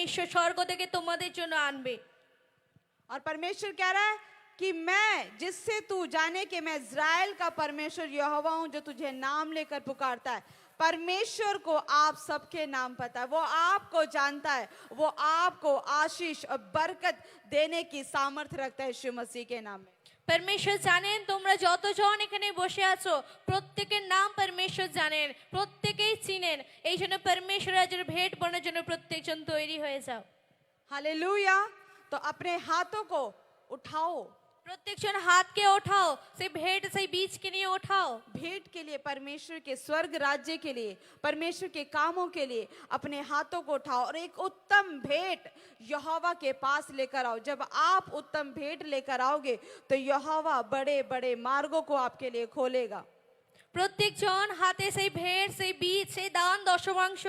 परमेश्वर स्वर्ग থেকে তোমাদের জন্য আনবে। और परमेश्वर कह रहा है कि मैं जिससे तू जाने कि मैं इज़राइल का परमेश्वर यहोवा हूं जो तुझे नाम लेकर पुकारता है। परमेश्वर को आप सबके नाम पता है, वो आपको जानता है, वो आपको आशीष और बरकत देने की सामर्थ्य रखता है यीशु मसीह के नाम में। परमेश्वर জানেন তোমরা যতজন এখানে বসে আছো প্রত্যেকের নাম परमेश्वर জানেন, প্রত্যেকেই চিনেন। এই জন্য परमेश्वर আজের ভেট বনার জন্য প্রত্যেকজন তৈরি হয়ে যাও। हालेलुया। तो अपने हाथों को उठाओ, প্রত্যেকজন হাতকে ওঠাও, সেই ভেট সেই বীজকে নিয়ে ওঠাও। भेंट के लिए, परमेश्वर के स्वर्ग राज्य के लिए, परमेश्वर के कामों के लिए अपने हाथों को उठाओ और एक उत्तम भेंट यहोवा के पास लेकर आओ। जब आप उत्तम भेंट लेकर आओगे तो यहोवा बड़े बड़े मार्गों को आपके लिए खोलेगा। প্রত্যেকজন হাতে সেই ভেট সেই বীজ সেই দান দশমাংশ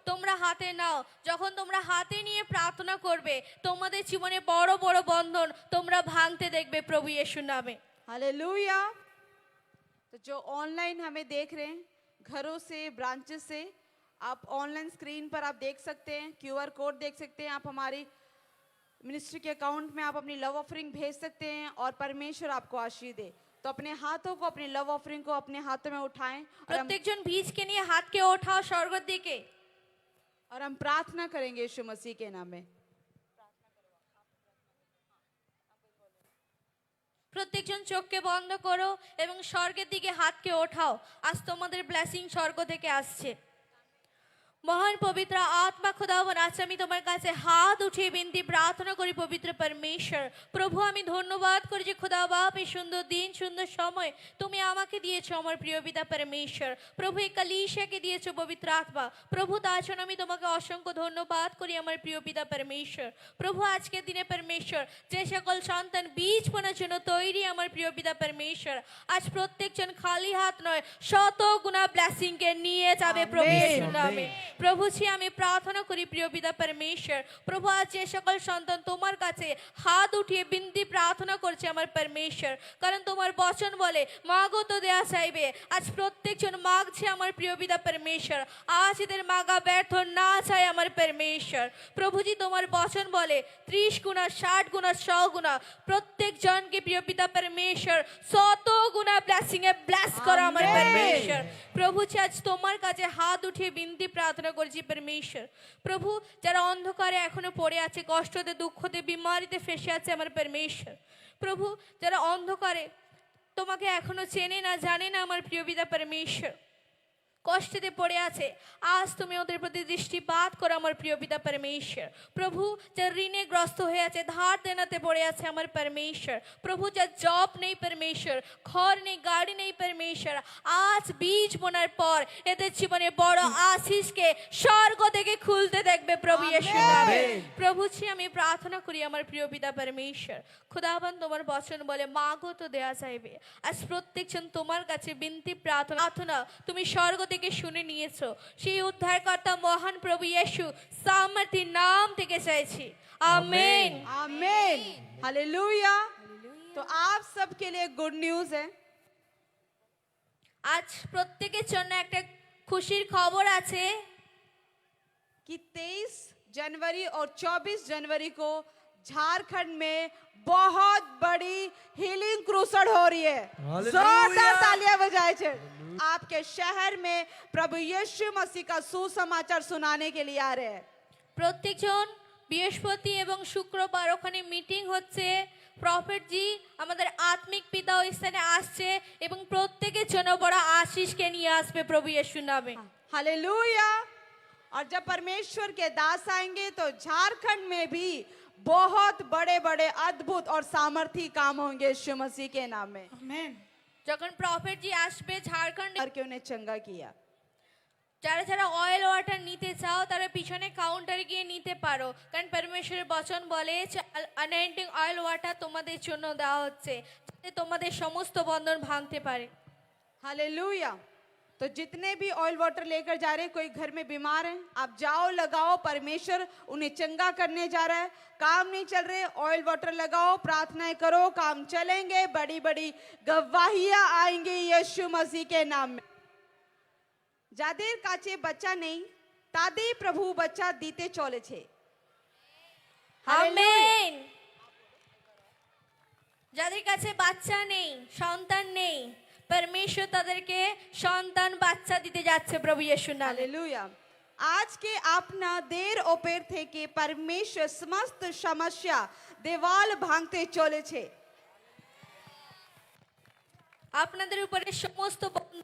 তোমরা হাতে নাও। যখন তোমরা হাতে নিয়ে প্রার্থনা করবে তোমাদের জীবনে বড় বড় বন্ধন তোমরা ভাঙতে দেখবে প্রভু येशू নামে। हालेलुया। तो जो ऑनलाइन हमें देख रहे हैं घरों से, ब्रांचेस से, आप ऑनलाइन स्क्रीन पर आप देख सकते हैं, क्यूआर कोड देख सकते हैं। आप हमारी मिनिस्ट्री के अकाउंट में आप अपनी लव ऑफरिंग भेज सकते हैं और परमेश्वर आपको आशीष दे। तो अपने हाथों को, अपनी लव ऑफरिंग को अपने हाथों में उठाएं और প্রত্যেকজন বীজকে নিয়ে হাতকে ওঠাও স্বর্গের দিকে। हम प्रार्थना करेंगे यीशु मसीह के नाम में। প্রত্যেকজন চোখকে বন্ধ করো এবং স্বর্গের দিকে হাতকে ওঠাও। আজ তোমাদের ব্লেসিং স্বর্গ থেকে আসছে। মহান পবিত্র আত্মা খোদাবন আজ আমি তোমার কাছে হাত উঠিয়ে বিনতি প্রার্থনা করি পবিত্র পরমেশ্বর প্রভু আমি ধন্যবাদ করি যে খোদা বাপ এই সুন্দর দিন সুন্দর সময় তুমি আমাকে দিয়েছো আমার প্রিয় পিতা পরমেশ্বর প্রভু এই কলিশাকে দিয়েছো পবিত্র আত্মা প্রভু তার জন্য আমি তোমাকে অসংখ্য ধন্যবাদ করি আমার প্রিয় পিতা পরমেশ্বর প্রভু আজকের দিনে পরমেশ্বর যে সকল সন্তান বীজ বোনার জন্য তৈরি আমার প্রিয় পিতা পরমেশ্বর আজ প্রত্যেকজন খালি হাত নয় শত গুণা ব্লেসিংকে নিয়ে যাবে প্রভু येशू নামে প্রভু জি আমি প্রার্থনা করি প্রিয় পিতা পরমেশ্বর প্রভু আজ যে সকল সন্তান তোমার কাছে হাত উঠিয়ে বিনতি প্রার্থনা করছে আমার পরমেশ্বর কারণ তোমার বচন বলে মাগো তো দেয়া চাইবে আজ প্রত্যেকজন মাগছে আমার প্রিয় পিতা পরমেশ্বর আজ এদের মাগা ব্যর্থ না চায় আমার পরমেশ্বর প্রভু জি তোমার বচন বলে 30 গুণা 60 গুণা 100 গুণা প্রত্যেক জনকে প্রিয় পিতা পরমেশ্বর শত গুণা ব্লেসিং এ ব্লেস করো আমার পরমেশ্বর প্রভু জি আজ তোমার কাছে হাত উঠিয়ে বিনতি প্রার্থনা করছি পরমেশ্বর প্রভু যারা অন্ধকারে এখনো পড়ে আছে কষ্টতে দুঃখতে বিমারিতে ফেসে আছে আমার পরমেশ্বর প্রভু যারা অন্ধকারে তোমাকে এখনো চেনে না জানে না আমার প্রিয় পিতা পরমেশ্বর কষ্টতে পড়ে আছে আজ তুমি ওদের প্রতি দৃষ্টিপাত করো আমার প্রিয় পিতা পরমেশ্বর প্রভু যারা ঋণে গ্রস্ত হয়ে আছে ধার দেনাতে পড়ে আছে আমার পরমেশ্বর প্রভু যার জব নেই পরমেশ্বর ঘর নেই গাড়ি নেই পরমেশ্বর আজ বীজ বোনার পর এদের জীবনে বড় আশীষকে স্বর্গ থেকে খুলতে দেখবে প্রভু येशू নামে প্রভু জি আমি প্রার্থনা করি আমার প্রিয় পিতা পরমেশ্বর খোদাবন্দ তোমার বচন বলে মাগো তো দেয়া চাইবে আজ প্রত্যেকজন তোমার কাছে বিনতি প্রার্থনা তুমি স্বর্গ থেকে শুনে নিয়েছো সেই উদ্ধারকর্তা মহান প্রভু येशू সামর্থ্যের নাম থেকে চাইছি আমেন आमीन। हालेलुया। तो आप सबके लिए गुड न्यूज़ है। আজ প্রত্যেকের জন্য একটা খুশির খবর আছে कि 23 जनवरी और 24 जनवरी को झारखंड में बहुत बड़ी हीलिंग क्रूसेड हो रही है। जोरदार तालियां बजाए थे। आपके शहर में प्रभु यीशु मसीह का सुसमाचार सुनाने के लिए आ रहे हैं। প্রত্যেকজন বৃহস্পতি এবং শুক্রবার ওখানে মিটিং হচ্ছে প্রফেট জি আমাদের আত্মিক পিতা ওই স্থানে আসছে এবং প্রত্যেকের জন্য বড় আশীষকে নিয়ে আসবে প্রভু येशू नामे हालेलुया। और जब परमेश्वर के दास आएंगे तो झारखंड में भी बहुत बड़े बड़े अद्भुत और सामर्थी काम होंगे यीशु मसीह के नाम में। आमीन। যখন প্রফেট জি আসবে ঝাড়খণ্ডে करके उन्हें चंगा किया। যারা যারা অয়েল ওয়াটার নিতে চাও তারা পিছনে কাউন্টারে গিয়ে নিতে পারো কারণ পরমেশ্বরের বচন বলে অ্যানয়েন্টিং অয়েল ওয়াটার তোমাদের জন্য দেওয়া হচ্ছে যাতে তোমাদের সমস্ত বন্ধন ভাঙতে পারে। हालेलुया। तो जितने भी ऑयल वाटर लेकर जा रहे हैं, कोई घर में बीमार है आप जाओ लगाओ, परमेश्वर उन्हें चंगा करने जा रहा है। काम नहीं चल रहे ऑयल वाटर लगाओ, प्रार्थनाएं करो, काम चलेंगे, बड़ी बड़ी गवाहियां आएंगी यीशु मसीह के नाम में। যাদের কাছে বাচ্চা নেই তাদের প্রভু বাচ্চা দিতে চলেছে। আমেন। যাদের কাছে বাচ্চা নেই, সন্তান নেই, পরমেশ্বর তাদেরকে সন্তান বাচ্চা দিতে যাচ্ছে প্রভু যিশুর নামে। हालेलुया। आज के अपना देर ओपेर थे के परमेश्वर समस्त समस्या देवाल भांगते चले छे। আপনাদের উপরে সমস্ত বন্ধন,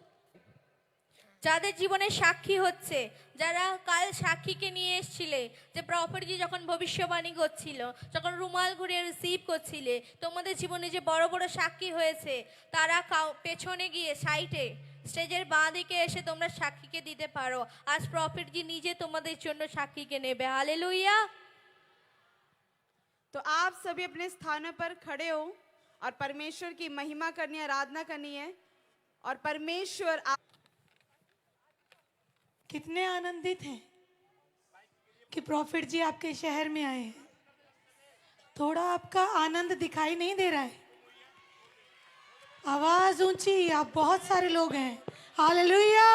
যাদের জীবনে সাক্ষী হচ্ছে, যারা কাল সাক্ষীকে নিয়ে এসেছিলে, যে প্রফেটজি যখন ভবিষ্যবাণী করছিল, যখন রুমাল ঘুরিয়ে রিসিভ করছিলে, তোমাদের জীবনে যে বড় বড় সাক্ষী হয়েছে, তারা পেছনে গিয়ে সাইটে স্টেজের বাঁ দিকে এসে তোমরা সাক্ষীকে দিতে পারো। আজ প্রফেটজি নিজে তোমাদের জন্য সাক্ষীকে নেবে। হালেলুয়া। तो आप सभी अपने स्थानों पर खड़े हो और परमेश्वर की महिमा करनी है, आराधना करनी है। और परमेश्वर कितने आनंदित हैं कि प्रॉफिट जी आपके शहर में आए हैं। थोड़ा आपका आनंद दिखाई नहीं दे रहा है, आवाज ऊंची, आप बहुत सारे लोग हैं। हालेलुया।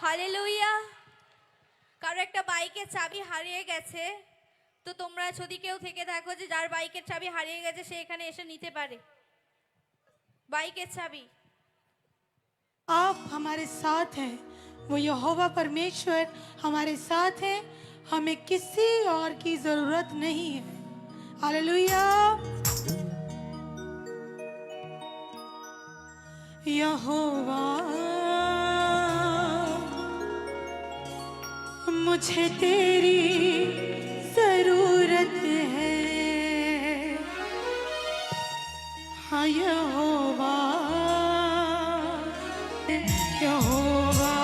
হালেলুয়া। কারো একটা বাইকের চাবি হারিয়ে গেছে, তো তোমরা যদি কেউ থেকে থাকো যে যার বাইকের চাবি হারিয়ে গেছে, সে এখানে এসে নিতে পারে বাইকের চাবি। आप हमारे साथ हैं, वो यहोवा परमेश्वर हमारे साथ है, हमें किसी और की जरूरत नहीं है। हालेलुया। यहोवा मुझे तेरी जरूरत है। हाँ यहोवा, यहोवा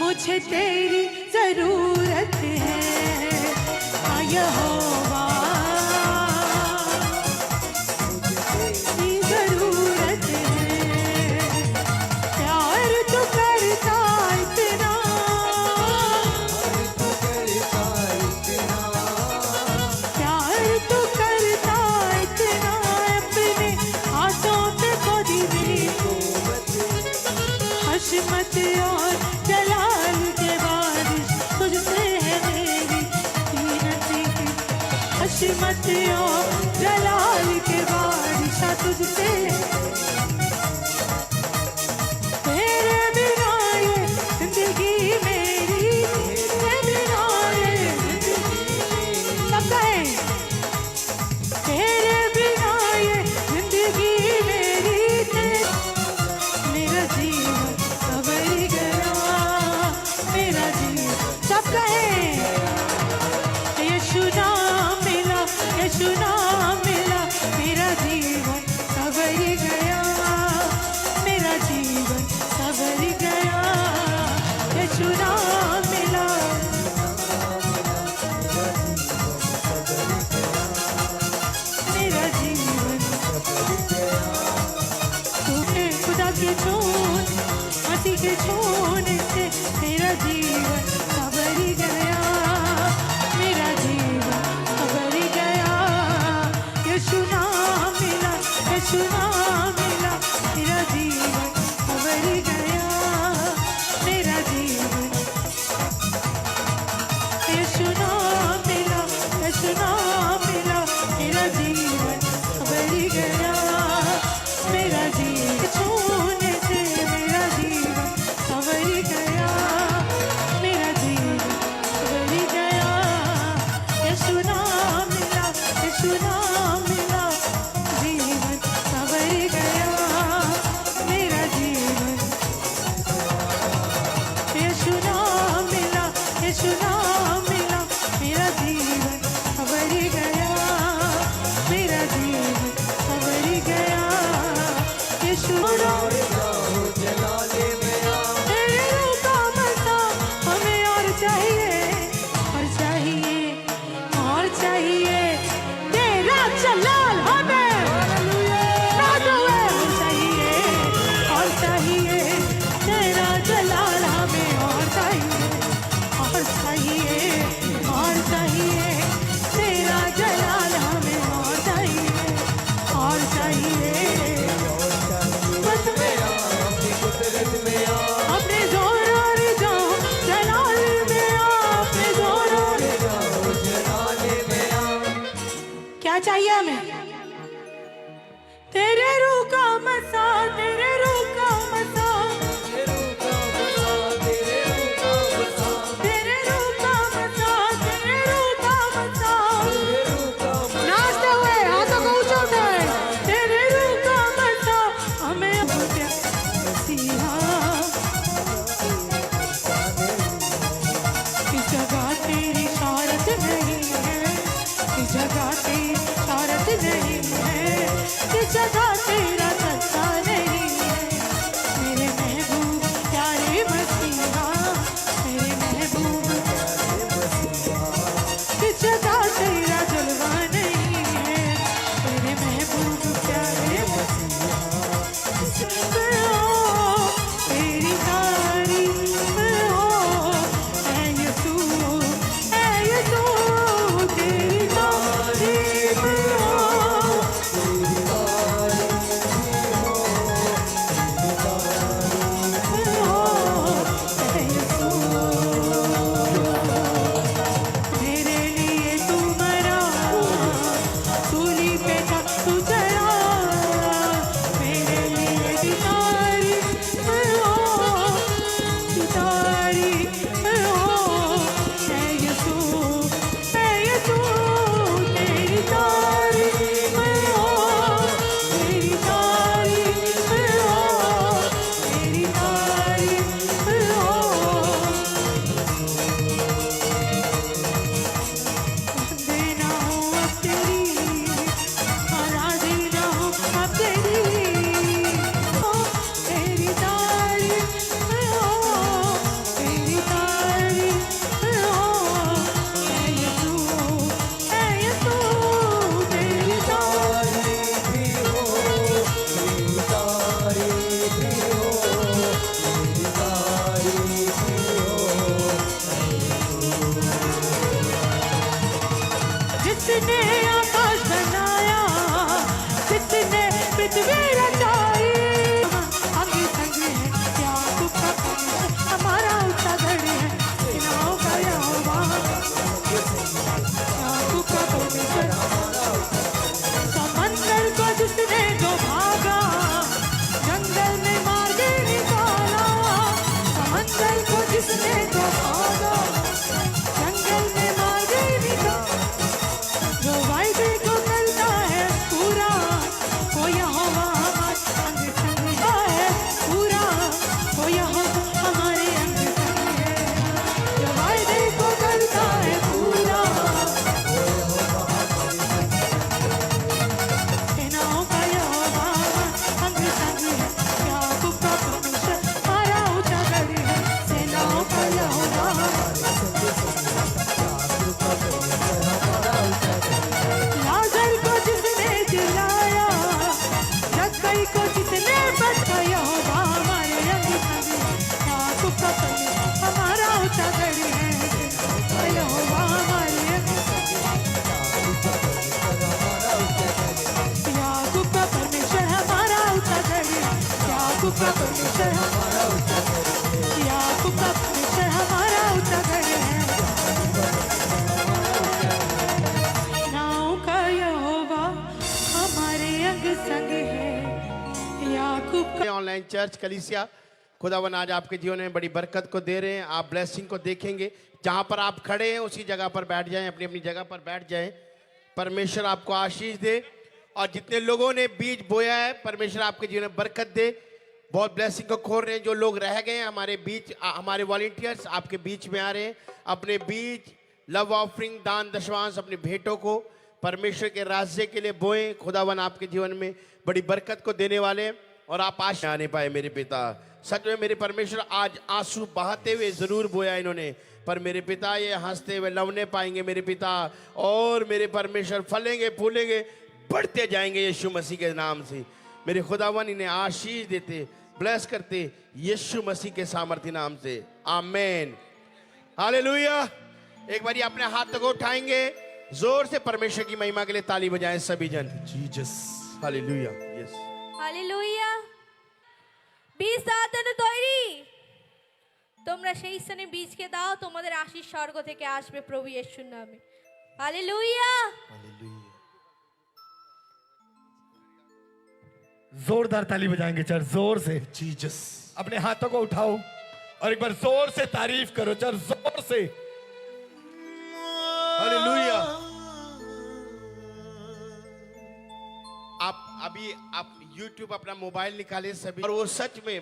मुझे तेरी जरूरत है। हाँ यहोवा तेरी जरूरत है। प्यार तो करता इतना, प्यार तो करता इतना, अपने हाथों पे खुद ही हशमत और जलाल के बारिश तुझसे है मेरी कीमती। हशमत और जलाल के बारिश तुझसे तेरे बिना ये जिंदगी मेरी, तेरे बिना ये जिंदगी सब कहें, तेरे बिना ये जिंदगी मेरी, मेरा जीवन सवर गया, मेरा जीवन सब कहें। यीशु नाम मिला, यीशु नाम मिला, मेरा जीवन सवर गया, मेरा जीवन सवर गया। यीशु नाम मिला, मेरा जीवन तूने खुदा के छून, मसीह के छून से मेरा जीवन सवर गया, मेरा जीवन सवर गया। यीशु नाम मिला, यीशु नाम मिला, मेरा जीवन सवर गया, मेरा जीवन। यीशु नाम मिला, यीशु नाम मिला, मेरा जीवन सवर गया, मेरा जीवन छूने से मेरा जीवन सवर गया, मेरा जीवन सवर जगह तेरा चलता नहीं है मेरे महबूब प्यारे मसीहा मेरे महबूब किस जगह तेरा जलवा नहीं है मेरे महबूब प्यारे मसीहा तेरी तारीफ हो ऐ यीशु तेरी तारीफ हो मेरे लिए तू मरा सूली पे तू चढ़ा मेरे लिए तारीफ हो ऐ यीशु तेरी तारीफ हो तेरी तारीफ हो देना हो अब तेरी आराधना हो अब तेरी हो तेरी तारीफ हो तेरी तारीफ हो ऐ यीशु तेरी तारीफ हो जिसने आकाश बनाया जिसने पृथ्वी रचाई अंग संग है याकूब का परमेश्वर हमारा ऊंचा गढ़ है सेनाओं का यहोवा याकूब का परमेश्वर समंदर को जिसने डुबागा जंगल में मार्ग निकाला समंदर को जिसने डुबागा जंगल में मार्ग निकाला जो वायदे को करता है पूरा वो यहोवा हमारे अंग संग है पूरा वो यहोवा हमारे अंग संग है जो वायदे को करता है पूरा सेनाओं का यहोवा अंग संग है याकूब का परमेश्वर हमारा ऊंचा गढ़ है सेनाओं का यहोवा लाजर को जिसने जिलाया जक्कई को जिसने बचाया यहोवा हमारे अंग संग है याकूब का परमेश्वर हमारा ऊंचा गढ़ है यहोवा हमारे अंग संग है याकूब का परमेश्वर हमारा ऊंचा गढ़ है याकूब का परमेश्वर हमारा ऊंचा गढ़ है याकूब का परमेश्वर हमारा ऊंचा गढ़ है नाव का यहोवा हमारे अंग संग है याकूब का ऑनलाइन चर्च कलीसिया खुदावन आज आपके जीवन में बड़ी बरकत को दे रहे हैं। आप ब्लेसिंग को देखेंगे। जहां पर आप खड़े हैं उसी जगह पर बैठ जाएं, अपनी अपनी जगह पर बैठ जाएं। परमेश्वर आपको आशीष दे और जितने लोगों ने बीज बोया है परमेश्वर आपके जीवन में बरकत दे। बहुत ब्लेसिंग को खोल रहे हैं। जो लोग रह गए हैं हमारे बीच, हमारे वॉलंटियर्स आपके बीच में आ रहे हैं। अपने बीच लव ऑफरिंग, दान दशवांश, अपनी भेंटों को परमेश्वर के राज्य के लिए बोएं। खुदावन आपके जीवन में बड़ी बरकत को देने वाले हैं और आप आशा आने पाए। मेरे पिता सच में मेरे परमेश्वर आज आंसू बहाते हुए जरूर बोया इन्होंने, पर मेरे पिता ये हंसते हुए लवने पाएंगे मेरे पिता। और मेरे परमेश्वर फलेंगे फूलेंगे बढ़ते जाएंगे यीशु मसीह के नाम से। मेरे खुदावन इन्हें आशीष देते, ब्लेस करते यीशु मसीह के सामर्थ्य नाम से, आमेन, हालेलुया। एक बार अपने हाथ को उठाएंगे, जोर से परमेश्वर की महिमा के लिए ताली बजाएं सभी जन। Jesus, hallelujah, yes, hallelujah. বীজ দাঁতানো তৈরি, তোমরা সেই স্থানে বীজকে দাও, তোমাদের আশীষ স্বর্গ থেকে আসবে প্রভু ইয়েশুর নামে। হালেলুয়া। जोरदार ताली बजाएंगे चर्च, जोर से। जीसस, अपने हाथों को उठाओ और एक बार जोर से तारीफ करो चर्च, जोर से। हालेलुया। आप अभी आप YouTube अपना मोबाइल निकाले सभी, और वो सच में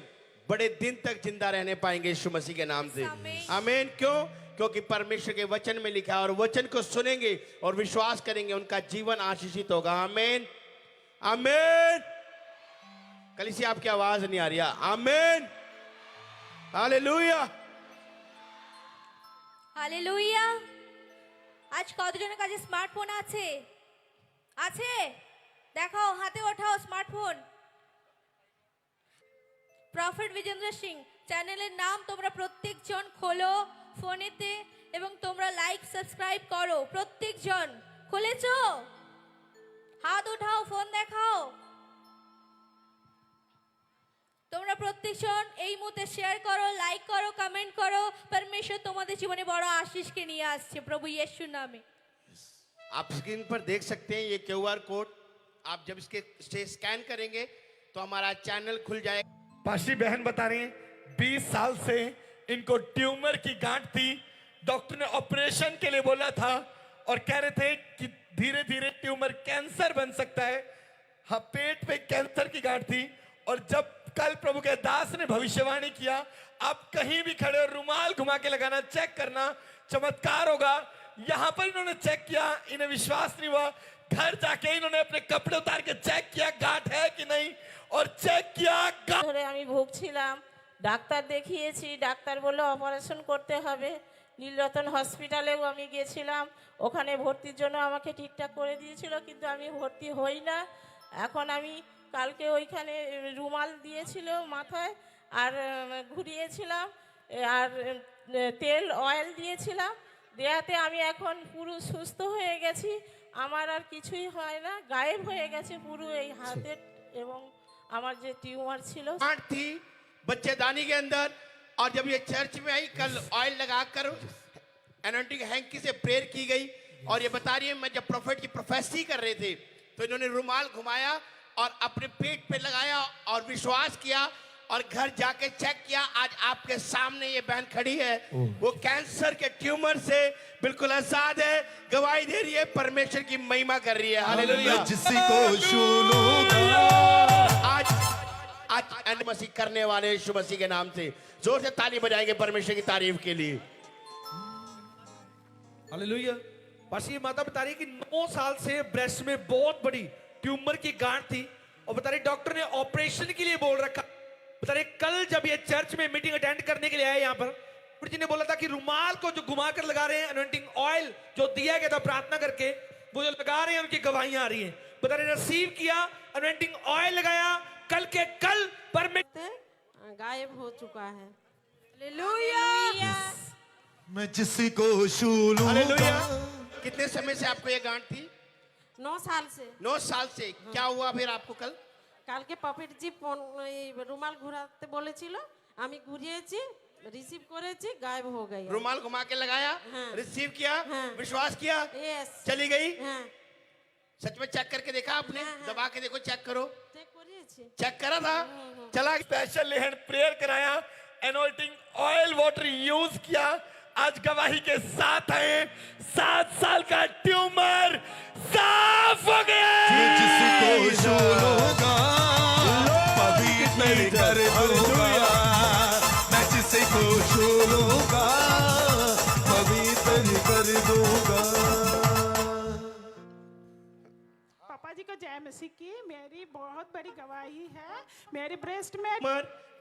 बड़े दिन तक जिंदा रहने पाएंगे यीशु मसीह के नाम से, आमीन। आमीन। क्यों? क्योंकि परमेश्वर के वचन में लिखा है और वचन को सुनेंगे और विश्वास करेंगे उनका जीवन आशीषित होगा, आमीन, आमीन। कलीसिया आपकी आवाज नहीं आ रही है। आमीन, हालेलुया। হালেলুয়া। আজ কতজনের কাছে স্মার্টফোন আছে? আছে? দেখাও, হাতে ওঠাও স্মার্টফোন। প্রফেট বিজেন্দ্র সিং চ্যানেলের নাম তোমরা প্রত্যেকজন খোলো ফোনেতে এবং তোমরা লাইক সাবস্ক্রাইব করো। প্রত্যেকজন খুলেছো? হাত উঠাও, ফোন দেখাও। তোমরা প্রত্যেকজন এই মুহূর্তে শেয়ার করো, লাইক করো, কমেন্ট করো। परमेश्वर তোমাদের জীবনে বড় আশীষকে নিয়ে আসছে প্রভু येशू नामे। आप स्क्रीन पर देख सकते हैं ये क्यूआर कोड। आप जब इसके से स्कैन करेंगे तो हमारा चैनल खुल जाएगा। पाशी बहन बता रही हैं 20 साल से इनको ट्यूमर की गांठ थी। डॉक्टर ने ऑपरेशन के लिए बोला था और कह रहे थे कि धीरे धीरे ट्यूमर कैंसर बन सकता है। हाँ, पेट पे कैंसर की गांठ थी। और जब कल प्रभु के दास ने भविष्यवाणी किया, आप कहीं भी खड़े हो रुमाल घुमा के लगाना, चेक करना, चमत्कार होगा। यहां पर इन्होंने चेक किया, इन्हें विश्वास नहीं हुआ। घर जाके इन्होंने अपने कपड़े उतार के चेक किया गांठ है कि नहीं, और चेक किया गांठ। ধরে আমি ভুগছিলাম, ডাক্তার দেখিয়েছি, ডাক্তার বললো অপারেশন করতে হবে। নীলরতন হসপিটালেও আমি গেছিলাম, ওখানে ভর্তির জন্য আমাকে ঠিকঠাক করে দিয়েছিল, কিন্তু আমি ভর্তি হই না। এখন আমি কালকে ওইখানে রুমাল দিয়েছিল মাথায়, আর ঘুরিয়েছিলাম, আর তেল অয়েল দিয়েছিলাম। দেয়াতে আমি এখন পুরো সুস্থ হয়ে গেছি, আমার আর কিছুই হয় না, গায়েব হয়ে গেছে পুরো এই হাতের এবং আমার যে টিউমার ছিল। गांठ थी बच्चेदानी के अंदर, और जब ये चर्च में आई कल ऑयल लगाकर एनॉइंटिंग हैंकी से प्रेयर की गई। और ये बता रही है मैं जब प्रोफेट की प्रोफेसी कर रहे थे तो इन्होंने रुमाल घुमाया और अपने पेट पे लगाया और विश्वास किया और घर जाके चेक किया। आज आपके सामने ये बहन खड़ी है, वो कैंसर के ट्यूमर से बिल्कुल आजाद है, गवाही दे रही है, परमेश्वर की महिमा कर रही है। हालेलुया। जिसी को छू लूंगा। आज आज मसीह करने वाले यीशु मसीह के नाम से जोर से ताली बजाएंगे परमेश्वर की तारीफ के लिए। हालेलुया। पाशी, ये माता बता रही कि 9 साल से ब्रेस्ट में बहुत बड़ी ट्यूमर की गांठ थी और बता रही डॉक्टर ने ऑपरेशन के लिए बोल रखा। बता रही कल जब ये चर्च में मीटिंग अटेंड करने के लिए आए यहाँ पर, जी ने बोला था कि रुमाल को जो घुमा कर लगा रहे हैं, अनॉइंटिंग ऑयल जो दिया गया था प्रार्थना करके, वो जो लगा रहे हैं उनकी गवाहियां आ रही हैं। बता रहे रिसीव किया, अनॉइंटिंग ऑयल लगाया, कल के कल गायब हो चुका है। मैं जिसी को छू हालेलुया। लूंगा। कितने समय से आपको ये गांठ थी? 9 साल से। 9 साल से। क्या हुआ फिर आपको कल? কালকে প্রফেটজি রুমাল ঘোরাতে বলেছিল, আমি ঘুরিয়েছি, রিসিভ করেছি, গায়েব হয়ে গই। रुमाल घुमा के लगाया, हाँ। रिसीव किया, हाँ। विश्वास किया, यस। चली गई। হ্যাঁ, सच में चेक करके देखा आपने? हाँ, हाँ। दबा के देखो, चेक करो। চেক করিয়েছি। चेक करा था, चला। स्पेशल हैंड प्रेयर कराया, एनॉइंटिंग ऑयल वाटर यूज किया। आज गवाही के साथ आए, 7 साल का ट्यूमर साफ हो गया। मैं जिसी को छू लूंगा, पवित्र कर दूंगा। मैं जिसी को छू लूंगा, पवित्र कर दूंगा। पापा जी को जय मसीह की। मेरी बहुत बड़ी गवाही है, मेरे ब्रेस्ट में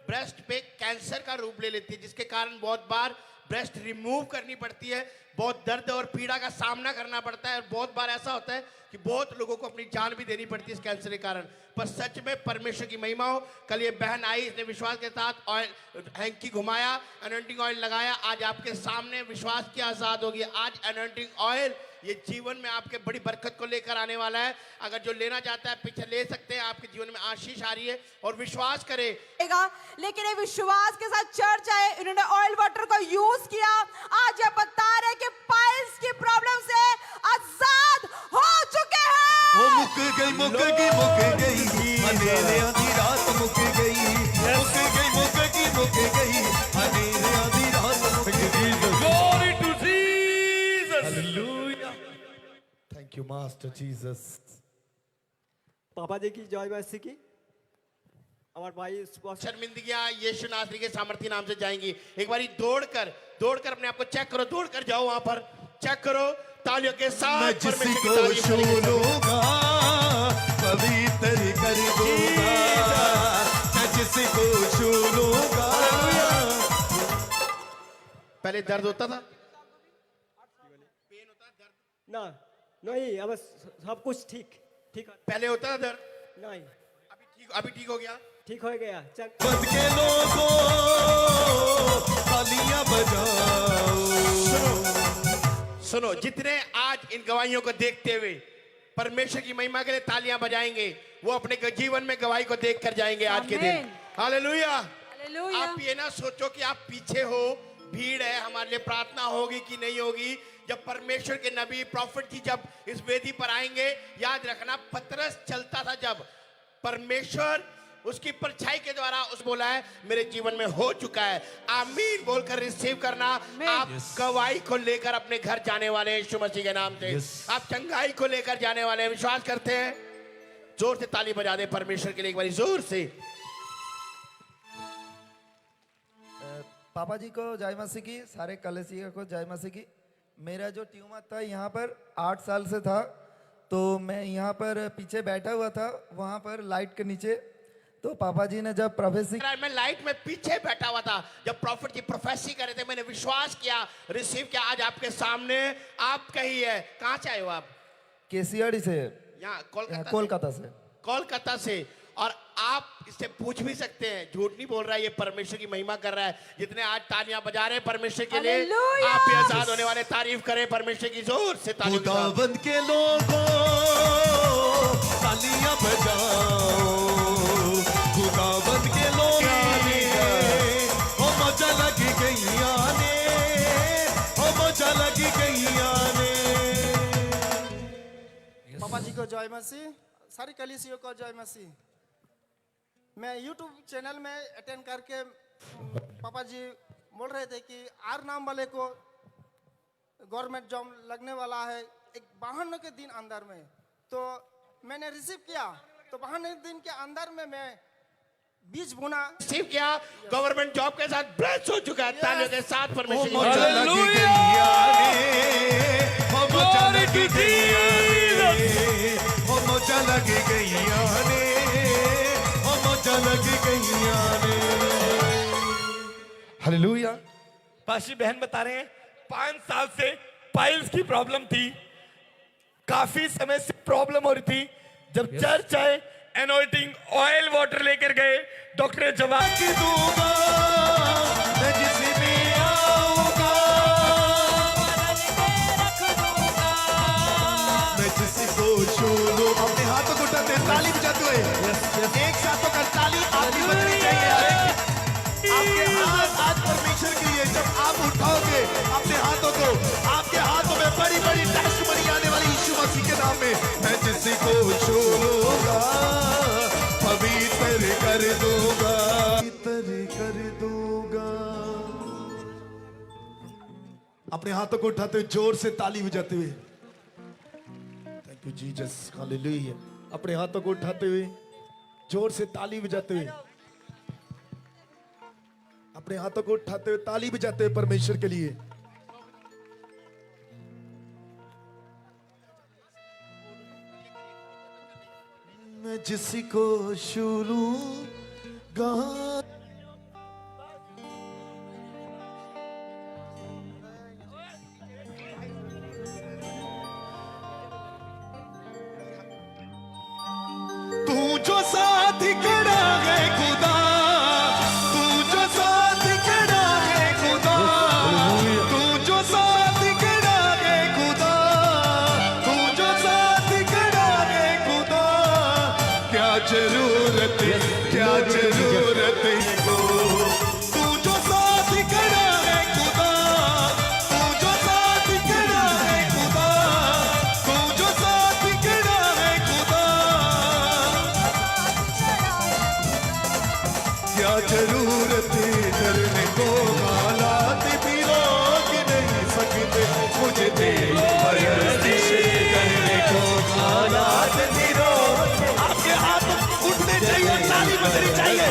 ब्रेस्ट पे कैंसर का रूप ले लेती है, जिसके कारण बहुत बार ब्रेस्ट रिमूव करनी पड़ती है, बहुत दर्द और पीड़ा का सामना करना पड़ता है। और बहुत बार ऐसा होता है कि बहुत लोगों को अपनी जान भी देनी पड़ती है इस कैंसर के कारण। पर सच में परमेश्वर की महिमा हो। कल ये बहन आई, इसने विश्वास के साथ ऑयल हैंकी घुमाया, अनॉइंटिंग ऑयल लगाया, आज आपके सामने विश्वास की आजाद होगी। आज अनॉइंटिंग ऑयल ये जीवन में आपके बड़ी बरकत को लेकर आने वाला है। अगर जो लेना चाहता है पीछे ले सकते हैं, आपके जीवन में आशीष आ रही है। और विश्वास करे। लेकिन ये विश्वास के साथ चर्च आए, इन्होंने ऑयल वाटर का यूज किया। आज ये बता रहे कि पाइल्स की प्रॉब्लम से आजाद हो चुके हैं। वो मुक गई मुक गई मुक गई, अंधेरे आधी रात मुक गई, मुक गई मुक गई मुक गई, अंधेरे आधी रात मुक गई। Glory to Jesus. Hallelujah. Thank you, Master Jesus. पापा जी की जय मसीह की। हमारे भाई शर्मिंदगियां यीशु नासरी के सामर्थ्य नाम से जाएंगी। एक बारी दौड़कर अपने आप को चेक करो, दौड़कर जाओ वहां पर, चेक करो तालियों के साथ। मैं जिसी परमेश्वर की को तारीफ छू करेंगे। लूंगा, पवित्र कर दूंगा मैं जिसको छू लूंगा। पहले दर्द होता था? ना नहीं, अब सब कुछ ठीक ठीक पहले होता था दर्द? नहीं, अभी ठीक हो गया? ठीक हो गया। चल बंद के लोगों तालियां बजाओ। सुनो, जितने आज इन गवाहियों को देखते हुए परमेश्वर की महिमा के लिए तालियां बजाएंगे, वो अपने जीवन में गवाही को देख कर जाएंगे आज के दिन। हालेलुया। हालेलुया। आप ये ना सोचो कि आप पीछे हो, भीड़ है, हमारे लिए प्रार्थना होगी कि नहीं होगी। जब परमेश्वर के नबी प्रॉफिट जी जब इस वेदी पर आएंगे, याद रखना पतरस चलता था जब, परमेश्वर उसकी परछाई के द्वारा उस बोला है मेरे जीवन में हो चुका है। आमीन बोलकर रिसीव करना। आप गवाही को लेकर अपने घर जाने वाले हैं यीशु मसीह के नाम से। आप चंगाई को लेकर जाने वाले हैं, विश्वास करते हैं? जोर से ताली बजा दे परमेश्वर के लिए एक बारी जोर से। पापा जी को जय मसीह की, सारे कलेसिया को जय मसीह की। मेरा जो ट्यूमर था यहाँ पर 8 साल से था, तो मैं यहाँ पर पीछे बैठा हुआ था, वहाँ पर लाइट के नीचे। तो पापा जी ने जब प्रोफेसी, मैं लाइट में पीछे बैठा हुआ था जब प्रॉफिट जी प्रोफेसी कर रहे थे, मैंने विश्वास किया, रिसीव किया। आज आपके सामने आप कही है। कहाँ से आए हो आप? केसीआर से, यहाँ कोलकाता से। कोलकाता से। और आप इससे पूछ भी सकते हैं, झूठ नहीं बोल रहा है, ये परमेश्वर की महिमा कर रहा है। जितने आज तालियां बजा रहे हैं परमेश्वर के लिए, आप भी आजाद होने वाले। तारीफ करें परमेश्वर की, जोर से तालियां। खुदावंद के लोगों तालियां बजाओ। खुदावंद के लोगों ओ मजा लगी गैया ने, ओ मजा लगी गैया ने। पापा जी को जय मसीह, सारी कलीसियों को जय मसीह। मैं YouTube चैनल में अटेंड करके पापा जी बोल रहे थे कि आर नाम वाले को गवर्नमेंट जॉब लगने वाला है 52 के दिन अंदर में। तो मैंने रिसीव किया, तो 52 दिन के अंदर में मैं बीज बुना, रिसीव किया, गवर्नमेंट जॉब के साथ ब्लेस हो चुका है। तालियों के साथ परमेश्वर की मजा लगी गैया ने, ओ मजा लगी गैया ने, ओ मजा लगी गैया ने, ओ मजा लगी गैया ने। हालेलुया। पाशी बहन बता रहे हैं 5 साल से पाइल्स की प्रॉब्लम थी, काफी समय से प्रॉब्लम हो रही थी। जब चर्च आए, एनॉइंटिंग ऑयल वाटर लेकर गए, डॉक्टर ने जवाब दूंगा मैं जिसमें आऊंगा, मैं जिसको छू लूं। अपने हाथों को उठाते ताली बजाते हुए एक साथ होकर ताली आपकी बजनी चाहिए। आपके हाथ आज परमेश्वर के लिए जब आप उठाओगे अपने हाथों को, आपके हाथों में बड़ी बड़ी टेस्टमनी आने वाली यीशु मसीह के नाम में। मैं जिसको छू लूंगा पवित्र कर दूंगा, पवित्र कर दूंगा। अपने हाथों को उठाते हुए जोर से ताली बजाते हुए, थैंक यू जीसस, हालेलुया। अपने हाथों को उठाते हुए जोर से ताली बजाते हुए, अपने हाथों को उठाते हुए ताली बजाते हुए परमेश्वर के लिए। मैं जिसको छू लूंगा, तू जो साथ खड़ा है खुदा, तू जो साथ खड़ा है खुदा, तू जो साथ खड़ा है खुदा, तू जो साथ खड़ा है खुदा। क्या जरूरत है, क्या जरूरत है को, तू जो साथ खड़ा है खुदा, तू जो साथ खड़ा है खुदा, तू जो साथ खड़ा है खुदा। क्या जरूरत है डरने को, हालात भी रोक नहीं सकते मुझे तेरी परस्तिश करने को, हालात भी रोक। आपके हाथ उठने चाहिए, ताली बजनी चाहिए।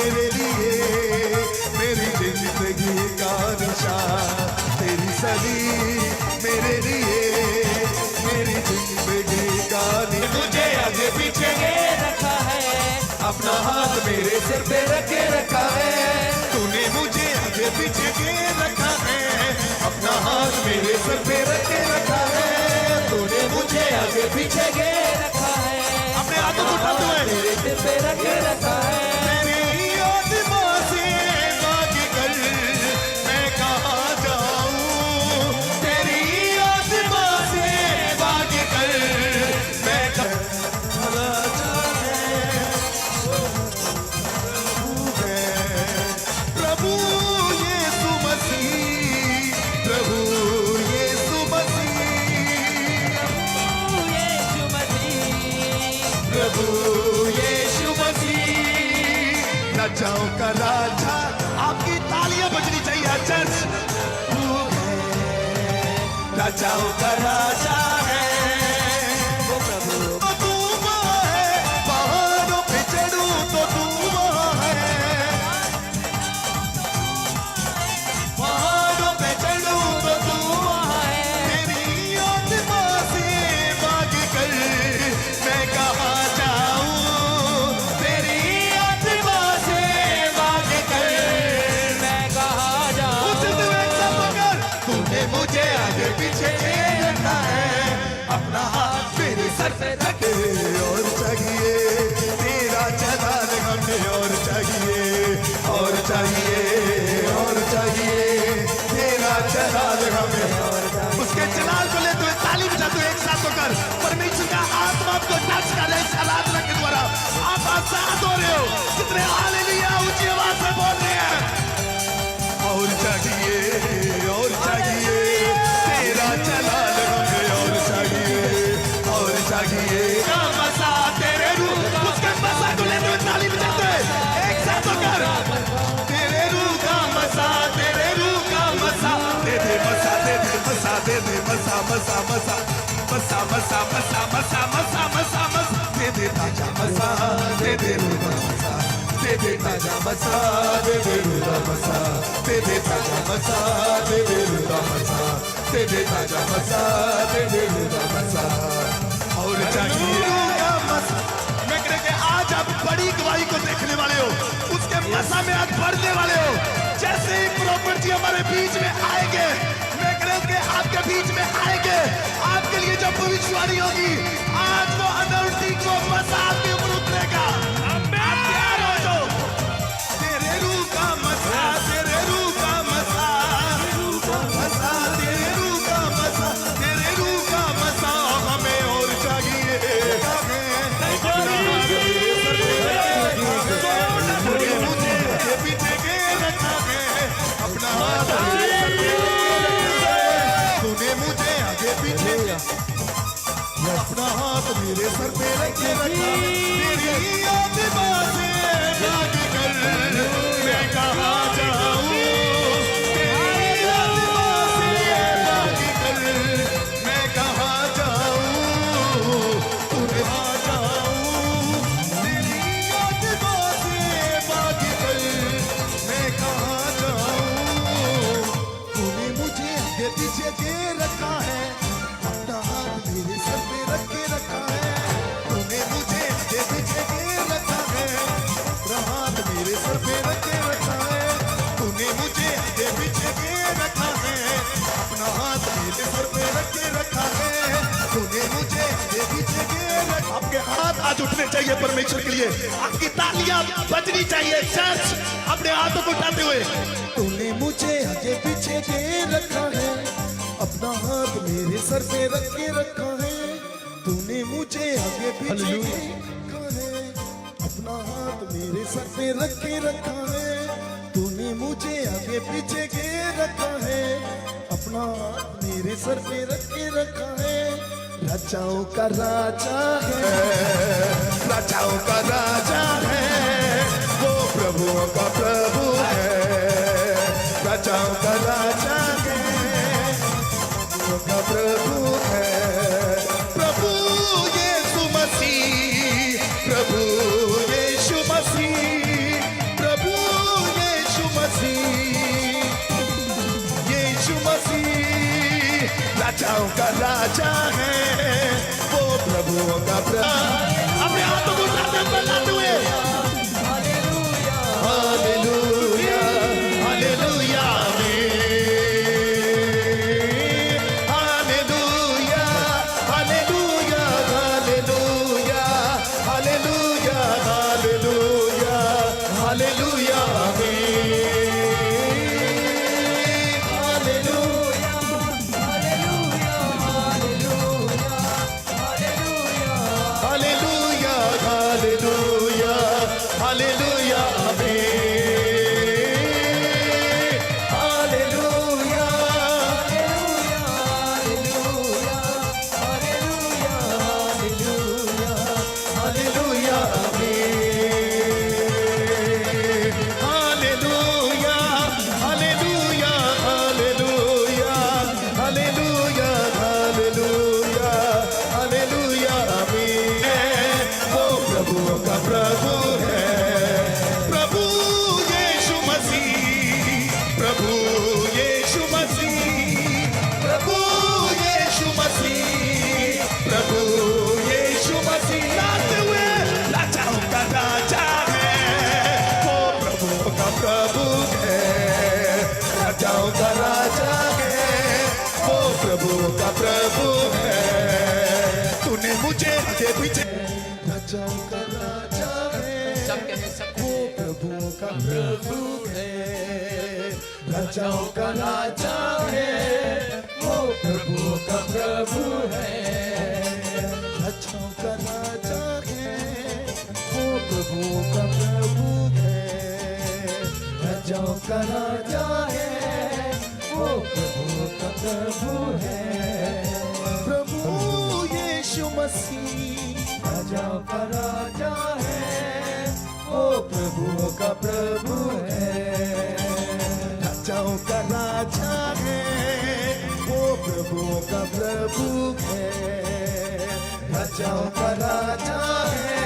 मेरे लिए मेरी जिंदगी का निशान तेरी सदी मेरे लिए मेरी जिंदगी का निशान मुझे आगे पीछे रखा है अपना हाथ मेरे सिर पे रखे रखा है तूने मुझे आगे पीछे रखा है अपना हाथ मेरे सिर पे रखे रखा है तूने मुझे आगे पीछे रखा है अपने हाथों को उठाते हुए मेरे सिर पे रखे रखा है मेरी आत्मा से भाग कर मैं कहाँ जाऊँ तेरी आत्मा से भाग कर मैं प्रभु यीशु मसीह प्रभु यीशु मसीह प्रभु यीशु मसीह राजाओं का राजा आपकी तालियां बजनी चाहिए चर्च राजाओं का राजा है वो प्रभु तो तू वहाँ है पहाड़ों पे चढ़ूं तो तू वहाँ है पहाड़ों पे चढ़ूं तो तू वहाँ है तेरी आत्मा से भाग कर मैं कहाँ जाऊँ तेरी आत्मा से भाग कर मैं कहाँ जाऊँ उछलते हुए एक साथ पकड़ तूने मुझे आगे पीछे रखा है अपना हाथ मेरे सर पे रखे और चाहिए तेरा चलान हमें और चाहिए और चाहिए और चाहिए तेरा चलान हमें और चाहिए उसके चलान को लेते हुए ताली बजाते हुए एक साथ होकर परमेश्वर का आत्मा आपको टच कर रहा है इस आराधना के द्वारा आप आजाद हो रहे हो कितने हालेलुया ऊंची आवाज में बोल रहे हैं और चाहिए तेरा चलान हमें और चाहिए का मसा तेरे रूह उसके मसा को लेते हुए ताली बजाते हुए एक साथ होकर तेरे रूह का मसा तेरे रूह का मसा दे दे मसा दे दे मसा दे दे मसा मसा मसा मसा मसा मसा मसा मसा मसा मसा दे दे ताजा मसा दे दे रूह का मसा दे दे ताजा मसा दे दे रूह का मसा दे दे ताजा मसा दे दे रूह का मसा दे दे ताजा मसा दे दे रूह का मसा और चाहिए मैं कह के आज आप बड़ी गवाही को देखने वाले हो उसके मसा में आज बढ़ने वाले हो जैसे ही प्रॉफिट जी हमारे बीच में आएंगे मैं कह के आपके बीच में आएंगे आपके लिए जो भविष्यवाणी होगी आज वो अनॉइंटिंग वो मसा आपके ऊपर उतरेगा आप तैयार हो जाओ तेरे रूह का मसा तेरे रूह का मसा मसा तेरे रूह का मसा तेरे रूह का मसा हमें और चाहिए मुझे पीछे के रखा है अपना हाथ तूने मुझे आगे पीछे अपना हाथ मेरे सर पे रखे रखा तेरी आत्मा से भाग कर मैं कहाँ जाऊँ तेरी आत्मा से भाग कर मैं कहाँ जाऊँ तूने कहाँ जाऊँ तेरी आत्मा से भाग कर मैं कहाँ जाऊँ तूने मुझे आगे पीछे के रखा है अपना हाथ मेरे सर पे रख के रखा है तूने मुझे आगे पीछे के रखा है अपना हाथ मेरे सर पे रख के रखा है तूने मुझे आगे पीछे के रखा है अपना हाथ मेरे सर पे रख के रखा है तूने मुझे आगे पीछे के रखा आपके हाथ आज उठने चाहिए परमेश्वर के लिए आपकी तालियां बजनी चाहिए चर्च अपने हाथों को उठाते हुए तूने मुझे आगे पीछे के रखा है अपना हाथ मेरे सर पे रख के रखा है तूने मुझे आगे पीछे रखा है अपना हाथ मेरे सर पे रख के रखा है तूने मुझे आगे पीछे के रखा है अपना हाथ मेरे सर पे रख के रखा है राजाओं का राजा है राजाओं का राजा है वो प्रभुओं का प्रभु है राजाओं का राजा है का प्रभु है प्रभु यीशु मसीह प्रभु यीशु मसीह प्रभु राजाओं का राजा है, वो प्रभुओं का प्रभु। अपने हाथों को उठाते हुए बजाते हुए hallelujah hallelujah hallelujah hallelujah hallelujah hallelujah hallelujah hallelujah hallelujah hallelujah hallelujah hallelujah hallelujah hallelujah hallelujah hallelujah hallelujah hallelujah hallelujah वो प्रभुओं का प्रभु है, प्रभु यीशु मसीह, प्रभु यीशु मसीह, प्रभु यीशु मसीह, प्रभु यीशु मसीह। गाते हुए राजाओं का राजा है, वो प्रभुओं का प्रभु है, राजाओं का राजा है, वो प्रभुओं का प्रभु है। तूने मुझे आगे पीछे राजाओं का राजा है, वो प्रभुओं का प्रभु है, राजाओं का राजा है, वो प्रभुओं का प्रभु है, राजाओं का राजा है, वो प्रभुओं का प्रभु है, राजाओं का राजा है, वो प्रभुओं का प्रभु है, प्रभु यीशु मसीह राजाओं का राजा है, वो प्रभुओं का प्रभु है, राजाओं का राजा है, वो प्रभुओं का प्रभु है, राजाओं का राजा है,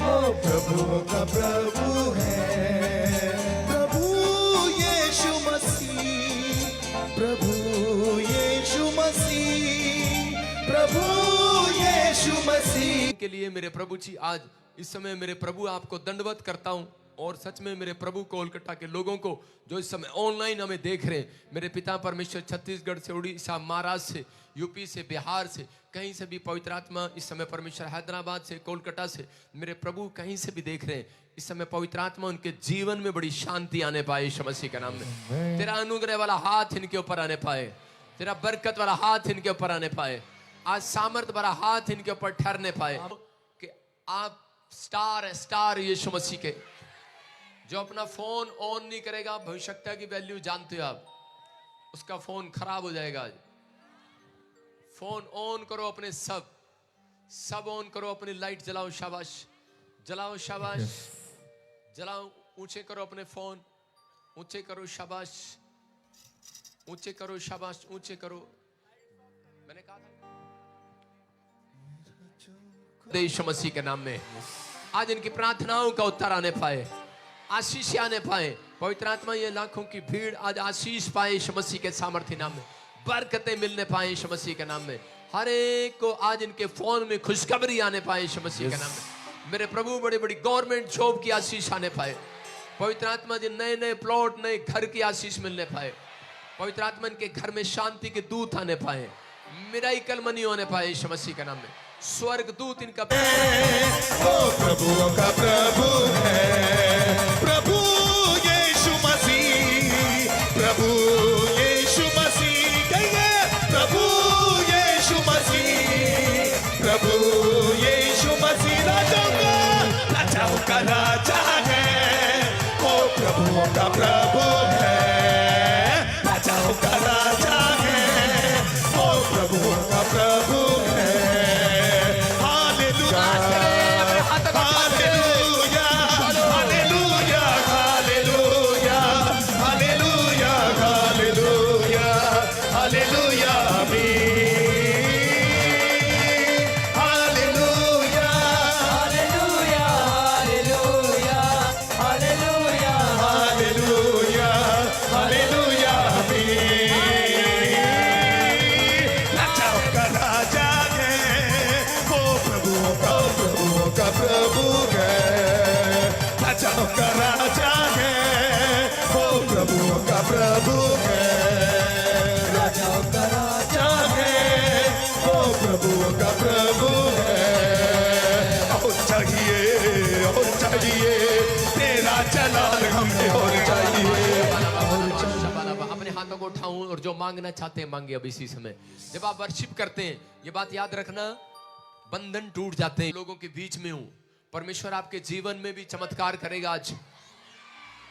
वो प्रभुओं का प्रभु है, प्रभु यीशु मसीह, प्रभु यीशु मसीह, प्रभु यीशु मसीह के लिए मेरे प्रभु जी आज इस समय मेरे प्रभु आपको दंडवत करता हूं और सच में मेरे प्रभु कोलकाता के लोगों को जो इस समय ऑनलाइन हमें देख रहे हैं, मेरे पिता परमेश्वर छत्तीसगढ़ से, उड़ीसा, महाराष्ट्र से, यूपी से, बिहार से, कहीं से भी पवित्र आत्मा इस समय परमेश्वर हैदराबाद से, कोलकाता से मेरे प्रभु कहीं से भी देख रहे हैं, इस समय पवित्र आत्मा उनके जीवन में बड़ी शांति आने पाए यीशु मसीह के नाम में। तेरा अनुग्रह वाला हाथ इनके ऊपर आने पाए, तेरा बरकत वाला हाथ इनके ऊपर आने पाए, आज सामर्थ भरा हाथ इनके ऊपर ठहरने पाए कि आप स्टार यीशु मसीह के। जो अपना फोन ऑन नहीं करेगा, भविष्यता की वैल्यू जानते हो आप, उसका फोन खराब हो जाएगा। आज फोन ऑन करो, अपने सब ऑन करो, अपनी लाइट जलाओ, शाबाश जलाओ, शाबाश जलाओ, ऊंचे करो अपने फोन, ऊंचे करो, शाबाश ऊंचे करो, शाबाश ऊंचे करो। मैंने कहा था यीशु मसीह के नाम में आज इनकी प्रार्थनाओं का उत्तर आने पाए, आशीष आने पाए। पवित्र आत्मा ये लाखों की भीड़ आज आशीष पाए यीशु मसीह के सामर्थ्य नाम में, बरकतें मिलने पाए यीशु मसीह के नाम में। हर एक को आज इनके फोन में खुशखबरी आने पाए यीशु मसीह के नाम में। मेरे प्रभु बड़ी बड़ी गवर्नमेंट जॉब की आशीष आने पाए। पवित्र आत्मा जी नए नए प्लॉट, नए घर की आशीष मिलने पाए। पवित्र आत्मा इनके घर में शांति के दूत आने पाए, मिराइकल मनी होने पाए यीशु मसीह के नाम में। स्वर्ग दूत इनका वो प्रभुओं का प्रभु है, प्रभु यीशु मसीह, प्रभु यीशु मसीह, कहिए प्रभु यीशु मसीह, प्रभु यीशु मसीह। राजाओं का राजा है, वो प्रभुओं का प्रभु है, राजाओं का राजा है, वो प्रभुओं का प्रभु है। Hallelujah. लाल हमें और चाहिए। अपने हाथों को उठाऊं और जो मांगना चाहते हैं मांगे अब इसी समय। जब आप वर्शिप करते हैं, ये बात याद रखना, बंधन टूट जाते हैं। लोगों के बीच में हूं, परमेश्वर आपके जीवन में भी चमत्कार करेगा। आज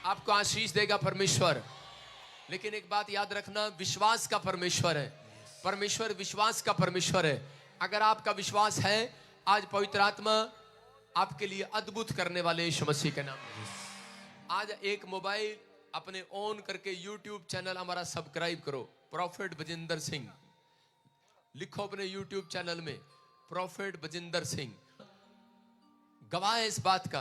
आपको आशीष देगा परमेश्वर। लेकिन एक बात याद रखना, विश्वास का परमेश्वर है। परमेश्वर विश्वास का परमेश्वर है। अगर आपका विश्वास है, आज पवित्र आत्मा आपके लिए अद्भुत करने वाले यीशु मसीह के नाम में। आज एक मोबाइल अपने ऑन करके YouTube चैनल हमारा सब्सक्राइब करो, प्रॉफिट बजिंदर सिंह लिखो अपने YouTube चैनल में, प्रॉफिट बजिंदर सिंह। गवाह है इस बात का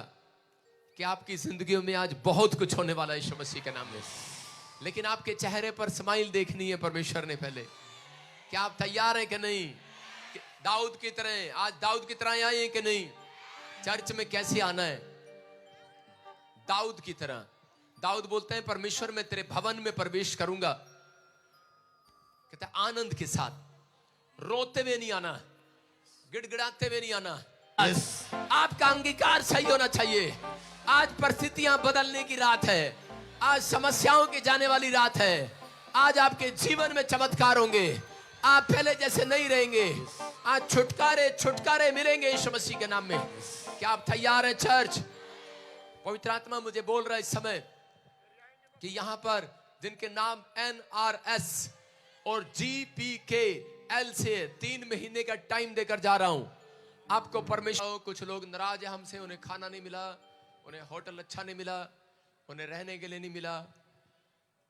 कि आपकी जिंदगियों में आज बहुत कुछ होने वाला है यीशु मसीह के नाम में। लेकिन आपके चेहरे पर स्माइल देखनी है परमेश्वर ने पहले। क्या आप तैयार हैं कि नहीं? दाऊद की तरह, आज दाऊद की तरह आए हैं कि नहीं? चर्च में कैसे आना है? दाऊद की तरह। दाऊद बोलते हैं, परमेश्वर मैं तेरे भवन में प्रवेश करूंगा, कहते हैं आनंद के साथ, रोते हुए नहीं आना, गिड़गिड़ाते हुए नहीं आना। आपका अंगीकार सही होना चाहिए। आज परिस्थितियां बदलने की रात है। आज समस्याओं की जाने वाली रात है। आज आपके जीवन में चमत्कार होंगे। आप पहले जैसे नहीं रहेंगे। आज छुटकारे छुटकारे मिलेंगे यीशु मसीह के नाम में। क्या आप तैयार हैं चर्च? पवित्र आत्मा मुझे बोल रहा है इस समय कि यहां पर जिनके नाम NRS और GPKL से 3 महीने का टाइम देकर जा रहा हूं आपको परमेश्वर। कुछ लोग नाराज है हमसे, उन्हें खाना नहीं मिला, उन्हें होटल अच्छा नहीं मिला, उन्हें रहने के लिए नहीं मिला।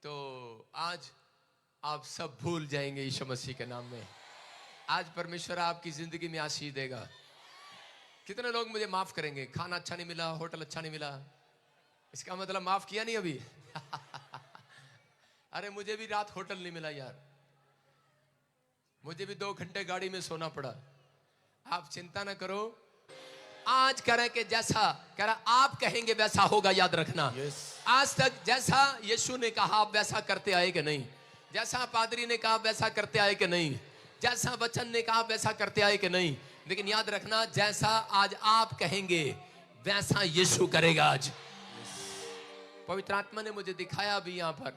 तो आज आप सब भूल जाएंगे यीशु मसीह के नाम में। आज परमेश्वर आपकी जिंदगी में आशीष देगा। कितने लोग मुझे माफ करेंगे? खाना अच्छा नहीं मिला, होटल अच्छा नहीं मिला, इसका मतलब माफ किया नहीं अभी? अरे मुझे भी रात होटल नहीं मिला यार, मुझे भी 2 घंटे गाड़ी में सोना पड़ा। आप चिंता ना करो। आज करें कि जैसा कह रहा आप कहेंगे वैसा होगा, याद रखना। आज तक जैसा यीशु ने कहा आप वैसा करते आए कि नहीं? जैसा पादरी ने कहा वैसा करते आए कि नहीं? जैसा वचन ने कहा वैसा करते आए कि नहीं? लेकिन याद रखना, जैसा आज आप कहेंगे वैसा यीशु करेगा। आज पवित्र आत्मा ने मुझे दिखाया अभी यहाँ पर,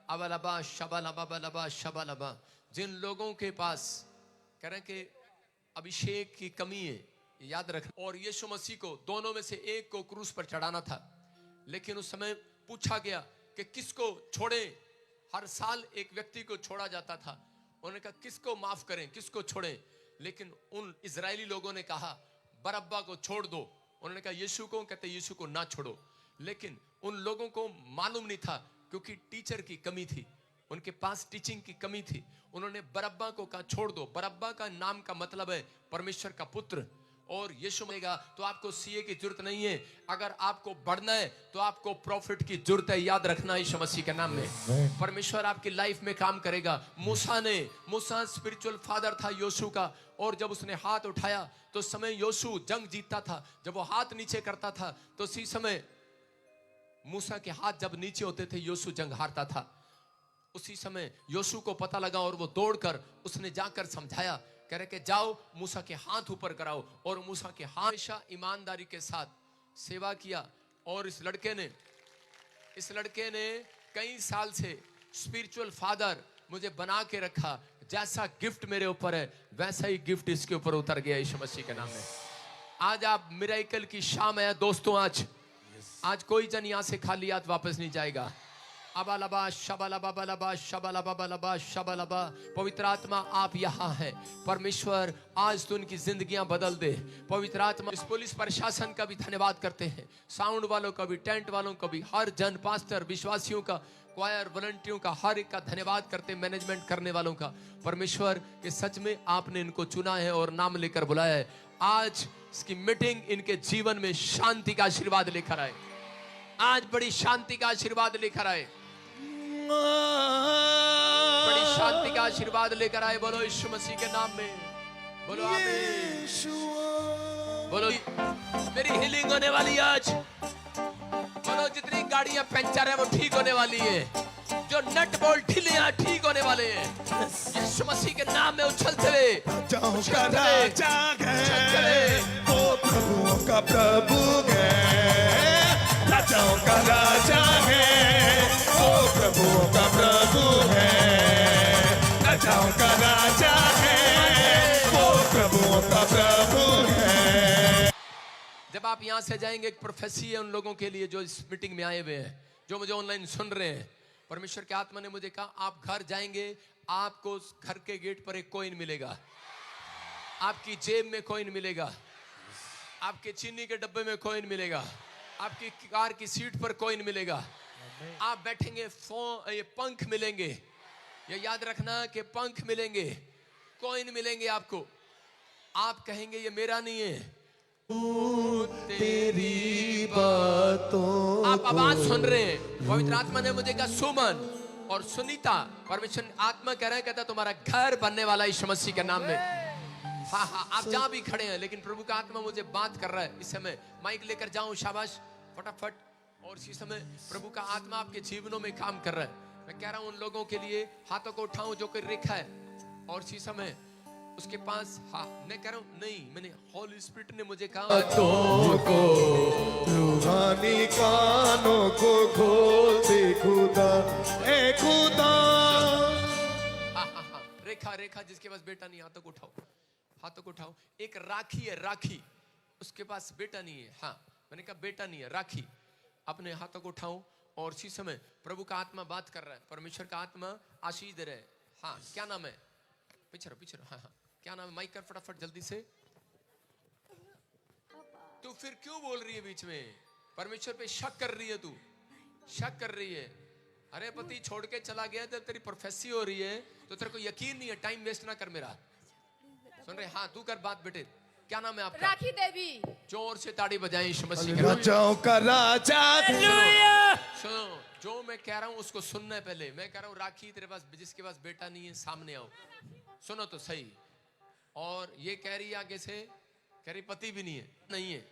अबलबा शबलबा शबलबा, जिन लोगों के पास कह रहे कि अभिषेक की कमी है, याद रखना। और यीशु मसीह को दोनों में से एक को क्रूस पर चढ़ाना था, लेकिन उस समय पूछा गया कि किसको छोड़े। हर साल एक व्यक्ति को छोड़ा जाता था। उन्होंने कहा किसको माफ करें, किसको छोड़ें? लेकिन उन इजरायली लोगों ने कहा बरअब्बा को छोड़ दो। उन्होंने कहा यीशु को, कहते यीशु को ना छोड़ो। लेकिन उन लोगों को मालूम नहीं था, क्योंकि टीचर की कमी थी, उनके पास टीचिंग की कमी थी। उन्होंने बरअब्बा को कहा छोड़ दो। बरअब्बा का नाम का मतलब है परमेश्वर का पुत्र। और यीशु मिलेगा तो आपको सीए की जरूरत नहीं है। अगर आपको बढ़ना है तो आपको प्रॉफिट की जरूरत है, याद रखना यीशु मसीह के नाम में। परमेश्वर आपकी लाइफ में काम करेगा। मूसा स्पिरिचुअल फादर था योशू का, और जब उसने हाथ उठाया तो समय योशू जंग जीतता था। जब वो हाथ नीचे करता था तो उसी समय मूसा के हाथ जब नीचे होते थे योशू जंग हारता था। उसी समय योशू को पता लगा और वो दौड़कर उसने जाकर समझाया, कह रहे कि जाओ मूसा के हाथ ऊपर कराओ। और मूसा के हाथ हमेशा ईमानदारी के साथ सेवा किया। और इस लड़के ने कई साल से स्पिरिचुअल फादर मुझे बना के रखा। जैसा गिफ्ट मेरे ऊपर है वैसा ही गिफ्ट इसके ऊपर उतर गया यीशु मसीह के नाम में। आज आप मिरेकल की शाम है दोस्तों। आज कोई जन यहाँ से खाली हाथ वापस नहीं जाएगा। अबलबा शबलबा बलबा शबलबा बलबा शबलबा। पवित्र आत्मा आप यहाँ हैं। परमेश्वर आज तो उनकी जिंदगियां बदल दे। पवित्र आत्मा इस पुलिस प्रशासन का भी धन्यवाद करते हैं, साउंड वालों का भी, टेंट वालों का भी, हर जन, पास्टर, विश्वासियों का, क्वायर, वॉलंटियरों का, हर एक का धन्यवाद करते हैं, मैनेजमेंट करने वालों का। परमेश्वर कि सच में आपने इनको चुना है और नाम लेकर बुलाया है। आज इसकी मीटिंग इनके जीवन में शांति का आशीर्वाद लेकर आए। आज बड़ी शांति का आशीर्वाद लेकर आए, बड़ी शांति का आशीर्वाद लेकर आए। बोलो यीशु मसीह के नाम में, बोलो आमीन। बोलो मेरी हीलिंग होने वाली आज। बोलो जितनी गाड़ियां पंचर है वो ठीक होने वाली है, जो नट बोल्ट ढीले हैं ठीक होने वाले हैं। यीशु मसीह के नाम में उछलते हुए वो प्रभुओं का प्रभु है, राजाओं का राजा आप यहाँ से जाएंगे, एक प्रोफेसी है उन लोगों के लिए जो इस मीटिंग में आए हुए हैं, जो मुझे ऑनलाइन सुन रहे हैं। परमेश्वर के आत्मा ने मुझे कहा आप घर जाएंगे, आपको घर के गेट पर एक कॉइन मिलेगा, आपकी जेब में कॉइन मिलेगा, आपके चीनी के डब्बे में कॉइन मिलेगा, आपकी कार की सीट पर कॉइन मिलेगा, आप बैठेंगे ये पंख मिलेंगे। ये याद रखना कि पंख मिलेंगे, कॉइन मिलेंगे आपको। आप कहेंगे ये मेरा नहीं है, तेरी बातों आप आवाज सुन रहे हैं। पवित्र आत्मा ने मुझे कहा सुमन और सुनीता, परमेश्वर आत्मा कह रहा है, कहता तुम्हारा घर बनने वाला यीशु मसीह के नाम में। हाँ हाँ, आप जहां भी खड़े हैं, लेकिन प्रभु का आत्मा मुझे बात कर रहा है इस समय। माइक लेकर जाऊं, शाबाश, फटाफट। और इसी समय प्रभु का आत्मा आपके जीवनों में काम कर रहा है। मैं कह रहा हूं उन लोगों के लिए हाथों को उठाऊं जो कोई रेखा है और इसी समय उसके पास, हाँ मैं कह रहा हूं नहीं, मैंने होली स्पिरिट ने मुझे कहा रूहानी कानों को खोल दे खुदा, ए खुदा। हाँ, रेखा रेखा जिसके पास बेटा नहीं, हाथों को उठाओ, हाथों को उठाओ। एक राखी है, राखी, उसके पास बेटा नहीं है। हाँ मैंने कहा बेटा नहीं है, राखी। अपने हाथों को उठाओ और इसी समय प्रभु का आत्मा बात कर रहा है, परमेश्वर का आत्मा आशीष दे रहा है। हाँ क्या नाम है, पीछे रहो। हाँ हाँ क्या नाम है, माइक कर फटाफट जल्दी से। तू फिर क्यों बोल रही है बीच में, परमेश्वर पे शक कर रही है, तू शक कर रही है। अरे पति छोड़ के चला गया, जब तेरी प्रोफेसी हो रही है तो तेरे को यकीन नहीं है, टाइम वेस्ट ना कर मेरा। सुन रहे, हाँ तू कर बात बेटे। क्या नाम है आपका? राखी देवी। जोर से ताड़ी बजाएं यीशु मसीह के राजाओं का राजा। सुनो, जो मैं कह रहा हूं उसको सुनना है पहले। मैं कह रहा हूं राखी तेरे पास, जिसके पास बेटा नहीं है सामने आओ, सुनो तो सही। और ये कह रही है आगे से, कह रही पति भी नहीं है। नहीं है?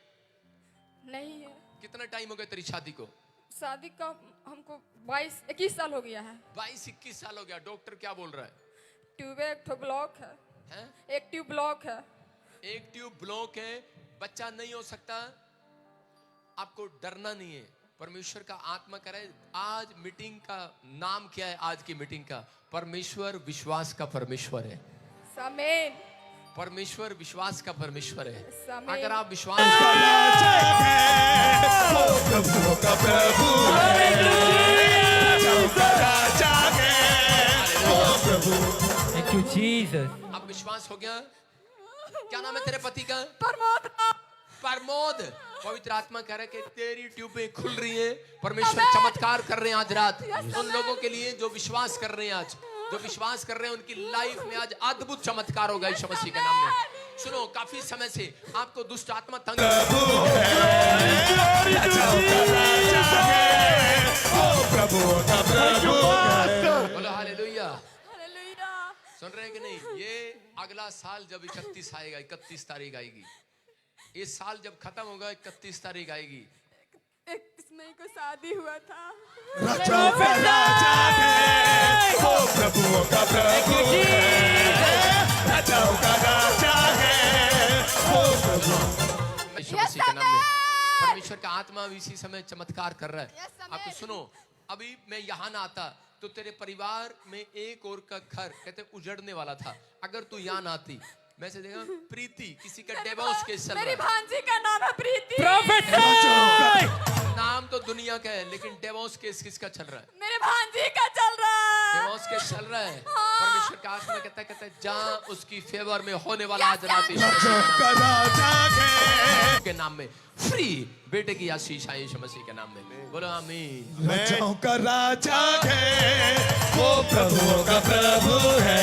नहीं है। कितना टाइम हो गया तेरी शादी को? शादी का हमको 22-21 साल हो गया है। 22-21 साल हो गया। डॉक्टर क्या बोल रहा है? ट्यूब एक ठो ब्लॉक है, हैं? एक ट्यूब ब्लॉक है। एक ट्यूब ब्लॉक है, बच्चा नहीं हो सकता। आपको डरना नहीं है, परमेश्वर का आत्मा करे। आज मीटिंग का नाम क्या है? आज की मीटिंग का, परमेश्वर विश्वास का परमेश्वर है। आमीन। परमेश्वर विश्वास का परमेश्वर है। आमीन। अगर आप विश्वास प्रभु का प्रभु है, राजाओं का राजा है, ओ प्रभु। Thank you Jesus. अब विश्वास हो गया? क्या नाम है तेरे पति का? प्रमोद। प्रमोद। पवित्र आत्मा कह रहा है कि तेरी ट्यूबें खुल रही है, परमेश्वर चमत्कार कर रहे हैं आज रात उन लोगों के लिए जो विश्वास कर रहे हैं। आज जो विश्वास कर रहे हैं उनकी लाइफ में आज अद्भुत चमत्कार होगा यीशु मसीह के नाम में। सुनो, काफी समय से आपको दुष्ट आत्मा तंग बोलो हालेलुया। सुन रहे हैं कि नहीं? ये अगला साल जब 31 आएगा, 31 तारीख आएगी, ये साल जब खत्म होगा 31 तारीख आएगी, 31 मई को शादी हुआ था। राजाओं का राजा है, ओ प्रभुओं का प्रभु है, राजाओं का राजा है, ओ प्रभु। यीशु मसीह के नाम में परमेश्वर का आत्मा भी इसी समय चमत्कार कर रहा है। आपको सुनो, अभी मैं यहाँ ना आता तो तेरे परिवार में एक और का घर कहते उजड़ने वाला था। अगर तू यहाँ ना आती, मैं से देखा प्रीति किसी का डिवोर्स केस चल रहा है। मेरी भांजी का नाम है प्रीति। नाम तो दुनिया का है, लेकिन डिवोर्स केस किसका चल रहा है? मेरे भांजी का चल रहा है। डिवोर्स केस चल रहा है। परमेश्वर का आत्मा कहता है जहाँ उसकी फेवर में होने वाला आज रात के नाम में फ्री बेटे की आशीष आई यीशु मसीह के नाम में। बोलो आमीन। राजाओं का राजा है, वो प्रभुओं का प्रभु है,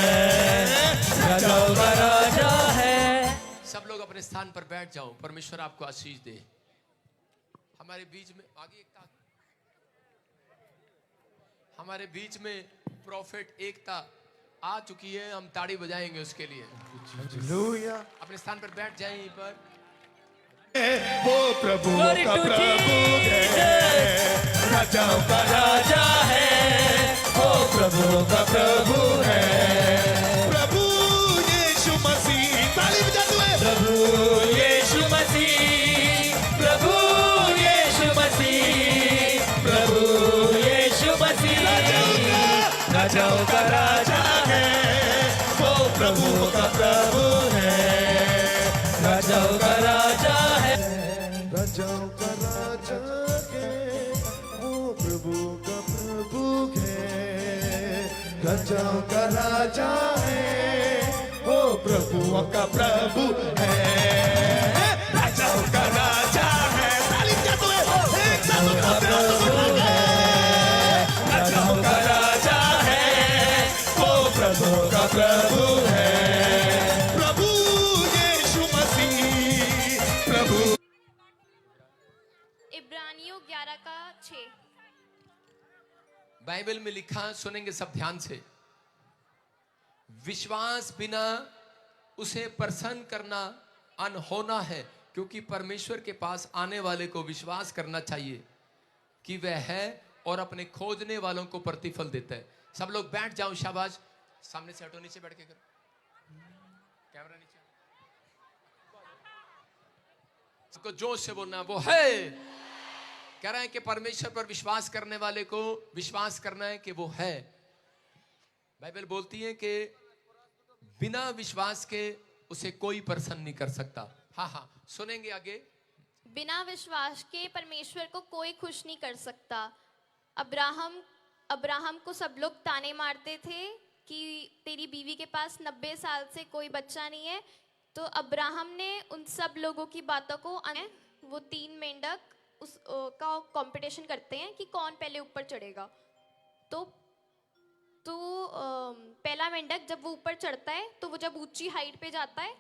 राजाओं का राजा है। सब लोग अपने स्थान पर बैठ जाओ, परमेश्वर आपको आशीष दे। हमारे बीच में आगे हमारे बीच में प्रॉफिट एकता आ चुकी है, हम ताड़ी बजाएंगे उसके लिए। अपने स्थान पर बैठ जाए यहीं पर। वो प्रभुओं का प्रभु है, राजाओं का राजा है, वो प्रभुओं का प्रभु है, प्रभु यीशु मसीह। ताली बजाते हुए प्रभु यीशु मसीह, प्रभु यीशु मसीह, प्रभु यीशु मसीह, राजाओं का राजा है, वो प्रभुओं का प्रभु है, राजाओं का राजा है, राजा प्रभु का प्रभु है, राजाओं का राजा है, वो प्रभुओं का प्रभु है, राजाओं का राजा है, ताली क्या तुम्हें एक साथ प्रभु है, राजाओं का राजा है, वो प्रभुओं का प्रभु है, प्रभु यीशु मसीह प्रभु। इब्रानियों 11:6। बाइबल में लिखा, सुनेंगे सब ध्यान से। विश्वास बिना उसे प्रसन्न करना अनहोना है, क्योंकि परमेश्वर के पास आने वाले को विश्वास करना चाहिए कि वह है और अपने खोजने वालों को प्रतिफल देता है। सब लोग बैठ जाओ, शाबाश। सामने से हटो, नीचे बैठ के करो, कैमरा नीचे। सबको जोश से बोलना, वो है। कह रहा है कि परमेश्वर पर विश्वास करने वाले को विश्वास करना है कि वो है। बाइबल बोलती है कि बिना विश्वास के उसे कोई प्रसन्न नहीं कर सकता। हाँ हाँ, सुनेंगे आगे। बिना विश्वास के परमेश्वर को कोई खुश नहीं कर सकता। अब्राहम को सब लोग ताने मारते थे कि तेरी बीवी के पास 90 साल से कोई बच्चा नहीं है, तो अब्राहम ने उन सब लोगों की बातों को वो 3 मेंढक का कंपटीशन करते हैं कि कौन पहले ऊपर चढ़ेगा। तो पहला मेंढक जब वो ऊपर चढ़ता है, तो वो जब ऊंची हाइट पे जाता है,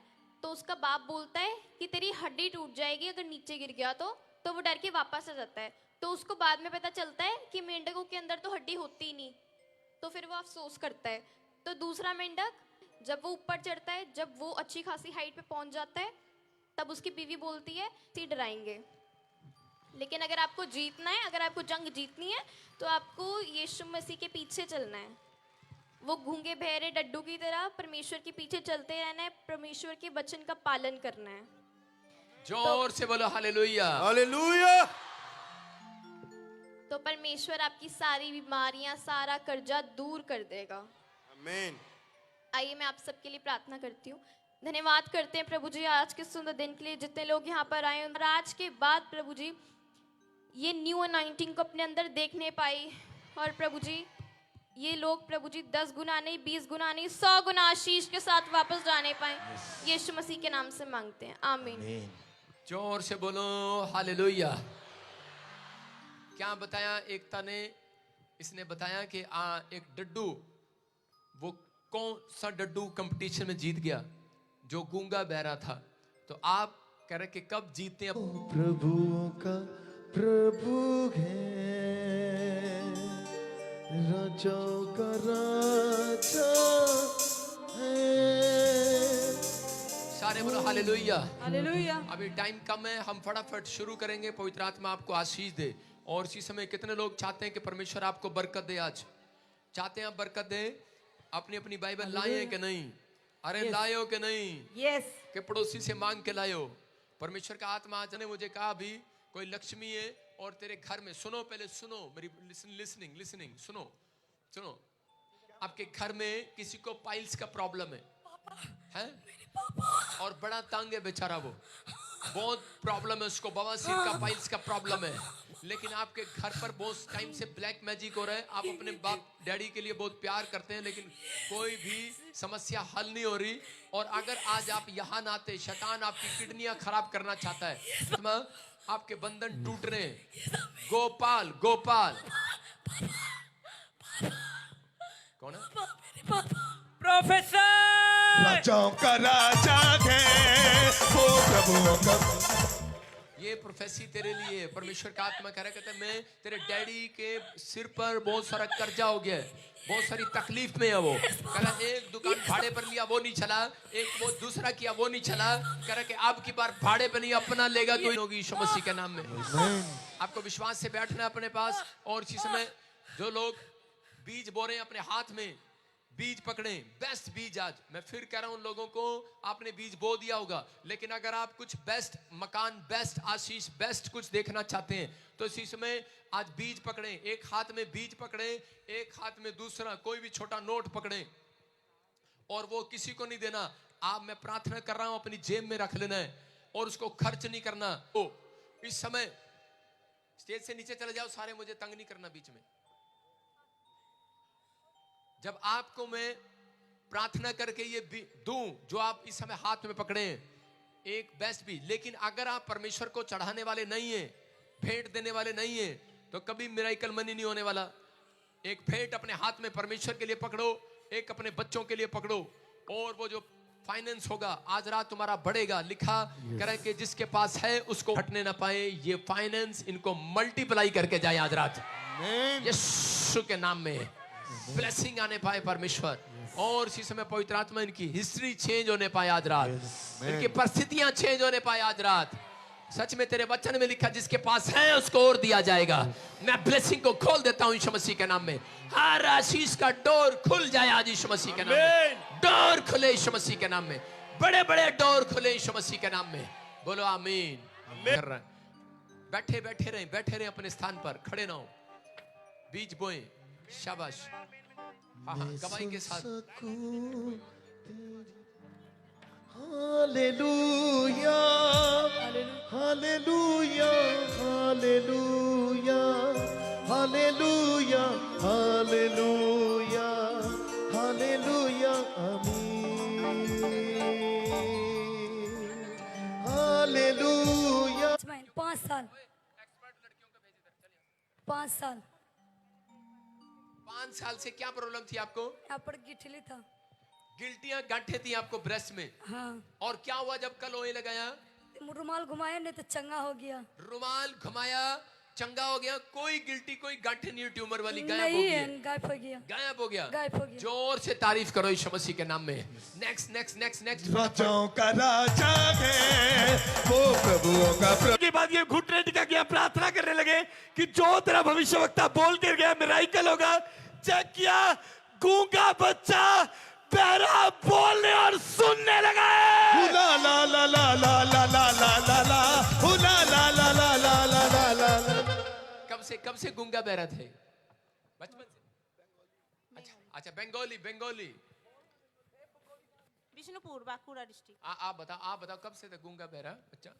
तो उसका बाप बोलता है कि तेरी हड्डी टूट जाएगी अगर नीचे गिर गया तो वो डर के वापस आ जाता है। तो उसको बाद में पता चलता है कि मेंढकों के अंदर तो हड्डी होती ही नहीं, तो फिर वो अफसोस करता है। तो दूसरा मेंढक जब वो ऊपर चढ़ता है, जब वो अच्छी खासी हाइट पे पहुंच जाता है, तब उसकी बीवी बोलती है सी डराएंगे, लेकिन अगर आपको जीतना है, अगर आपको जंग जीतनी है, तो आपको यीशु मसीह के पीछे चलना है। वो गूंगे बहरे डड्डू की तरह परमेश्वर के पीछे चलते रहना है, परमेश्वर के वचन का पालन करना है। जोर से बोलो हालेलुया। हालेलुया। तो परमेश्वर आपकी सारी बीमारियां, सारा कर्जा दूर कर देगा। आमीन। आइए मैं आप सबके लिए प्रार्थना करती हूँ। धन्यवाद करते हैं प्रभु जी आज के सुंदर दिन के लिए, जितने लोग यहाँ पर आए और आज के बाद प्रभु जी ये न्यू अनॉइंटिंग को अपने अंदर देखने पाई, और प्रभु जी ये लोग प्रभु जी 10 गुना नहीं, 20 गुना नहीं, 100 गुना आशीष के साथ वापस जाने पाए। यीशु मसीह के नाम से मांगते हैं, आमीन। जोर से बोलो हालेलुया। क्या बताया एकता ने? इसने बताया कि एक डड्डू, वो कौन सा डड्डू कंपटीशन में जीत गया? जो गूंगा बहरा था। तो आप कह रहे कि कब जीतते हैं? प्रभु का प्रभु है, राजाओं का राजा है। सारे बोलो हालेलुया। हालेलुया। अभी टाइम कम है, हम फटाफट शुरू करेंगे। पवित्र आत्मा आपको आशीष दे। और इसी समय कितने लोग चाहते हैं कि परमेश्वर आपको बरकत दे? आज चाहते हैं आप बरकत दे? अपनी अपनी बाइबल लाए हैं कि नहीं? अरे लाए हो कि नहीं? यस। के पड़ोसी से मांग के लाए हो? परमेश्वर का आत्मा आज ने मुझे कहा भी कोई लक्ष्मी है और तेरे घर में, सुनो पहले सुनो मेरी, लिसनिंग सुनो सुनो। आपके घर में किसी को पाइल्स का प्रॉब्लम है और बड़ा तंग है बेचारा, वो बहुत प्रॉब्लम है उसको, बवासीर का, पाइल्स का प्रॉब्लम है, लेकिन आपके घर पर बहुत टाइम से ब्लैक मैजिक हो रहा है। आप अपने बाप डैडी के लिए बहुत प्यार करते हैं, लेकिन कोई भी समस्या हल नहीं हो रही। और अगर आज आप यहाँ ना आते, शैतान आपकी किडनियां खराब करना चाहता है, आपके बंधन टूट रहे हैं। गोपाल गोपाल कौन है? प्रोफेसर। राजाओं का राजा है, वो प्रभुओं का। ये प्रोफेसी तेरे लिए परमेश्वर का आत्मा कह रहा, कहता है मैं तेरे डैडी के सिर पर बहुत सारा कर्जा हो गया है, बहुत सारी तकलीफ में है वो। कह रहा एक दुकान भाड़े पर लिया वो नहीं चला, एक वो दूसरा किया वो नहीं चला। कह रहा कि अब की बार भाड़े पे नहीं अपना लेगा तो होगी यीशु मसीह के नाम में। आपको विश्वास से बैठना है अपने पास। और इसी समय जो लोग बीज बो रहे हैं अपने हाथ में, बीज पकड़ें, बेस्ट बीज। आज मैं फिर कह रहा हूं, लोगों को आपने बीज बो दिया होगा, लेकिन अगर आप कुछ बेस्ट मकान, बेस्ट आशीष, बेस्ट कुछ देखना चाहते हैं तो इसी समय आज बीज पकड़ें। एक हाथ में बीज पकड़ें, एक हाथ में दूसरा कोई भी छोटा नोट पकड़ें, और वो किसी को नहीं देना। आप, मैं प्रार्थना कर रहा हूं, अपनी जेब में रख लेना है और उसको खर्च नहीं करना। तो इस समय स्टेज से नीचे चले जाओ सारे, मुझे तंग नहीं करना बीच में। जब आपको मैं प्रार्थना करके ये दूं जो आप इस समय हाथ में पकड़े हैं, एक बेस्ट भी, लेकिन अगर आप परमेश्वर को चढ़ाने वाले नहीं है, भेंट देने वाले नहीं है, तो कभी मिरेकल मनी नहीं होने वाला। एक भेंट अपने हाथ में परमेश्वर के लिए पकड़ो, एक अपने बच्चों के लिए पकड़ो, और वो जो फाइनेंस होगा आज रात तुम्हारा बढ़ेगा। लिखा करे कि जिसके पास है उसको हटने ना पाए, ये फाइनेंस इनको मल्टीप्लाई करके जाए आज रात यीशु के नाम में। ब्लेसिंग आने पाए परमेश्वर, और इसी समय पवित्र आत्मा इनकी हिस्ट्री चेंज होने पाए आज रात, इनकी परिस्थितियां चेंज होने पाए आज रात। सच में तेरे वचन में लिखा जिसके पास है उसको और दिया जाएगा। मैं ब्लेसिंग को खोल देता हूं यीशु मसीह के नाम में। हर आशीष का डोर खुल जाए आज यीशु मसीह के नाम में। डोर खुले यीशु मसीह के नाम में, बड़े बड़े डोर खुले यीशु मसीह के नाम में। बोलो आमीन। बैठे बैठे रहे, बैठे रहे अपने स्थान पर, खड़े ना हो, बीज बोए। शाबाश, हाँ हाँ, गवाही के साथ। Hallelujah hallelujah hallelujah hallelujah hallelujah hallelujah आमीन हालेलुया। 5 साल 5 साल 5 साल से क्या प्रॉब्लम थी आपको? यहाँ पर गिठली था, गिल्टियां गांठें थी आपको ब्रेस्ट में। हाँ। और क्या हुआ जब कल ओए लगाया? रुमाल घुमाया नहीं तो चंगा हो गया। रुमाल घुमाया, चंगा हो गया। कोई गिल्टी, कोई गांठें नहीं, ट्यूमर वाली गायब हो नहीं गई। है, गायब हो गया, गायब हो गया, गायब हो गया। जोर से तारीफ करो यीशु मसीह के नाम में। Next next next next. राजाओं का राजा है वो, प्रभुओं का प्रभु। के बाद ये घुटने टिका गया, प्रार्थना करने लगे कि जो तेरा भविष्यवक्ता बोल के गया मिराकल होगा। चेक किया, गूंगा बच्चा बहरा बोलने और सुनने लगा। ला ला ला ला ला ला ला ला ला ला ला ला ला ला ला ला ला ला। कब से गूंगा बहरा थे? बचपन से? अच्छा अच्छा, बंगाली बंगाली। विष्णुपुर, बांकुड़ा डिस्ट्रिक्ट। आप बताओ कब से था गूंगा बहरा बच्चा?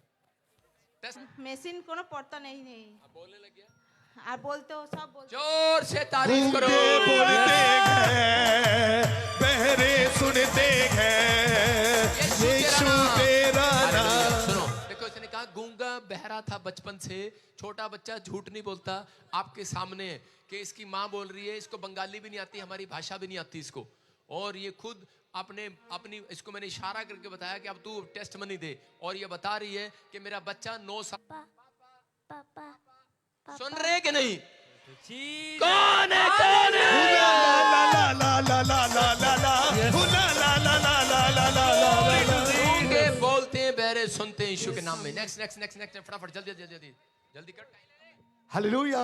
टेस्ट मेसिन कोनो पड़ता नहीं बोलने लग गया। आप बोलते हो, सब बोलते हो। जोर से तारीफ करो। बोलते हैं बहरे सुनते हैं यीशु तेरा नाम। सुनो, देखो इसने कहा गूंगा बहरा था बचपन से। छोटा बच्चा झूठ नहीं बोलता आपके सामने कि इसकी माँ बोल रही है, इसको बंगाली भी नहीं आती, हमारी भाषा भी नहीं आती इसको, और ये खुद अपनी इसको मैंने इशारा करके बताया कि अब तू टेस्ट मनी दे, और ये बता रही है कि मेरा बच्चा 9 साल। सुन रहे कि नहीं? कौन है? कौन है? ला ला ला ला ला ला ला ला ला ला ला ला ला ला ला। गूंगे बोलते हैं, बहरे सुनते हैं यीशु के नाम में। नेक्स्ट नेक्स्ट नेक्स्ट नेक्स्ट, फटाफट जल्दी जल्दी जल्दी जल्दी कर। हालेलुया।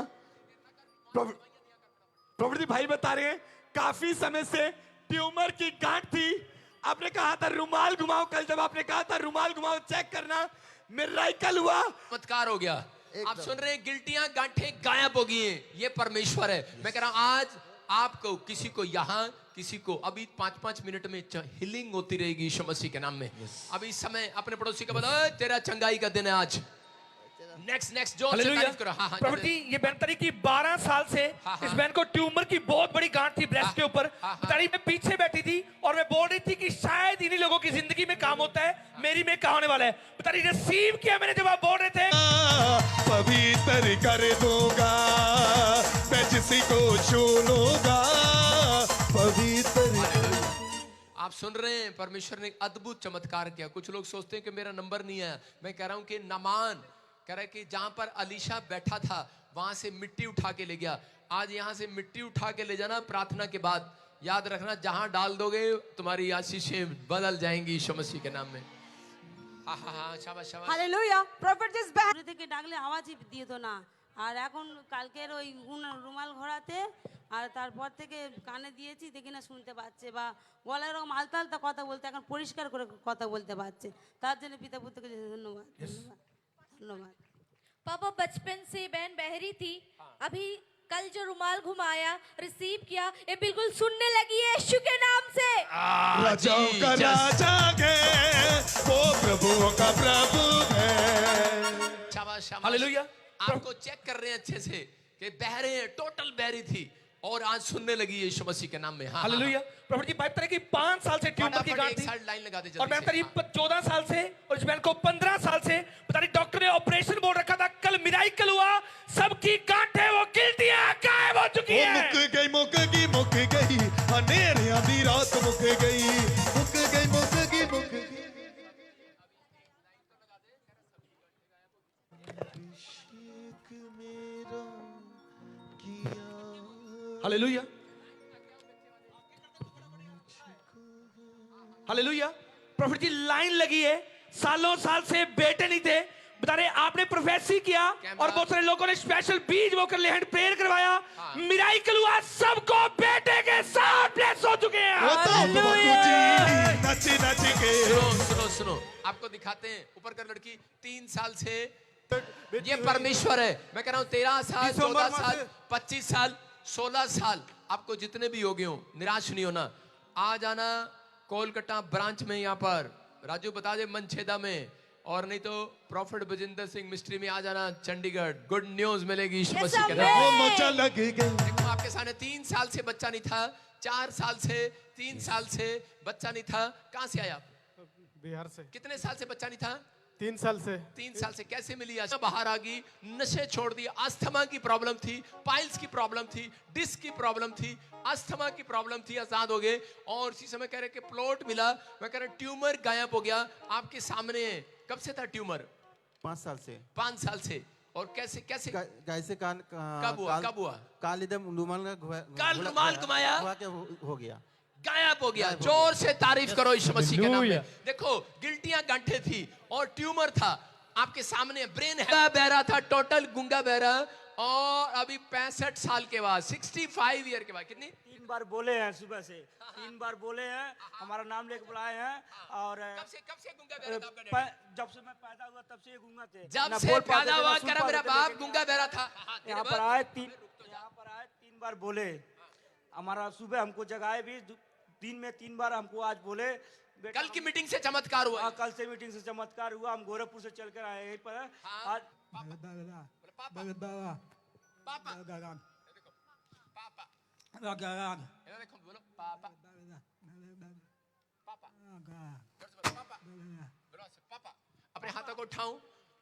प्रभु भाई बता रहे हैं काफी समय से ट्यूमर की गांठ थी। आपने कहा था रुमाल घुमाओ, कल जब आपने कहा था रुमाल घुमाओ चेक करना, मिराकल हुआ, चमत्कार हो गया। आप सुन रहे हैं, गिल्टियां गांठें गायब हो गई हैं। ये परमेश्वर है। मैं कह रहा हूं आज आपको, किसी को यहाँ, किसी को अभी 5-5 मिनट में हीलिंग होती रहेगी यीशु मसीह के नाम में। अभी इस समय अपने पड़ोसी को बताओ तेरा चंगाई का दिन है आज। नेक्स्ट नेक्स्ट जो तारीफ करो। हाँ हाँ प्रभु जी, ये बहन तारी की 12 साल से इस बहन को ट्यूमर की बहुत बड़ी गांठ थी ब्रेस्ट के ऊपर। तारी मैं पीछे बैठी थी और मैं बोल रही थी कि शायद इन्हीं लोगों की जिंदगी में काम होता है, मेरी में काम होने वाला है। तारी रिसीव किया मैंने जब आप बोल रहे थे। पवित्र कर दूंगा मैं जिसी को छू लूंगा, पवित्र। आप सुन रहे हैं, परमेश्वर ने अद्भुत चमत्कार किया। कुछ लोग सोचते हैं कि मेरा नंबर नहीं आया। मैं कह रहा हूं कि नामान कह रहा है कि जहां पर अलीशा बैठा था वहां से मिट्टी उठा के ले गया। आज यहां से मिट्टी उठा के ले जाना प्रार्थना के बाद। याद रखना, जहां डाल दोगे तुम्हारी आशीषें बदल जाएंगी यीशु मसीह के नाम में। हाँ हाँ हाँ, शाबाश शाबाश। हालेलुया। Profit is back. থেকে ডাকলে আওয়াজই দিত না, আর এখন কালকের ওই রুমাল ঘোরাতে আর তারপর থেকে কানে দিয়েছি, দেখি না শুনতে পাচ্ছে, বা গলায় এরকম আলতা আলতা কথা বলতে এখন পরিষ্কার করে কথা বলতে পারছে। তার জন্য পিতা পুত্রকে ধন্যবাদ ধন্যবাদ ধন্যবাদ। पापा बचपन से बहन बहरी थी, अभी कल जो रुमाल घुमाया, रिसीव किया, ये बिल्कुल सुनने लगी है यीशु के नाम से। राजाओं का राजा है वो, प्रभुओं का प्रभु है। शाबाश शाबाश। हालेलुया। आपको चेक कर रहे हैं अच्छे से कि बहरे हैं, टोटल बहरी थी और आज सुनने लगी यीशु मसीह के नाम में। हाँ, हालेलुया। प्रॉफिट जी बात करें कि 5 साल से ट्यूमर की गांठ थी लाइन लगा दे और मैम करीब 14 साल से और इस मैन को 15 साल से बता रही डॉक्टर ने ऑपरेशन बोल रखा था। कल मिराइकल हुआ, सबकी गांठें वो गिल्टियां गायब हो चुकी है। मुक गई अंधेरे आधी रात मुक गई हालेलुया, हालेलुया। प्रॉफिट जी लाइन लगी है, सालों साल से बेटे नहीं थे, बता रहे आपने प्रोफेसी किया और बहुत सारे लोगों ने स्पेशल बीज वो कर ले हैंड प्रेयर करवाया, मिराइकल हुआ, सबको बेटे के साथ ब्लेस हो चुके हैं। सुनो आपको दिखाते हैं। ऊपर का लड़की 3 साल से ये परमेश्वर है। मैं कह रहा हूँ 13 साल 14 साल 25 साल 16 साल आपको जितने भी हो गए हो, निराश नहीं होना। आ जाना कोलकाता ब्रांच में, यहाँ पर राजू बता दे मनछेदा में, और नहीं तो प्रॉफिट बजिंदर सिंह मिस्ट्री में आ जाना चंडीगढ़। गुड न्यूज मिलेगी यीशु मसीह के नाम में। देखो आपके सामने 3 साल से बच्चा नहीं था, 4 साल से 3 साल से बच्चा नहीं था। कहाँ से आया? बिहार से। कितने साल से बच्चा नहीं था? 3 साल से। 3 साल से कैसे मिली? आज बाहर आ गई, नशे छोड़ दिए। अस्थमा की प्रॉब्लम थी, पाइल्स की प्रॉब्लम थी, डिस्क की प्रॉब्लम थी, अस्थमा की प्रॉब्लम थी, आजाद हो गए। और इसी समय कह रहे कि प्लॉट मिला। मैं कह रहा ट्यूमर गायब हो गया आपके सामने है। कब से था ट्यूमर? 5 साल से। 5 साल से। और कैसे कैसे कैसे कान कब हुआ? काल इधर रुमाल काल रुमाल घुमाया हो गया, गायब हो गया। जोर से तारीफ करो यीशु मसीह के नाम में। देखो गिल्टियां गांठे थी और ट्यूमर था आपके सामने। ब्रेन है बहरा था, टोटल गुंगा बहरा। और अभी 65 साल के बाद 65 ईयर के बाद कितनी 3 बार बोले हैं सुबह से, 3 बार बोले हैं, हमारा नाम लेके बुलाए हैं। और कब से गुंगा बहरा था आपका डैडी? जब से मैं पैदा हुआ तब से ये गूंगा थे। जब से पैदा हुआ करा मेरा बाप गुंगा बहरा था। यहाँ पर आए 3 बार बोले, हमारा सुबह हमको जगाए भी, दिन में 3 बार हमको आज बोले। कल की मीटिंग से चमत्कार हुआ। कल से मीटिंग से चमत्कार हुआ। हम गोरखपुर से चलकर आए यहीं पर आज। अपने हाथों को उठाऊं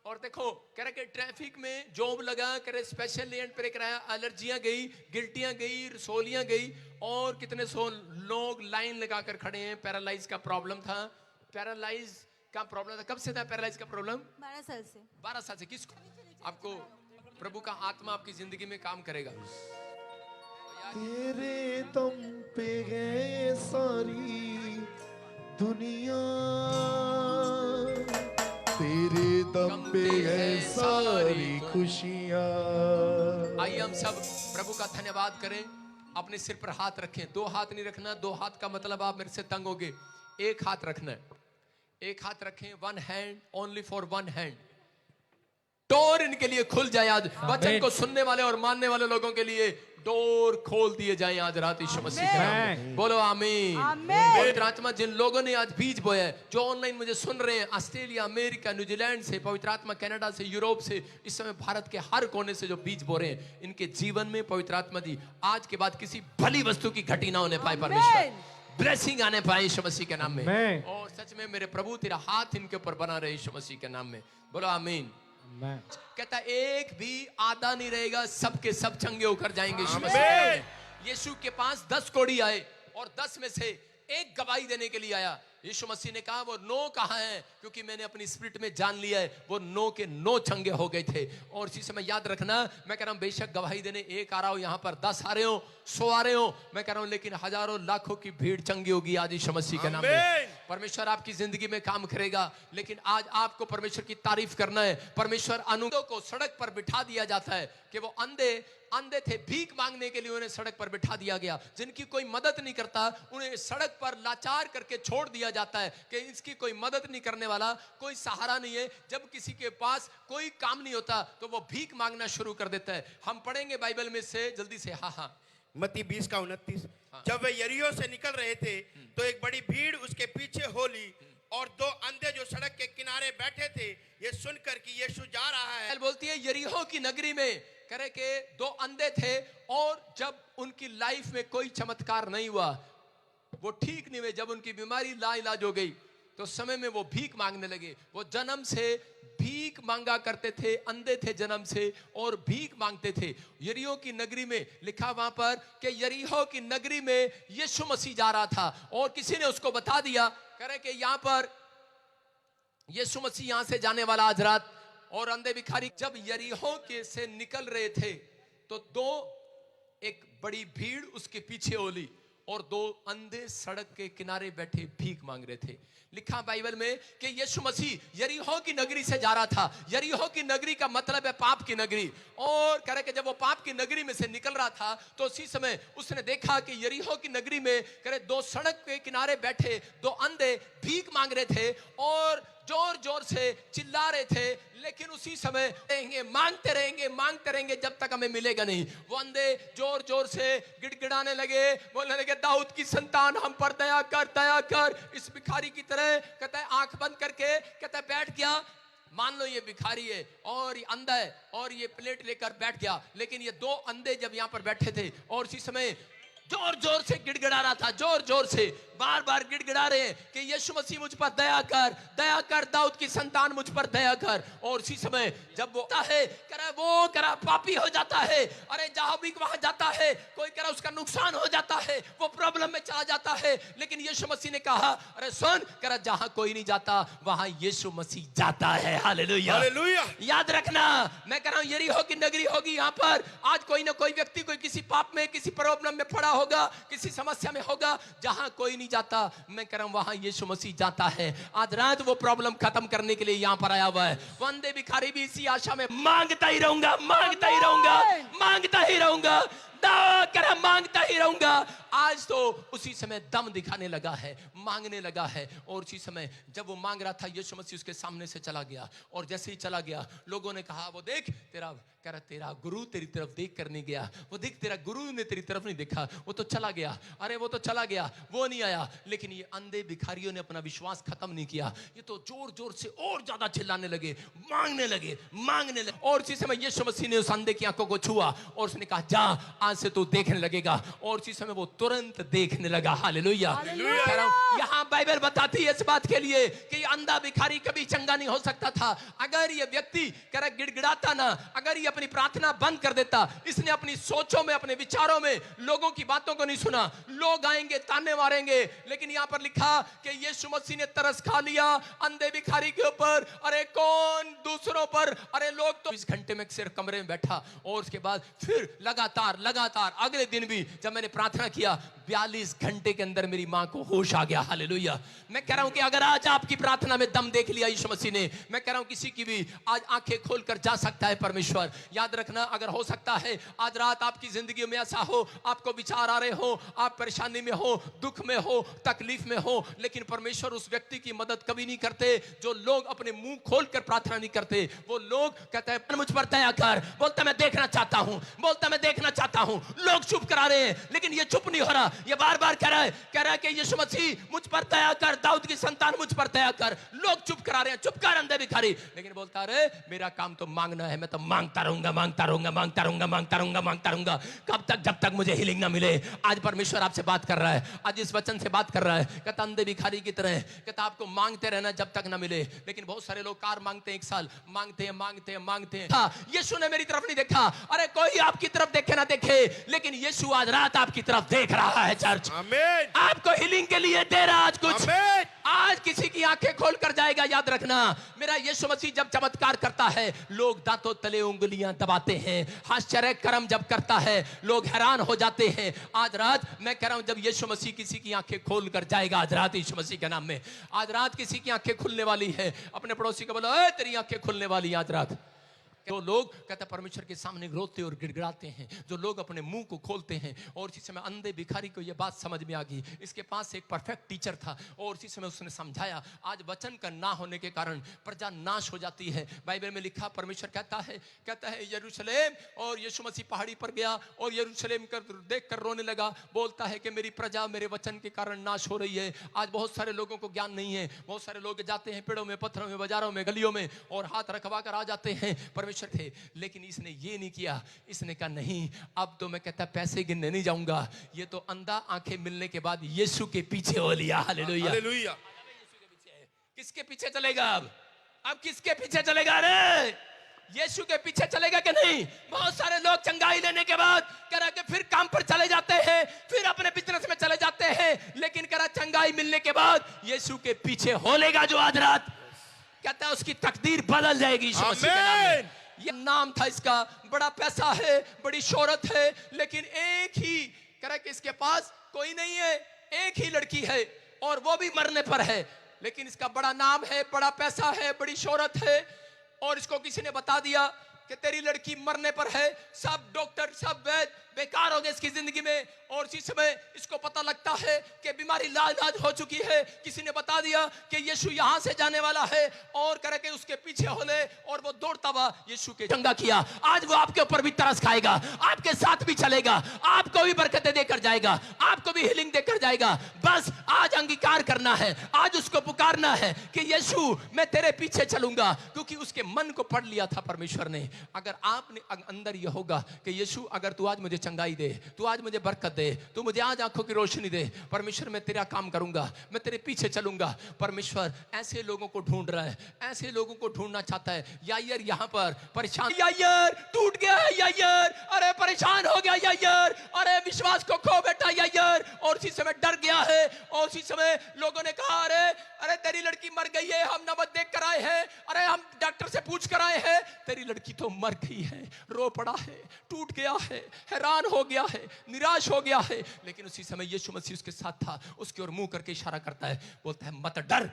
और देखो कह रहे कि ट्रैफिक में जॉब लगा, कह रहे स्पेशल लैंड पे कराया, एलर्जियां गई, गिल्टियां गई, रसोलियां गई। और कितने सौ लोग लाइन लगाकर खड़े हैं। पैरालाइज का प्रॉब्लम था, पैरालाइज का प्रॉब्लम था। कब से था पैरालाइज का प्रॉब्लम? 12 साल से। 12 साल से। किसको? आपको प्रभु का आत्मा आपकी जिंदगी में काम करेगा। तेरे दम पे है सारी दुनिया, तेरे दम पे है सारी खुशियाँ। आइए हम सब प्रभु का धन्यवाद करें। अपने सिर पर हाथ रखें। 2 हाथ नहीं रखना। 2 हाथ का मतलब आप मेरे से तंग होगे। 1 हाथ रखना है। 1 हाथ रखें। 1 hand, only for 1 hand. Door इनके लिए खुल जाए आज। वचन को सुनने वाले और मानने वाले लोगों के लिए डोर खोल दिए जाए आज रात यीशु मसीह के नाम में। बोलो आमीन। पवित्र आत्मा जिन लोगों ने आज बीज बोया है, जो ऑनलाइन मुझे सुन रहे हैं, ऑस्ट्रेलिया, अमेरिका, न्यूजीलैंड से, पवित्र आत्मा कनाडा से, यूरोप से, इस समय भारत के हर कोने से जो बीज बो रहे हैं, इनके जीवन में पवित्र आत्मा जी आज के बाद किसी भली वस्तु की घटी ना होने पाए। परमेश्वर ब्लेसिंग आने पाए यीशु मसीह के नाम में। और सच में मेरे प्रभु तेरा हाथ इनके ऊपर बना रहे यीशु मसीह के नाम में। बोलो आमीन। कहता एक भी आधा नहीं रहेगा, सबके सब चंगे होकर जाएंगे यीशु मसीह। यीशु के पास 10 कोढ़ी आए और 10 में से 1 गवाही देने के लिए आया। यीशु मसीह ने कहा वो 9 कहाँ है, क्योंकि मैंने अपनी स्पिरिट में जान लिया है वो 9 के 9 चंगे हो गए थे। और इसी समय याद रखना, मैं कह रहा हूं बेशक गवाही देने 1 आ रहा हो, यहाँ पर 10 आ रहे हो, 100 आ रहे हो, मैं कह रहा हूं लेकिन हजारों लाखों की भीड़ चंगी होगी आज यीशु मसीह के नाम में। परमेश्वर आपकी जिंदगी में काम करेगा। लेकिन आज आपको परमेश्वर की तारीफ करना है। परमेश्वर अनुगों को सड़क पर बिठा दिया जाता है कि वो अंधे थे, भीख मांगने के लिए उन्हें सड़क पर बिठा दिया गया। जिनकी कोई मदद नहीं करता उन्हें सड़क पर लाचार करके छोड़ दिया जाता है कि इसकी कोई मदद नहीं करने वाला, कोई सहारा नहीं है। जब किसी के पास कोई काम नहीं होता तो वो भीख मांगना शुरू कर देता है। हम पढ़ेंगे बाइबल में से जल्दी से। हाँ मत्ती 20 का 29। जब वे यरीहो से निकल रहे थे तो एक बड़ी भीड़ उसके पीछे हो ली और दो अंधे जो सड़क के किनारे बैठे थे ये सुनकर कि यीशु जा रहा है। बोलती है यरीहो की नगरी में करे के दो अंधे थे और जब उनकी लाइफ में कोई चमत्कार नहीं हुआ, वो ठीक नहीं हुए, जब उनकी बीमारी लाइलाज हो गई तो समय में वो भीख मांगने लगे। वो जन्म से भीख मांगा करते थे, अंधे थे जन्म से और भीख मांगते थे। यरीहो की नगरी में लिखा वहां पर कि यरीहो की नगरी में यीशु मसीह जा रहा था और किसी ने उसको बता दिया करे कि यहाँ पर यीशु मसीह यहाँ से जाने वाला आज रात। और अंधे भिखारी जब यरीहो के से निकल रहे थे तो एक बड़ी भीड़ उसके पीछे ओली और दो अंधे सड़क के किनारे बैठे भीख मांग रहे थे। लिखा बाइबल में कि यीशु मसीह यरीहो की नगरी से जा रहा था। यरीहो की नगरी का मतलब है पाप की नगरी। और कह रहे कि जब वो पाप की नगरी में से निकल रहा था तो उसी समय उसने देखा कि यरीहो की नगरी में कह रहे दो सड़क के किनारे बैठे दो अंधे भीख मांग रहे थे और जोर जोर से चिल्ला रहे थे, लेकिन उसी समय रहेंगे मांगते रहेंगे जब तक हमें मिलेगा नहीं। वो अंधे जोर जोर से गिड़गिड़ाने लगे, बोलने लगे दाऊद की संतान हम पर दया कर। इस भिखारी की तरह कहता है आंख बंद करके कहता है बैठ गया। मान लो ये भिखारी है और ये अंधा है और ये प्लेट लेकर बैठ गया, लेकिन ये दो अंधे जब यहाँ पर बैठे थे और उसी समय जोर जोर से गिड़गिड़ा रहा था, जोर जोर से बार बार गिड़गिड़ा रहे हैं कि यीशु मसीह मुझ पर दया कर, दाऊद की संतान मुझ पर दया कर। और इसी समय जब वो है करा पापी हो जाता है, अरे जहां भी वहां जाता है कोई करा उसका नुकसान हो जाता है, वो प्रॉब्लम में चला जाता है। लेकिन यीशु मसीह ने कहा अरे सुन करा जहां कोई नहीं जाता वहां यीशु मसीह जाता है। Hallelujah hallelujah. याद रखना मैं कह रहा हूं यरीहो की नगरी होगी यहाँ पर आज कोई ना कोई व्यक्ति कोई किसी पाप में किसी प्रॉब्लम में पड़ा होगा, किसी समस्या में होगा, जहां कोई नहीं जाता मैं कह रहा हूं वहां यीशु मसीह जाता है। आज रात वो प्रॉब्लम खत्म करने के लिए यहां पर आया हुआ है। वंदे भिखारी भी इसी आशा में मांगता ही रहूंगा मांगता ही रहूंगा। आज तो उसी समय दम दिखाने लगा है, मांगने लगा है। और उसी समय जब वो मांग रहा था यीशु मसीह उसके सामने से चला गया और जैसे ही चला गया लोगों ने कहा वो देख तेरा गुरु तेरी तरफ देख कर नहीं गया, वो देख तेरा गुरु ने तेरी तरफ नहीं देखा, वो तो चला गया। अरे वो तो चला गया, वो नहीं आया। लेकिन ये अंधे भिखारियों ने अपना विश्वास खत्म नहीं किया, ये तो जोर जोर से और ज्यादा चिल्लाने लगे, मांगने लगे। और उसी समय यीशु मसीह ने उस अंधे की आंखों को छुआ और उसने कहा जा आज से तू देखने लगेगा। और उसी समय वो तुरंत देखने लगा। हालेलुया। यहाँ बाइबल बताती है इस बात के लिए कि अंधा भिखारी कभी चंगा नहीं हो सकता था अगर ये व्यक्ति गिड़गिड़ाता ना, अगर ये अपनी प्रार्थना बंद कर देता। इसने अपनी सोचों में अपने विचारों में लोगों की बातों को नहीं सुना। लोग आएंगे ताने मारेंगे, लेकिन यहाँ पर लिखा कि यीशु मसीह ने तरस खा लिया अंधे भिखारी के ऊपर। अरे कौन दूसरों पर, अरे लोग तो 20 घंटे में सिर्फ कमरे में बैठा और उसके बाद फिर लगातार अगले दिन भी जब मैंने प्रार्थना किया 42 घंटे के अंदर मेरी मां को होश आ गया। हालेलुया। मैं कह रहा हूं कि अगर आज आपकी प्रार्थना में दम देख लिया यीशु मसीह ने, मैं कह रहा हूं किसी की भी आज आंखें खोलकर जा सकता है परमेश्वर। याद रखना अगर हो सकता है आज रात आपकी जिंदगी में ऐसा हो, आपको विचार आ रहे हो, आप परेशानी में हो, दुख में हो, तकलीफ में हो, लेकिन परमेश्वर उस व्यक्ति की मदद कभी नहीं करते जो लोग अपने मुंह खोलकर प्रार्थना नहीं करते। वो लोग कहते हैं मुझ पर दया कर, बोलता मैं देखना चाहता हूं। लोग चुप करा रहे हैं लेकिन ये चुप नहीं हो रहा, ये बार बार कह रहा है कि यीशु मसीह मुझ पर दया कर, दाऊद की संतान मुझ पर दया कर। लोग चुप करा रहे हैं, चुप कर अंधे भिखारी, लेकिन बोलता है मेरा काम तो मांगना है, मैं तो मांगता रहूंगा। कब तक? जब तक मुझे हीलिंग ना मिले। आज परमेश्वर आपसे बात कर रहा है, आज इस वचन से बात कर रहा है। कहता अंधे भिखारी की तरह कहता आपको मांगते रहना जब तक ना मिले। लेकिन बहुत सारे लोग कार मांगते हैं, 1 साल मांगते हैं। यीशु ने मेरी तरफ नहीं देखा। अरे कोई आपकी तरफ देखे ना देखे, लेकिन यीशु आज रात आपकी तरफ देख रहा है। चर्च आपको हीलिंग के लिए दे रहा आज कुछ। आज किसी की आंखें खोल कर जाएगा। याद रखना मेरा यीशु मसीह जब चमत्कार करता है लोग दांतों तले उंगलियां दबाते हैं। आश्चर्य कर्म जब करता है लोग हैरान हो जाते हैं। आज रात मैं कह रहा हूं जब यीशु मसीह किसी की आंखें खोल कर जाएगा, आज रात यीशु मसीह के नाम में आज रात किसी की आंखें खुलने वाली है। अपने पड़ोसी को बोलो तेरी आंखें खुलने वाली आज रात। जो लोग कहता परमेश्वर के सामने रोते और गिड़गिड़ाते हैं, जो लोग अपने मुंह को खोलते हैं। और इसी समय अंधे भिखारी को यह बात समझ में आ गई। इसके पास एक परफेक्ट टीचर था और इसी समय उसने समझाया। आज वचन का ना होने के कारण प्रजा नाश हो जाती है। बाइबल में लिखा, परमेश्वर कहता है यरूशलेम, और यीशु मसीह पहाड़ी पर गया और यरूशलेम कर देख कर रोने लगा। बोलता है कि मेरी प्रजा मेरे वचन के कारण नाश हो रही है। आज बहुत सारे लोगों को ज्ञान नहीं है। बहुत सारे लोग जाते हैं पेड़ों में, पत्थरों में, बाजारों में, गलियों में और हाथ रखवा कर आ जाते हैं। परमेश्वर थे, लेकिन इसने ये नहीं किया। इसने कहा नहीं, अब तो मैं कहता पैसे गिनने नहीं जाऊंगा। ये तो अंधा आंखें मिलने के बाद यीशु के पीछे हो लिया। Hallelujah, hallelujah. किसके पीछे चलेगा? अब किसके पीछे चलेगा? रे यीशु के पीछे चलेगा कि नहीं? बहुत सारे लोग चंगाई लेने के बाद करा के फिर काम पर चले जाते हैं, फिर अपने बिजनेस में चले जाते हैं, लेकिन करा चंगाई मिलने के बाद यीशु के पीछे हो लेगा जो आज रात, कहता है उसकी तकदीर बदल जाएगी यीशु मसीह के नाम में। ये नाम था इसका, बड़ा पैसा है, बड़ी शोहरत है, लेकिन एक ही करा कि इसके पास कोई नहीं है, एक ही लड़की है और वो भी मरने पर है। लेकिन इसका बड़ा नाम है, बड़ा पैसा है, बड़ी शोहरत है, और इसको किसी ने बता दिया कि तेरी लड़की मरने पर है। सब डॉक्टर, सब वैद्य बेकार हो गए इसकी जिंदगी में। और इसी समय इसको पता लगता है कि बीमारी लाज हो चुकी है। किसी ने बता दिया कि यीशु यहां से जाने वाला है, और करके उसके पीछे हो ले, और वो दौड़ता हुआ यीशु के चंगा किया। आज वो आपके ऊपर भी तरस खाएगा, आपके साथ भी चलेगा, आपको भी बरकतें देकर जाएगा, आपको भी हीलिंग देकर जाएगा। बस आज अंगीकार करना है, आज उसको पुकारना है कि यीशु मैं तेरे पीछे चलूंगा, क्योंकि उसके मन को पढ़ लिया था परमेश्वर ने। अगर आपने अंदर यह होगा कि यीशु अगर तू आज मुझे चंगाई दे, तू आज मुझे बरकत दे, तू मुझे आज आंखों की रोशनी दे, परमेश्वर मैं तेरा काम करूंगा, मैं तेरे पीछे चलूंगा। परमेश्वर ऐसे लोगों को ढूंढ रहा है, ऐसे लोगों को ढूंढना चाहता है। यायर यहां पर परेशान, यायर टूट गया है, यायर अरे परेशान हो गया, यायर अरे विश्वास को खो बैठा यायर, और उसी समय डर गया है। और उसी समय लोगों ने कहा अरे तेरी लड़की मर गई है, हम नबज देख कर आए हैं, अरे हम डॉक्टर से पूछ कर आए हैं, तेरी लड़की तो मर गई है, रो पड़ा है, टूट गया है, हैरान हो गया है, निराश हो गया है। लेकिन उसी समय यीशु मसीह उसके साथ था, उसके ओर मुंह करके इशारा करता है, बोलता है मत डर,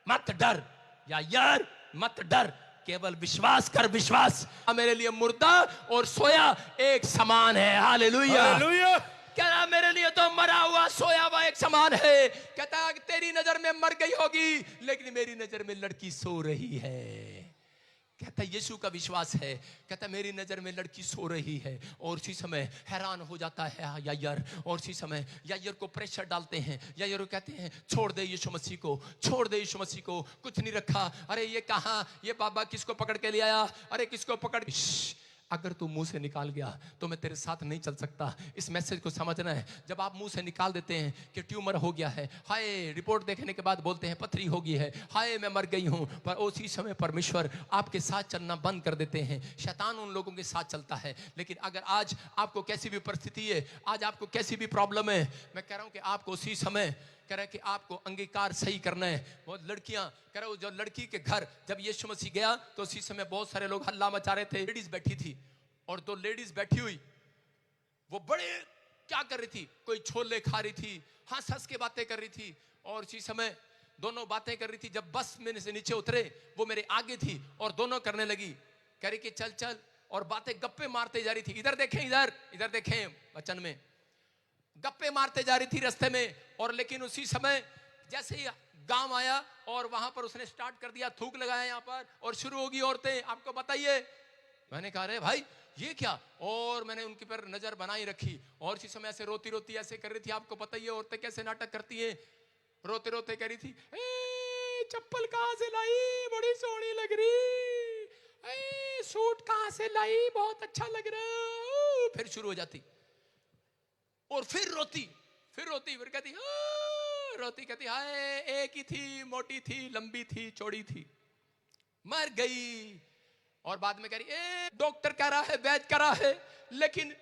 मत डर यार, मत डर, केवल विश्वास कर। विश्वास मेरे लिए मुर्दा और सोया एक समान है। Hallelujah, hallelujah. कहना मेरे लिए तो मरा हुआ सोया हुआ एक समान है। कहता है तेरी नजर में मर गई होगी, लेकिन मेरी नजर में लड़की सो रही है। कहता है यीशु का विश्वास है, कहता है मेरी नजर में लड़की सो रही है। और उसी समय हैरान हो जाता है यायर, और उसी समय यायर को प्रेशर डालते हैं। यायर कहते हैं छोड़ दे यीशु मसीह को, छोड़ दे यीशु मसीह को, कुछ नहीं रखा। अरे ये कहाँ, ये बाबा किसको पकड़ के ले आया, अरे किसको पकड़। अगर तू मुंह से निकाल गया तो मैं तेरे साथ नहीं चल सकता। इस मैसेज को समझना है। जब आप मुंह से निकाल देते हैं कि ट्यूमर हो गया है, हाय रिपोर्ट देखने के बाद बोलते हैं पथरी हो गई है, हाय मैं मर गई हूं, पर उसी समय परमेश्वर आपके साथ चलना बंद कर देते हैं। शैतान उन लोगों के साथ चलता है। लेकिन अगर आज आपको कैसी भी परिस्थिति है, आज आपको कैसी भी प्रॉब्लम है, मैं कह रहा हूं कि आपको उसी समय कह रहा है कि आपको अंगीकार सही करना है। वो लड़कियां कह रहा हूं, जो लड़की के घर जब यीशु मसीह गया तो उसी समय बहुत सारे लोग हल्ला मचा रहे थे। लेडीज बैठी थी, और दो लेडीज बैठी हुई वो बड़े क्या कर रही थी, कोई छोले खा रही थी, हंस हंस के बातें कर रही थी। और इसी समय दोनों बातें कर रही थी। जब बस में से नीचे उतरे वो मेरे आगे थी और दोनों करने लगी, कह रही कि चल चल, और बातें गप्पे मारते जा रही थी। इधर देखें, इधर इधर देखें, वचन में गप्पे मारते जा रही थी रास्ते में। और लेकिन उसी समय जैसे ही गांव आया और वहां पर उसने स्टार्ट कर दिया, थूक लगाया यहाँ पर, और शुरू होगी औरतें, आपको बताइए। मैंने कहा अरे भाई ये क्या, और मैंने उनके पर नजर बनाई रखी, और इसी समय ऐसे रोती रोती ऐसे कर रही थी। आपको पता ही है औरतें कैसे नाटक करती हैं। रोते रोते कह रही थी ए चप्पल कहां से लाई, बड़ी सोहनी लग रही, ए सूट कहां से लाई, बहुत अच्छा लग रहा। फिर शुरू हो जाती और फिर रोती, फिर कहती रोती, कहती हाय एक ही थी, मोटी थी, लंबी थी, चौड़ी थी, मर गई। और बाद में कह रही ए डॉक्टर कह रहा है, वैद्य कह रहा है, लेकिन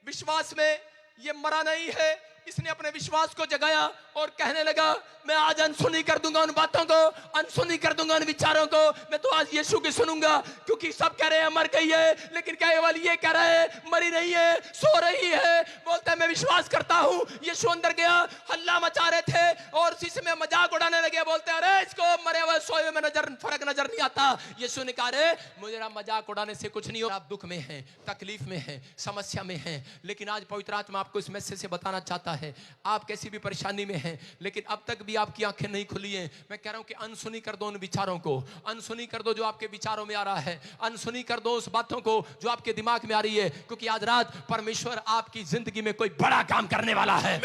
विश्वास में ये मरा नहीं है, इसने अपने विश्वास को जगाया और कहने लगा मैं आज अनसुनी कर दूंगा उन बातों को, अनसुनी कर दूंगा उन विचारों को। मैं तो आज यीशु की सुनूंगा, क्योंकि सब कह रहे हैं मर गई है, लेकिन केवल ये कह रहा है मरी नहीं है, सो रही है। बोलता है मैं विश्वास करता हूं। यीशु अंदर गया, हल्ला मचा रहे थे और उसी समय मजाक उड़ाने लगे। बोलते हैं अरे इसको मरे हुए सोए हुए में फर्क नजर नहीं आता। यीशु ने कहा रे मुझे मजाक उड़ाने से कुछ नहीं हो। आप दुख में हैं, तकलीफ में हैं, समस्या में हैं, लेकिन आज पवित्र आत्मा आपको इस मैसेज से बताना चाहता है आप कैसी भी परेशानी में हैं, लेकिन अब तक भी आपकी आंखें नहीं खुली हैं। मैं कह रहा हूं कि अनसुनी कर दो उन विचारों को, अनसुनी कर दो जो आपके विचारों में आ रहा है, अनसुनी कर दो उस बातों को जो आपके दिमाग में आ रही है, क्योंकि आज रात परमेश्वर आपकी जिंदगी में कोई बड़ा काम करने वाला है,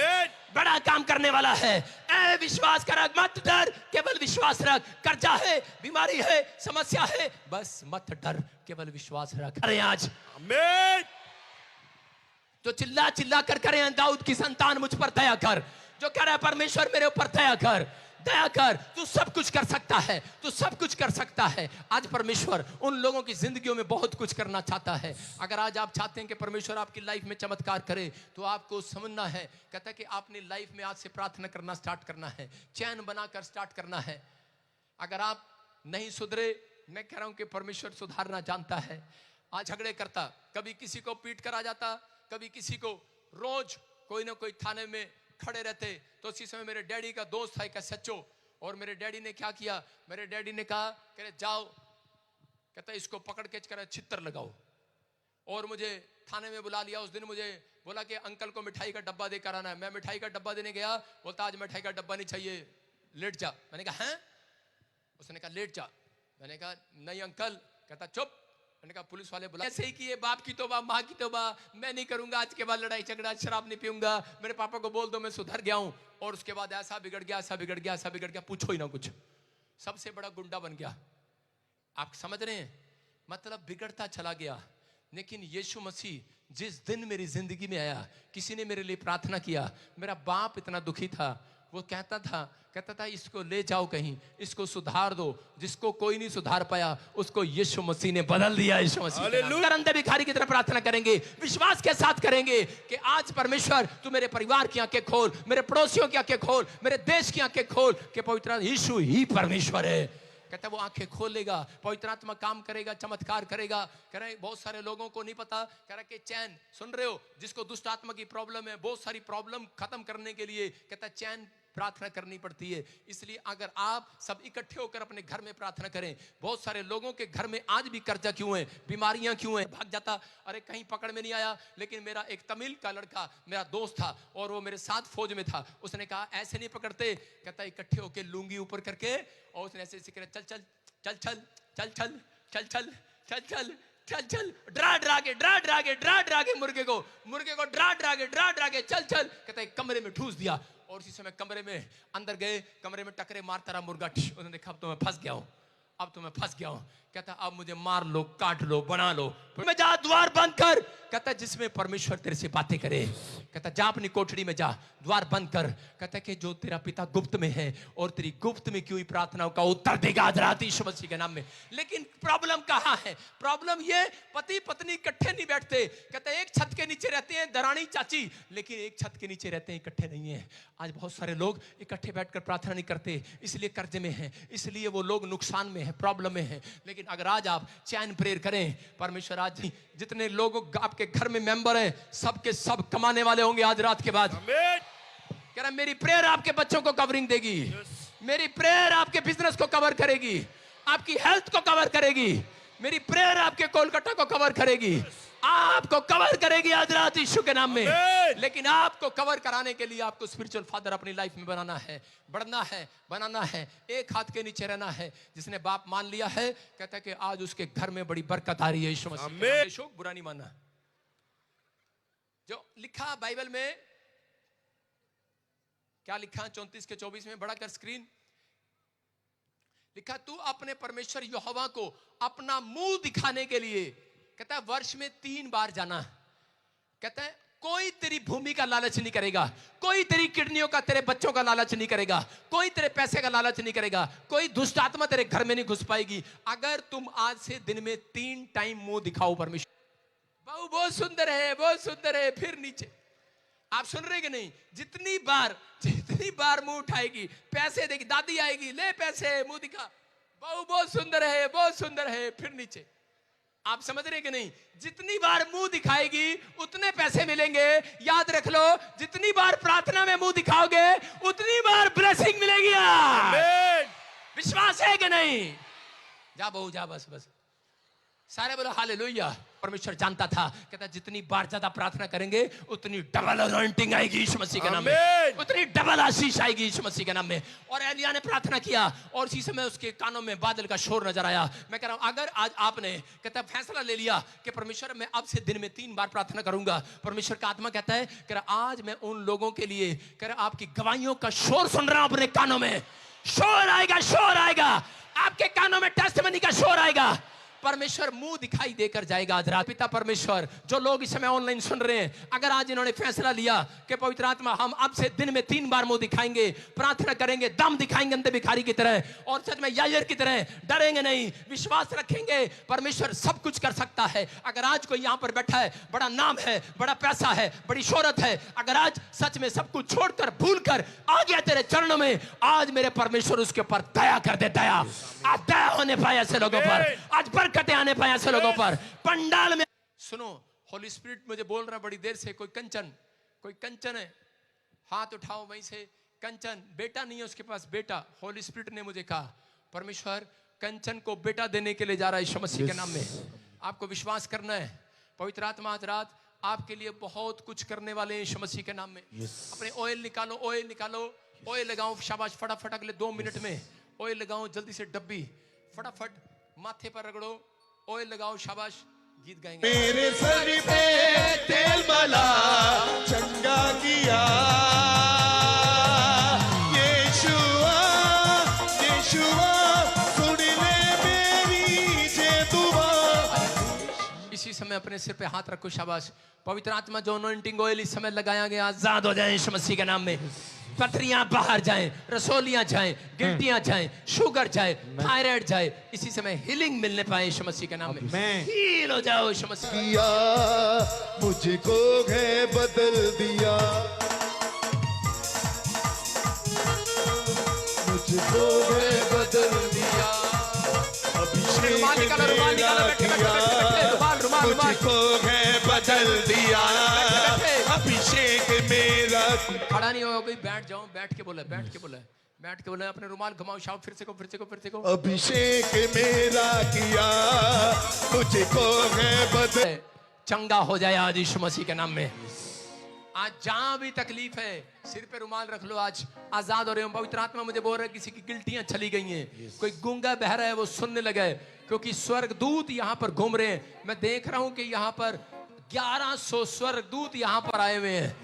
बड़ा काम करने वाला है। ए विश्वास कर, मत डर, केवल विश्वास रख। कर्जा है, बीमारी है, समस्या है, बस मत डर, केवल विश्वास रख। अरे आज जो चिल्ला चिल्ला कर करें दाऊद की संतान मुझ पर दया कर, जो कह रहा है परमेश्वर मेरे ऊपर दया कर, दया कर, तू सब कुछ कर सकता है, तू सब कुछ कर सकता है। आज परमेश्वर उन लोगों की जिंदगियों में बहुत कुछ करना चाहता है। अगर आज आप चाहते हैं कि परमेश्वर आपकी लाइफ में चमत्कार करे, तो आपको समझना है, कहता है कि आपने लाइफ में आज से प्रार्थना करना स्टार्ट करना है, चैन बनाकर स्टार्ट करना है। अगर आप नहीं सुधरे, मैं कह रहा हूं कि परमेश्वर सुधारना जानता है। आज झगड़े करता, कभी किसी को पीट कर आ जाता, कभी किसी को, रोज कोई ना कोई थाने में खड़े रहते। तो उसी समय मेरे डैडी का दोस्त था एक सच्चो, और मेरे डैडी ने क्या किया, मेरे डैडी ने कहा कि जाओ, कहता इसको पकड़ के कर छितर लगाओ, और मुझे थाने में बुला लिया। उस दिन मुझे बोला कि अंकल को मिठाई का डब्बा देकर आना है। मैं मिठाई का डब्बा देने गया, बोलता आज मिठाई का डब्बा नहीं चाहिए, लेट जा। मैंने कहा हैं? उसने कहा लेट जा। मैंने कहा नहीं अंकल। कहता चुप। मैंने कहा पुलिस वाले बुला, ऐसे ही किए, बाप की तौबा, माँ की तौबा, मैं नहीं करूंगा आज के बाद लड़ाई झगड़ा, शराब नहीं पीऊंगा, मेरे पापा को बोल दो मैं सुधर गया हूं। और उसके बाद ऐसा बिगड़ गया, ऐसा बिगड़ गया, ऐसा बिगड़ गया, पूछो ही ना कुछ, सबसे बड़ा गुंडा बन गया। आप समझ रहे हैं, मतलब बिगड़ता चला गया। लेकिन यीशु मसीह जिस दिन मेरी जिंदगी में आया, किसी ने मेरे लिए प्रार्थना किया, मेरा बाप इतना दुखी था, वो कहता था इसको ले जाओ कहीं, इसको सुधार दो। जिसको कोई नहीं सुधार पाया, उसको यीशु मसीह ने बदल दिया। यीशु मसीह अंधे भिखारी की तरह प्रार्थना करेंगे, विश्वास के साथ करेंगे कि आज परमेश्वर तू मेरे परिवार की आंखें खोल, मेरे पड़ोसियों की आंखें खोल, मेरे देश की आंखें खोल कि पवित्र यीशु ही परमेश्वर है। कहता है वो आंखें खोलेगा, पवित्र आत्मा काम करेगा, चमत्कार करेगा। कह रहे बहुत सारे लोगों को नहीं पता, कह रहा कि चैन, सुन रहे हो, जिसको दुष्ट आत्मा की प्रॉब्लम है, बहुत सारी प्रॉब्लम खत्म करने के लिए कहता है चैन प्रार्थना करनी पड़ती है। इसलिए अगर आप सब इकट्ठे होकर अपने घर में प्रार्थना करें, बहुत सारे लोगों के घर में आज भी कर्जा क्यों है, बीमारियां क्यों है, भाग जाता, अरे कहीं पकड़ में नहीं आया। लेकिन मेरा एक तमिल का लड़का मेरा दोस्त था और वो मेरे साथ फौज में था, उसने कहा ऐसे नहीं पकड़ते, कहता इकट्ठे होकर लूंगी ऊपर करके, और उसने ऐसे ऐसे चल चल चल चल चल चल चल चल चल चल चल चल, ड्रा के मुर्गे को ड्रा के चल चल, कहता है कमरे में ठूस दिया। और इसी समय कमरे में अंदर गए, कमरे में टकरे मारता रहा मुर्गा। उसने देखा अब तो मैं फंस गया हूं, अब तो मैं फंस गया हूं। कहता अब मुझे मार लो, काट लो, बना लो, फिर मैं जा द्वार बंद कर। कहता जिसमें परमेश्वर तेरे से बातें करे, कहता जा अपनी कोठरी में जा, द्वार बंद कर। कहता कि जो तेरा पिता गुप्त में है और तेरी गुप्त में की हुई प्रार्थनाओं का उत्तर देगा आज रात यीशु मसीह के नाम में। लेकिन प्रॉब्लम कहाँ है? प्रॉब्लम ये पति पत्नी इकट्ठे नहीं बैठते। कहता एक छत के नीचे रहते हैं दरानी चाची, लेकिन एक छत के नीचे रहते हैं, इकट्ठे नहीं है। आज बहुत सारे लोग इकट्ठे बैठकर प्रार्थना नहीं करते, इसलिए कर्जे में हैं, इसलिए वो लोग नुकसान में है, प्रॉब्लम में है। लेकिन अगर आज आप चैन प्रेयर करें, परमेश्वर आज जितने लोग आपके घर में मेंबर हैं, सबके सब कमाने वाले होंगे आज रात के बाद। कह रहा मेरी प्रेयर आपके बच्चों को कवरिंग देगी, मेरी प्रेयर आपके बिजनेस को कवर करेगी, आपकी हेल्थ को कवर करेगी, मेरी प्रेयर आपके कोलकाता को कवर करेगी, आपको कवर करेगी आज रात यीशु के नाम में। लेकिन आपको कवर कराने के लिए आपको स्पिरिचुअल फादर अपनी लाइफ में बनाना है, बढ़ना है, बनाना है, एक हाथ के नीचे रहना है। जिसने बाप मान लिया है, कहता है कि आज उसके घर में बड़ी बरकत आ रही है यीशु मसीह। शोक बुरा नहीं मानना। जो लिखा बाइबल में, क्या लिखा 34 के 24 में, बड़ा कर स्क्रीन, लिखा तू अपने परमेश्वर यहोवा को अपना मुंह दिखाने के लिए, कहता है वर्ष में 3 बार जाना। कहता है कोई तेरी भूमि का लालच नहीं करेगा, कोई तेरी किडनियों का, तेरे बच्चों का लालच नहीं करेगा, कोई तेरे पैसे का लालच नहीं करेगा, कोई दुष्ट आत्मा तेरे घर में नहीं घुस पाएगी, अगर तुम आज से दिन में 3 टाइम मुंह दिखाओ परमेश्वर। बहु बहुत सुंदर है, बहुत सुंदर है। फिर नीचे आप सुन रहे कि नहीं? जितनी बार मुंह उठाएगी पैसे देगी, दादी आएगी ले पैसे, मुंह दिखा, बहू बहुत सुंदर है, बहुत सुंदर है, फिर नीचे। आप समझ रहे कि नहीं? जितनी बार मुंह दिखाएगी उतने पैसे मिलेंगे। याद रख लो, जितनी बार प्रार्थना में मुंह दिखाओगे उतनी बार ब्लेसिंग मिलेगी। विश्वास है कि नहीं? जा बहू जा, बस बस, सारे बोलो हालेलुया। परमेश्वर जानता था, कहता जितनी बार ज्यादा प्रार्थना करेंगे उतनी डबल अनॉइंटिंग आएगी यीशु मसीह के नाम में, उतनी डबल आशीष आएगी यीशु मसीह के नाम में। और एलिया ने प्रार्थना किया और इसी समय उसके कानों में बादल का शोर नजर आया। मैं कह रहा हूं, अगर आज आपने कहता फैसला ले लिया कि परमेश्वर मैं अब से दिन में 3 बार प्रार्थना करूंगा, परमेश्वर का आत्मा कहता है कह रहा आज मैं उन लोगों के लिए कह रहा आपकी गवाहियों का शोर सुन रहा हूं। अपने कानों में शोर आएगा, शोर आएगा, आपके कानों में टेस्टिमनी का शोर आएगा। परमेश्वर मुंह दिखाई देकर जाएगा आज रात। पिता परमेश्वर, जो लोग इस समय ऑनलाइन सुन रहे हैं, अगर आज इन्होंने फैसला लिया कि पवित्र आत्मा हम अब से दिन में 3 बार मुंह दिखाएंगे, प्रार्थना करेंगे, दम दिखाएंगे अंधे भिखारी की तरह, और सच में यायर की तरह डरेंगे नहीं, विश्वास रखेंगे, परमेश्वर सब कुछ कर सकता है। अगर आज कोई यहाँ पर बैठा है, बड़ा नाम है, बड़ा पैसा है, बड़ी शोहरत है, अगर आज सच में सब कुछ छोड़कर भूलकर आ गया तेरे चरणों में, आज मेरे परमेश्वर उसके ऊपर दया कर दे। दया, आज दया होने पाए ऐसे लोगों पर, आज बरकतें आने पाए ऐसे लोगों पर। पंडाल में सुनो, होली स्पिरिट मुझे बोल रहा बड़ी देर से, कोई कंचन है, हाथ उठाओ वहीं से। कंचन बेटा नहीं है उसके पास, बेटा होली स्पिरिट ने मुझे कहा परमेश्वर कंचन को बेटा देने के लिए जा रहा है यीशु मसीह के नाम में। आपको विश्वास करना है, पवित्र आत्मा आज रात आपके लिए बहुत कुछ करने वाले हैं यीशु मसीह के नाम में। अपने ऑयल निकालो, ऑयल निकालो, ऑयल लगाओ, शाबाश, फटाफट अगले 2 मिनट में ऑयल लगाओ, जल्दी से डब्बी फटाफट माथे पर रगड़ो, ऑयल लगाओ, शाबाश। गीत गाएंगे। मेरे सर पे तेल मला चंगा किया यीशुआ, यीशुआ सुन ले मेरी जे दुआ। इसी समय अपने सिर पे हाथ रखो, शाबाश। पवित्र आत्मा जो अनॉइंटिंग ऑयल इस समय लगाया गया आजाद हो जाए यीशु मसीह के नाम में। पथरियां बाहर जाएं, रसोलियां जाएं, गिल्टियां जाएं, शुगर जाए, थायराइड जाए, इसी समय हीलिंग मिलने पाए यीशु मसीह के नाम में। हील हो जाओ यीशु मसीह। किया मुझको है बदल दिया, मुझको है बदल दिया, रुमाल निकालो, रुमाल निकालो, बैठे बैठे बैठे, रुमाल रुमाल रुमाल, मुझको है बदल दिया, अभिषेक मेरा। खड़ा नहीं हो कोई, बैठ जाओ, बैठ के बोला, बैठ के बोला, बैठ के बोला, अपने रुमाल घुमाओ, शाओ, फिर से को, फिर से को, फिर से को। अभिषेक मेरा किया, मुझको है बदल। चंगा हो जाए आज यीशु मसीह के नाम में। आज जहां भी तकलीफ है सिर पे रुमाल रख लो, आज आजाद हो रहे हो। पवित्र आत्मा मुझे बोल रहा है किसी की गिल्टियां चली गई हैं, कोई गूंगा बह रहा है वो सुनने लगा है, क्योंकि स्वर्गदूत यहाँ पर घूम रहे हैं। मैं देख रहा हूं कि यहाँ पर 1100 स्वर्गदूत यहाँ पर आए हुए हैं।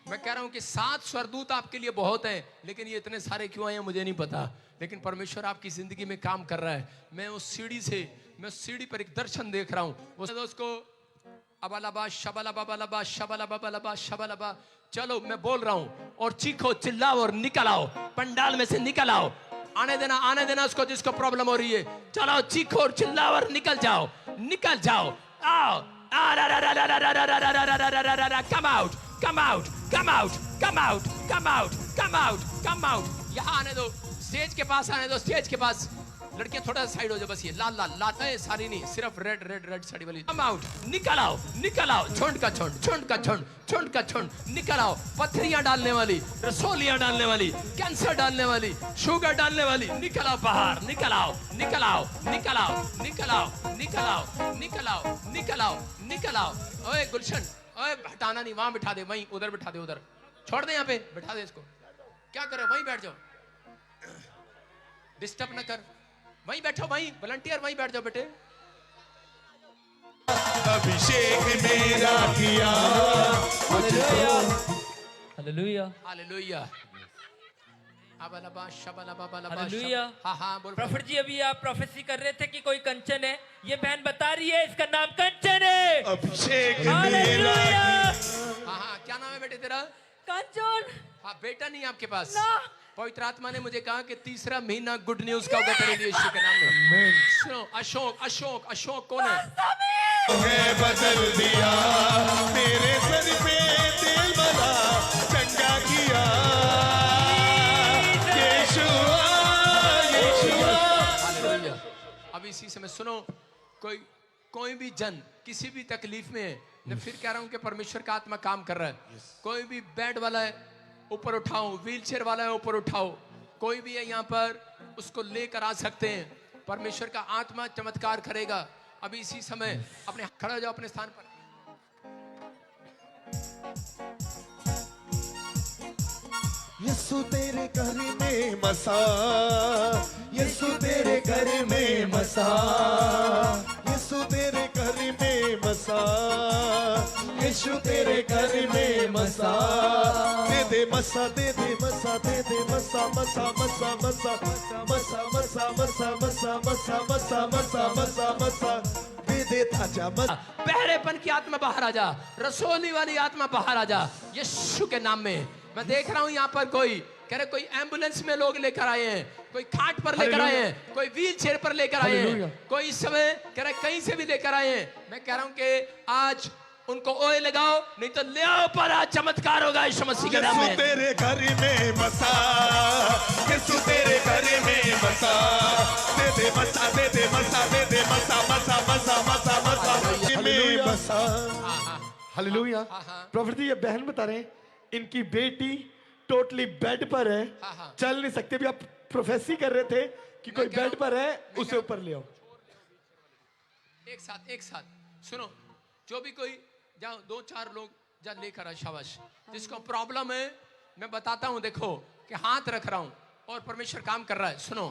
मैं कह रहा हूं कि 7 स्वर्गदूत आपके लिए बहुत हैं, लेकिन ये इतने सारे क्यों आए हैं मुझे नहीं पता, लेकिन परमेश्वर आपकी जिंदगी में काम कर रहा है। मैं उस सीढ़ी पर एक दर्शन देख रहा हूं। उस दोस्त को अबालाबा शबालाबा बालाबा शबालाबा बालाबा शबालाबा, चलो मैं बोल रहा हूं, और चीखो, चिल्लाओ और निकल आओ, पंडाल में से निकल आओ। आने देना उसको जिसको प्रॉब्लम हो रही है। चलो चीखो और चिल्लाओ और निकल जाओ, निकल जाओ, आओ। Come out, come out, come out, come out, come out, come out, come out। यहाँ आने दो, स्टेज के पास आने दो, स्टेज के पास। लड़कियां थोड़ा सा साइड हो जाओ, बस ये लाल लाल लाल है, सारी नहीं, सिर्फ रेड रेड रेड साड़ी वाली। कम आउट, निकल आओ, निकल आओ, झुंड का झुंड, झुंड का झुंड, झुंड का झुंड, निकल आओ। पथरियां डालने वाली, रसोलियां डालने वाली, कैंसर डालने वाली, शुगर डालने वाली, निकल आओ बाहर, निकल आओ, निकल आओ, निकल आओ, निकल आओ, निकल आओ, निकल आओ, निकल आओ, निकल आओ। ओए गुलशन, ओए हटाना नहीं, वहां बिठा दे, वहीं उधर बिठा दे, उधर छोड़ दे, यहाँ पे बिठा दे इसको। क्या करे, वहीं बैठ जाओ, डिस्टर्ब ना कर, वहीं बैठो, वहीं वॉलंटियर, वहीं बैठ जाओ बेटे। अभिषेक मेरा किया, हालेलुया, हालेलुया, अबलबा शबलबा बलबा। हालेलुया। हाँ हाँ बोल। प्रॉफिट जी, अभी आप प्रोफेसी कर रहे थे कि कोई कंचन है, ये बहन बता रही है इसका नाम कंचन है। अभिषेक मेरा। हाँ हाँ, क्या नाम है बेटे तेरा? कंचन। हाँ, बेटा नहीं आपके पास? पवित्र आत्मा ने मुझे कहा कि 3रा महीना गुड न्यूज का होगा तेरे लिए यीशु के नाम में। सुनो, अशोक, अशोक, अशोक कौन है? बदल दिया, मेरे सर पे तेल निकाला चंगा किया यीशुआ यीशुआ। हालेलुया। अब इसी समय सुनो, कोई भी जन किसी भी तकलीफ में है, मैं फिर कह रहा हूं कि परमेश्वर का आत्मा काम कर रहा है। कोई भी बेड वाला है ऊपर उठाओ, व्हीलचेयर वाला है ऊपर उठाओ, कोई भी है यहाँ पर उसको लेकर आ सकते हैं। परमेश्वर का आत्मा चमत्कार करेगा। अभी इसी समय अपने खड़ा हो जाओ अपने स्थान पर। यीशु तेरे घर में बसा, यीशु तेरे घर में बसा, यीशु तेरे घर में बसा, यीशु तेरे घर में बसा। दे दे मसा, दे दे मसा, दे दे मसा, मसा मसा मसा मसा मसा मसा मसा मसा मसा मसा मसा मसा दे दे ताजा मसा। बहरेपन की आत्मा बाहर आ जा, रसोली वाली आत्मा बाहर आ जा यीशु के नाम में। मैं देख रहा हूं यहाँ पर कोई कह रहे, कोई एम्बुलेंस में लोग लेकर आए हैं, कोई खाट पर लेकर आए हैं, कोई व्हील चेयर पर लेकर आए हैं, कोई इस समय कह रहे कहीं से भी लेकर आए हैं। मैं कह रहा हूं कि आज उनको ओए लगाओ, नहीं तो ले आओ पर आज चमत्कार होगा यीशु मसीह के नाम में। यीशु तेरे घर में बसा, यीशु तेरे घर में बसा। दे दे मसा, दे दे मसा, दे दे मसा मसा मसा मसा मसा में बसा। हालेलुया। प्रॉफिट जी, ये बहन बता रहे हैं इनकी बेटी टोटली बेड पर है, चल नहीं सकते। भी आप प्रोफेसी कर रहे थे कि कोई बेड पर है, उसे ऊपर ले आओ। एक साथ सुनो, जो भी कोई जाओ, 2-4 लोग जा लेकर आ, शाबाश। जिसको प्रॉब्लम है मैं बताता हूं, देखो कि हाथ रख रहा हूं और परमेश्वर काम कर रहा है। सुनो,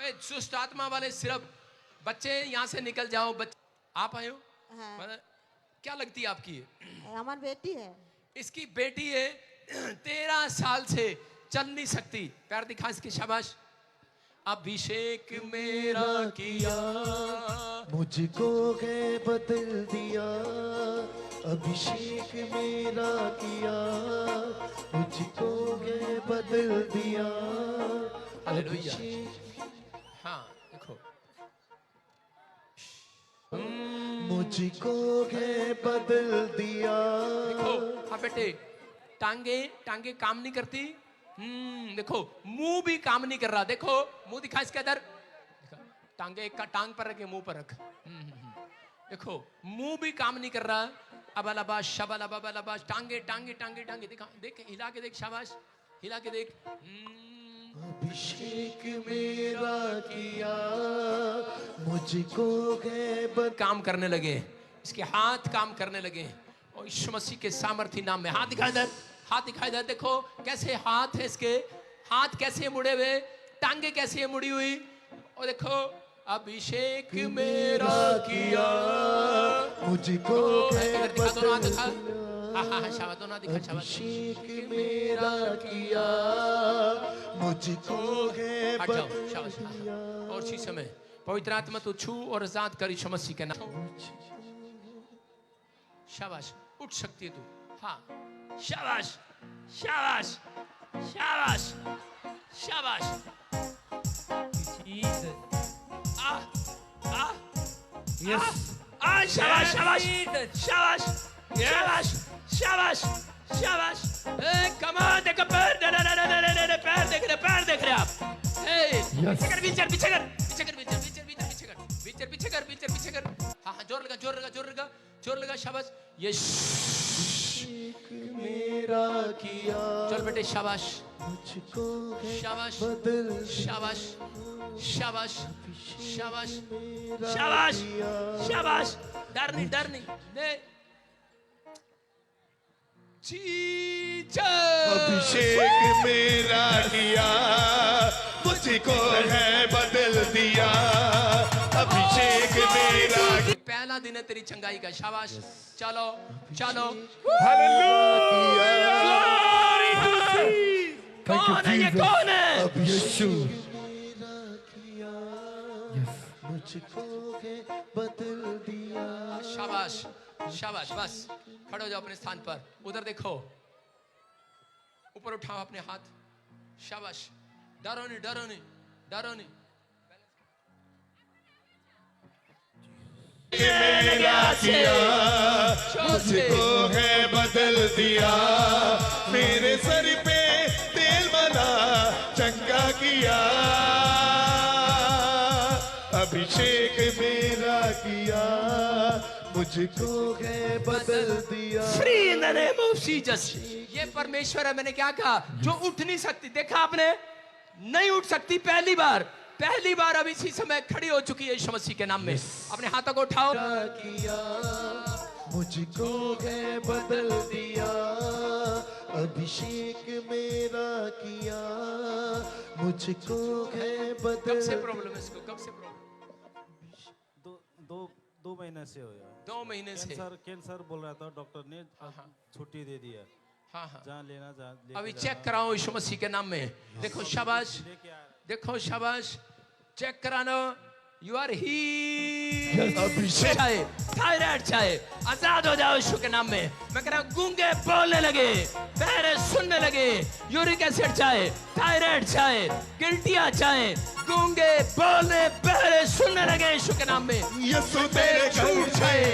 दुष्ट आत्मा वाले सिर्फ बच्चे यहां से निकल जाओ। बच्चे आप आए हो? क्या लगती है आपकी? हमारी बेटी है। इसकी बेटी है, 13 साल से चल नहीं सकती। पैर दिखा इसकी, शाबाश। अभिषेक मेरा किया, मुझको है बदल दिया, अभिषेक मेरा किया, मुझको है बदल दिया। हालेलुया। हाँ देखो, मुझको है बदल दिया। देखो हाँ बेटे, टांगे काम नहीं करती। देखो मुंह भी काम नहीं कर रहा। देखो मुंह दिखा इसके अंदर, टांगे एक का टांग पर रखे, मुंह पर रख। देखो मुंह भी काम नहीं कर रहा। अबलाबाश शबलाबाश, टांगे टांगे टांगे टांगे दिखा, देख हिला के देख, शाबाश हिला के देख। अभिषेक मेरा किया, मुझको है काम करने लगे, इसके हाथ काम करने लगे और यीशु मसीह के सामर्थ्य नाम में। हाथ दिखाई दे, हाथ दिखाई दे। देखो कैसे हाथ है इसके, हाथ कैसे मुड़े हुए, टांगे कैसे मुड़ी हुई। और देखो अभिषेक मेरा किया, मुझको है दिखा, दोनों हाथ दिखा। शाबाश, दोनों हाथ दिखा, शाबाश। अभिषेक मेरा किया, मुझको है हट जाओ, शाबाश। और इसी समय पवित्र आत्मा तो छू और आजाद कर यीशु मसीह के नाम। शाबाश, उठ सकती है तू। हाँ शाबाश शाबाश शाबाश शाबाश। शाबाश शाबाश शाबाश शाबाश शाबाश शाबाश। कमाल, देखो पैर, पैर देख रहे, पैर देख रहे आप। पीछे कर, पीछे कर, पीछे कर, पीछे कर, पीछे कर, पीछे कर, पीछे कर। हाँ हाँ, जोर लगा, जोर लगा, जोर लगा, जोर लगा, शाबाश। ये मेरा किया, चल बेटे, शाबाश मुझको शाबाश बदल, शाबाश शाबाश शाबाश शाबाश शाबाश। डर नहीं, डर नहीं, ले अभिषेक मेरा किया, मुझको है बदल दिया, अभिषेक मेरा। पहला दिन है तेरी चंगाई का, शाबाश। चलो चलो, कौन है ये, कौन है? अब यीशु मुझको है बदल दिया। शाबाश शाबाश, बस खड़े हो जाओ अपने स्थान पर। उधर देखो, ऊपर उठाओ अपने हाथ, शाबाश। डरो नहीं, डरो नहीं, डरो नहीं। मेरा किया मुझको है बदल दिया मेरे सर पे तेल मला चंगा किया अभिषेक मेरा किया मुझको है बदल दिया free in the name of Jesus. ये परमेश्वर है। मैंने क्या कहा? जो उठ नहीं सकती, देखा आपने, नहीं उठ सकती पहली बार अब इसी समय खड़ी हो चुकी है यीशु मसीह के नाम में। अपने हाथों को उठाओ। किया मुझको है बदल दिया अभिषेक मेरा किया मुझको है बदल। कब से प्रॉब्लम है इसको? कब से प्रॉब्लम? दो महीने से हो गया। 2 महीने से कैंसर बोल रहा था, डॉक्टर ने छुट्टी दे दिया। हाँ। जहाँ लेना अभी चेक कराओ यीशु मसीह के नाम में। देखो शाबाश, देखो शाबाश, चेक कराना। यू आर ही चाहे थायराइड चाहे आजाद हो जाओ यीशु के नाम में। मैं कह रहा हूँ गूंगे बोलने लगे, बहरे सुनने लगे। यूरिक एसिड चाहे, थायराइड चाहे, गिल्टिया चाहे, गूंगे बोलने बहरे सुनने लगे यीशु के नाम में। यीशु तेरे छूट जाए,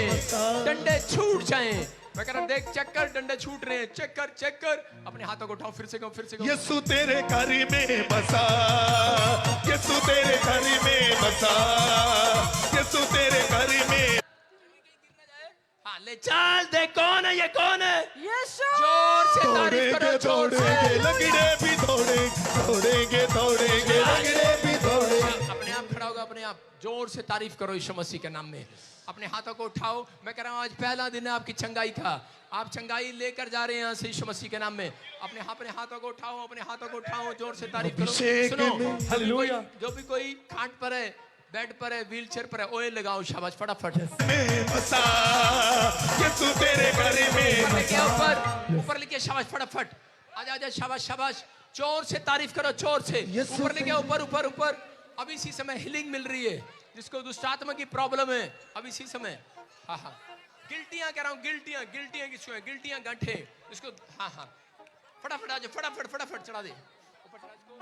डंडे छूट जाए। मैं कह रहा हूँ देख, चेक कर, डंडे छूट रहे हैं। चेक कर। अपने हाथों को उठाओ, फिर से कहो। यीशु तेरे घर में बसा यीशु तेरे घर में बसा यीशु तेरे घर में। हाँ ले चल, देख कौन है, ये कौन है? यीशु। जोर से तारीफ करो, जोर से। लगड़े भी दौड़ेंगे लगड़े भी दौड़ेंगे। अपने आप खड़ा होगा, अपने आप जोर से तारीफ करो यीशु मसीह के नाम में। अपने हाथों को उठाओ। मैं कह रहा हूँ आज पहला दिन है आपकी चंगाई का। आप चंगाई लेकर जा रहे हैं यहाँ से यीशु मसीह के नाम में। अपने हाथों को उठाओ, अपने हाथों को उठाओ, जोर से तारीफ करो। सुनो, हालेलुया। जो भी कोई खाट पर है, बेड पर है, व्हील चेयर पर है, ऑयल लगाओ। शाबाश, फटाफट। यीशु तेरे घर में ऊपर लिखे शाबाश, फटाफट। आजा, शाबाश। जोर से तारीफ करो, जोर से। ऊपर लिखे, ऊपर। अभी इसी समय हीलिंग मिल रही है जिसको दुष्ट आत्मा की प्रॉब्लम है। अभी इसी समय हाँ गिल्टियां कह रहा हूँ, गिल्टियां किसको है? गिल्टियां गांठे इसको। हाँ फटाफट आजा, फटाफट चढ़ा दे ऊपर, चढ़ा इसको।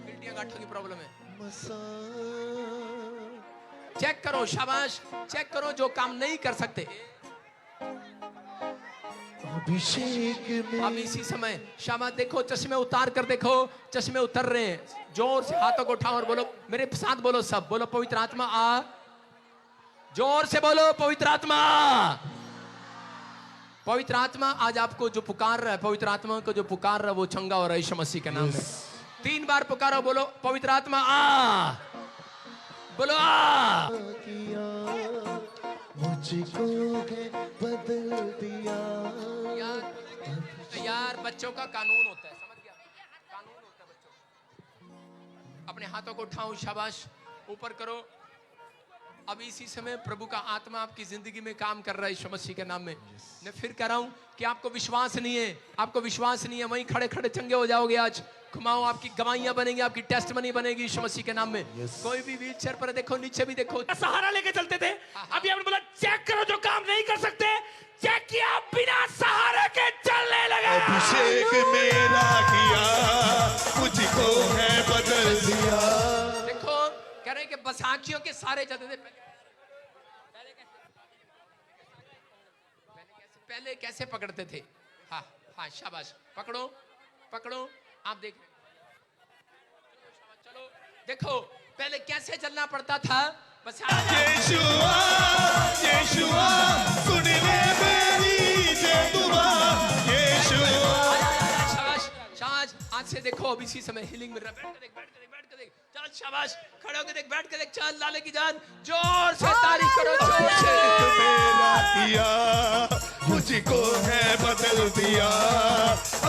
गिल्टियां गांठों की प्रॉब्लम है। चेक करो, शाबाश, चेक करो। जो काम नहीं कर सकते अभिषेक में अब इसी समय शाबाश। देखो, चश्मे उतार कर देखो, चश्मे उतर रहे हैं। जोर से हाथों को उठाओ और बोलो, मेरे साथ बोलो, सब बोलो, पवित्र आत्मा आ। जोर से बोलो, पवित्र आत्मा आ। पवित्र आत्मा आज आपको जो पुकार रहा है, पवित्र आत्मा को जो पुकार रहा है वो चंगा हो रहा है यीशु मसीह के नाम में। 3 बार पुकारो, बोलो पवित्र आत्मा आ, बोलो आ। मुझको बदल दिया। यार बच्चों का कानून होता है, समझ गया? कानून होता है बच्चों का। अपने हाथों को उठाओ, शाबाश, ऊपर करो। अभी इसी समय प्रभु का आत्मा आपकी जिंदगी में काम कर रहा है यीशु मसीह के नाम में। मैं फिर कह रहा हूं कि आपको विश्वास नहीं है, वहीं खड़े चंगे हो जाओगे। आज घुमाओ, आपकी गवाहियां बनेंगी, आपकी टेस्टमनी बनेगी यीशु मसीह के नाम में। कोई भी व्हील चेयर पर देखो, नीचे भी देखो, सहारा लेके चलते थे। अभी आपने बोला चेक करो, जो काम नहीं कर सकते चेक किया, बिना सहारे के चलने लगे। अभिषेक मेरा किया, मुझको है बदल दिया। देखो, कह रहे हैं कि बसाखियों के सारे जाते थे। पहले कैसे पकड़ते थे? हाँ शाबाश, पकड़ो। आप देख रहे, चलो देखो, पहले कैसे चलना पड़ता था। यीशुआ सुन ले मेरी दुआ। शाबाश, आज से देखो, अब इसी समय हीलिंग मिल रहा है। बैठ कर देख, चल शाबाश, खड़े होकर देख, बैठ कर देख, चल लाले की जान। जोर से तारीफ करो, जोर से। मेरा किया, मुझको है बदल दिया,